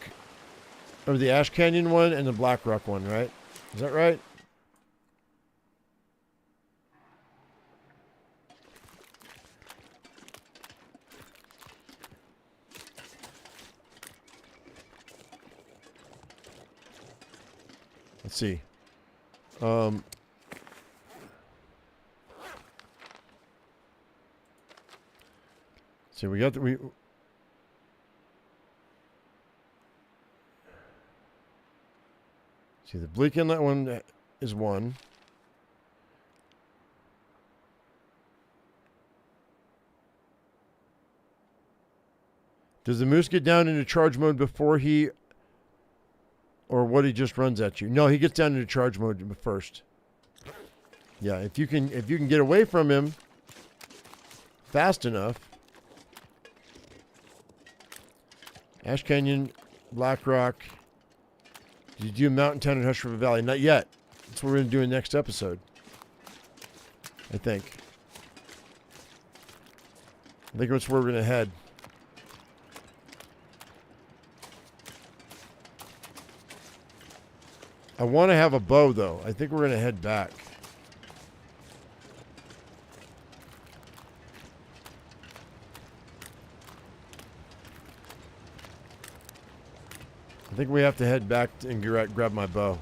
or the Ash Canyon one, and the Black Rock one, right? Is that right? Let's see. See, we got the see the Bleak Inlet one is 1. Does the moose get down into charge mode before he, or what, he just runs at you? No, he gets down into charge mode first. Yeah, if you can get away from him fast enough. Ash Canyon, Black Rock. Did you do Mountain Town and Hush River Valley? Not yet. That's what we're going to do in the next episode. I think that's where we're going to head. I want to have a bow, though. I think we're going to head back. I think we have to head back and grab my bow.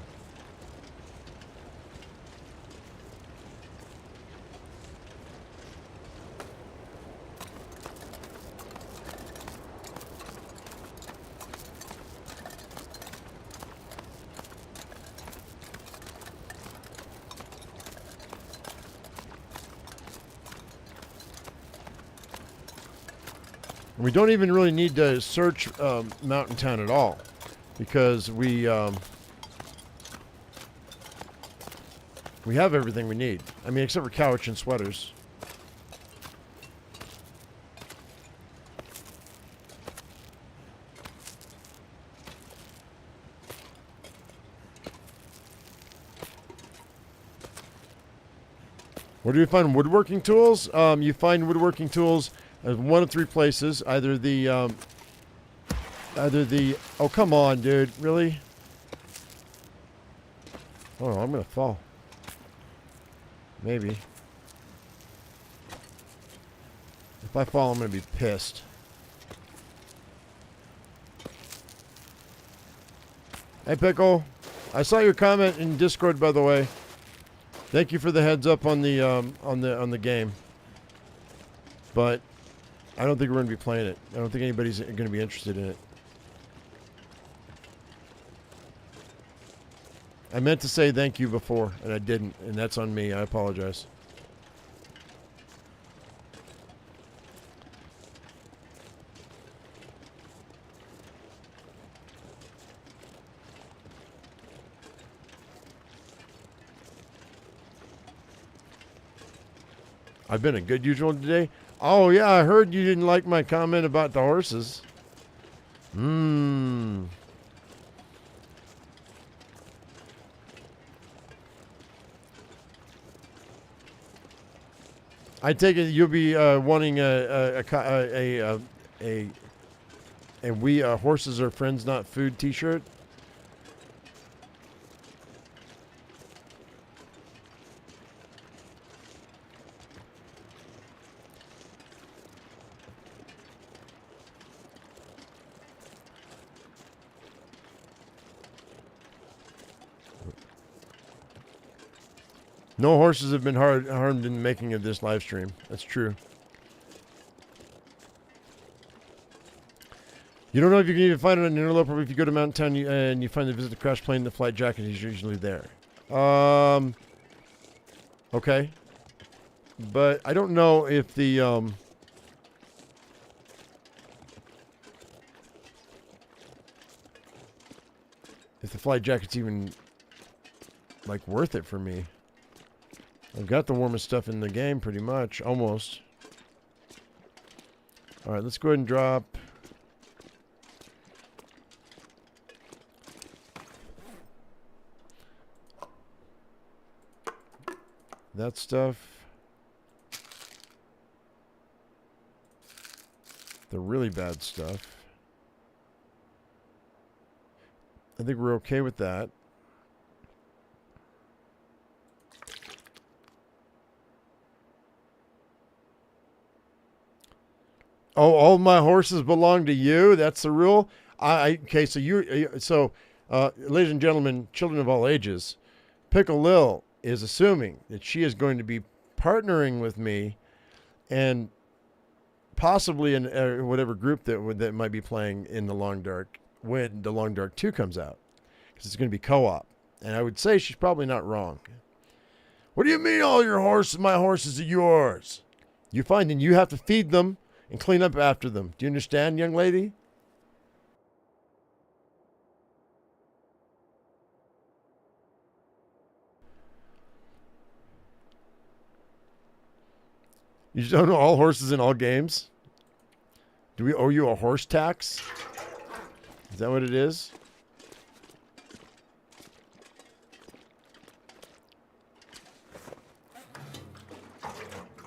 We don't even really need to search Mountain Town at all, because we have everything we need. I mean, except for couch and sweaters. Where do you find woodworking tools? You find woodworking tools at 1 of 3 places. Either the oh, come on, dude. Really? Oh, I'm going to fall. Maybe. If I fall, I'm going to be pissed. Hey, Pickle. I saw your comment in Discord, by the way. Thank you for the heads up on the game. But I don't think we're going to be playing it. I don't think anybody's going to be interested in it. I meant to say thank you before, and I didn't, and that's on me. I apologize. I've been a good usual today. Oh, yeah, I heard you didn't like my comment about the horses. I take it you'll be wanting a we horses are friends, not food T-shirt. No horses have been harmed in the making of this live stream. That's true. You don't know if you can even find it on an interloper, but if you go to Mountain Town and you find the visit the crash plane, the flight jacket is usually there. Okay. But I don't know if the flight jacket's even like worth it for me. I've got the warmest stuff in the game pretty much, almost. All right, let's go ahead and drop that stuff. The really bad stuff. I think we're okay with that. Oh, all my horses belong to you? That's the rule? Okay, so ladies and gentlemen, children of all ages, Pickle Lil is assuming that she is going to be partnering with me and possibly in whatever group that might be playing in the Long Dark when the Long Dark 2 comes out. Because it's going to be co-op. And I would say she's probably not wrong. What do you mean all your horses, my horses are yours? You find and you have to feed them and clean up after them. Do you understand, young lady? You just don't know all horses in all games? Do we owe you a horse tax? Is that what it is?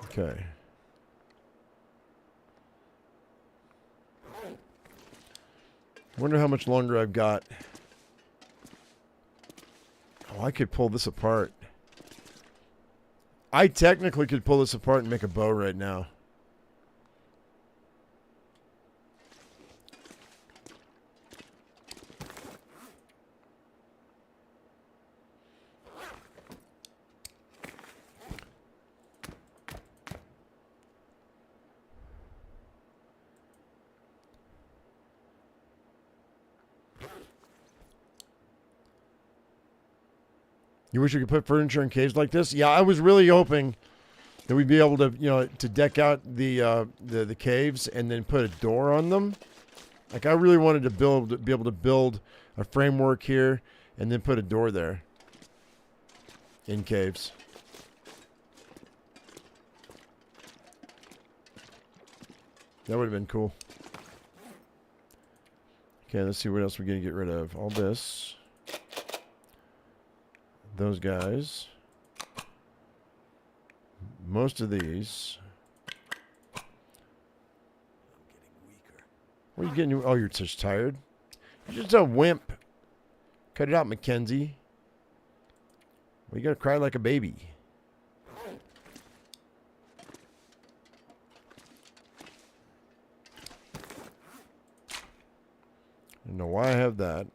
Okay. Wonder how much longer I've got. Oh, I could pull this apart. I technically could pull this apart and make a bow right now. You wish you could put furniture in caves like this? Yeah, I was really hoping that we'd be able to, to deck out the caves and then put a door on them. Like I really wanted to be able to build a framework here and then put a door there in caves. That would have been cool. Okay, let's see what else we're going to get rid of. All this. Those guys. Most of these. I'm getting weaker. What are you getting? Oh, you're just tired? You're just a wimp. Cut it out, Mackenzie. Well, you gotta cry like a baby. I don't know why I have that.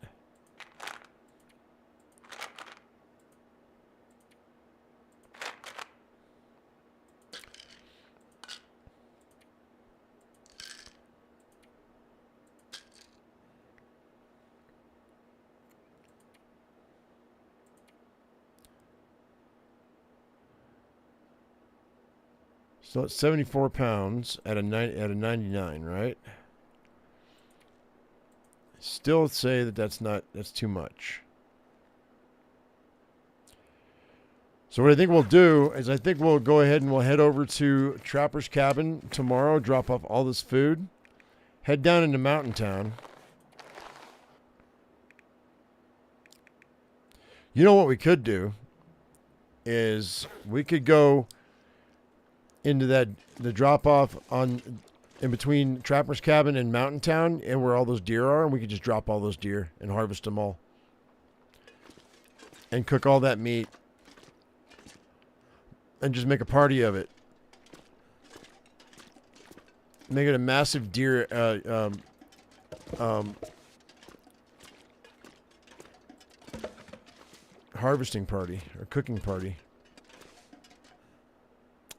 So it's 74 pounds at a 99, right? Still say that that's too much. So what I think we'll do is I think we'll go ahead and we'll head over to Trapper's Cabin tomorrow, drop off all this food, head down into Mountain Town. You know what we could do is we could go into the drop off in between Trapper's Cabin and Mountain Town and where all those deer are, and we could just drop all those deer and harvest them all and cook all that meat and just make a party of it. Make it a massive deer harvesting party or cooking party.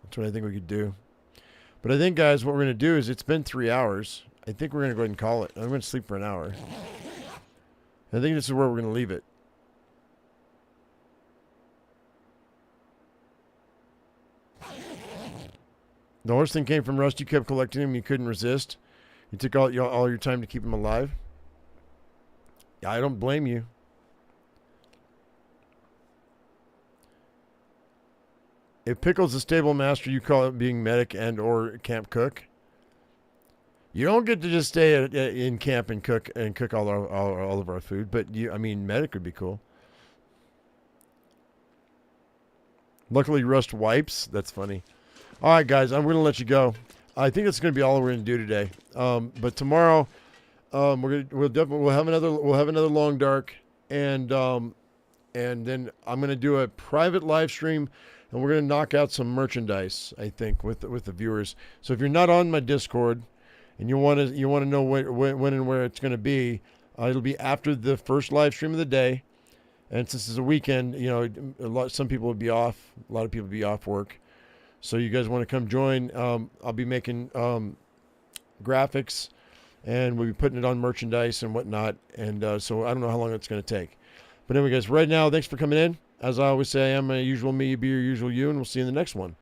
That's what I think we could do. But I think, guys, what we're going to do is it's been 3 hours. I think we're going to go ahead and call it. I'm going to sleep for an hour. I think this is where we're going to leave it. The horse thing came from Rust. You kept collecting him. You couldn't resist. You took all your time to keep him alive. Yeah, I don't blame you. If Pickle's a stable master, you call it being medic and or camp cook. You don't get to just stay in camp and cook all of our food, but I mean, medic would be cool. Luckily, Rust wipes. That's funny. All right, guys, I'm going to let you go. I think that's going to be all we're going to do today. But tomorrow, we'll have another long dark, and then I'm going to do a private live stream, and we're going to knock out some merchandise, I think, with the viewers. So if you're not on my Discord and you want to know when and where it's going to be, it'll be after the first live stream of the day. And since it's a weekend, some people will be off. A lot of people will be off work. So you guys want to come join? I'll be making graphics, and we'll be putting it on merchandise and whatnot. And so I don't know how long it's going to take. But anyway, guys, right now, thanks for coming in. As I always say, I am my usual me, you be your usual you, and we'll see you in the next one.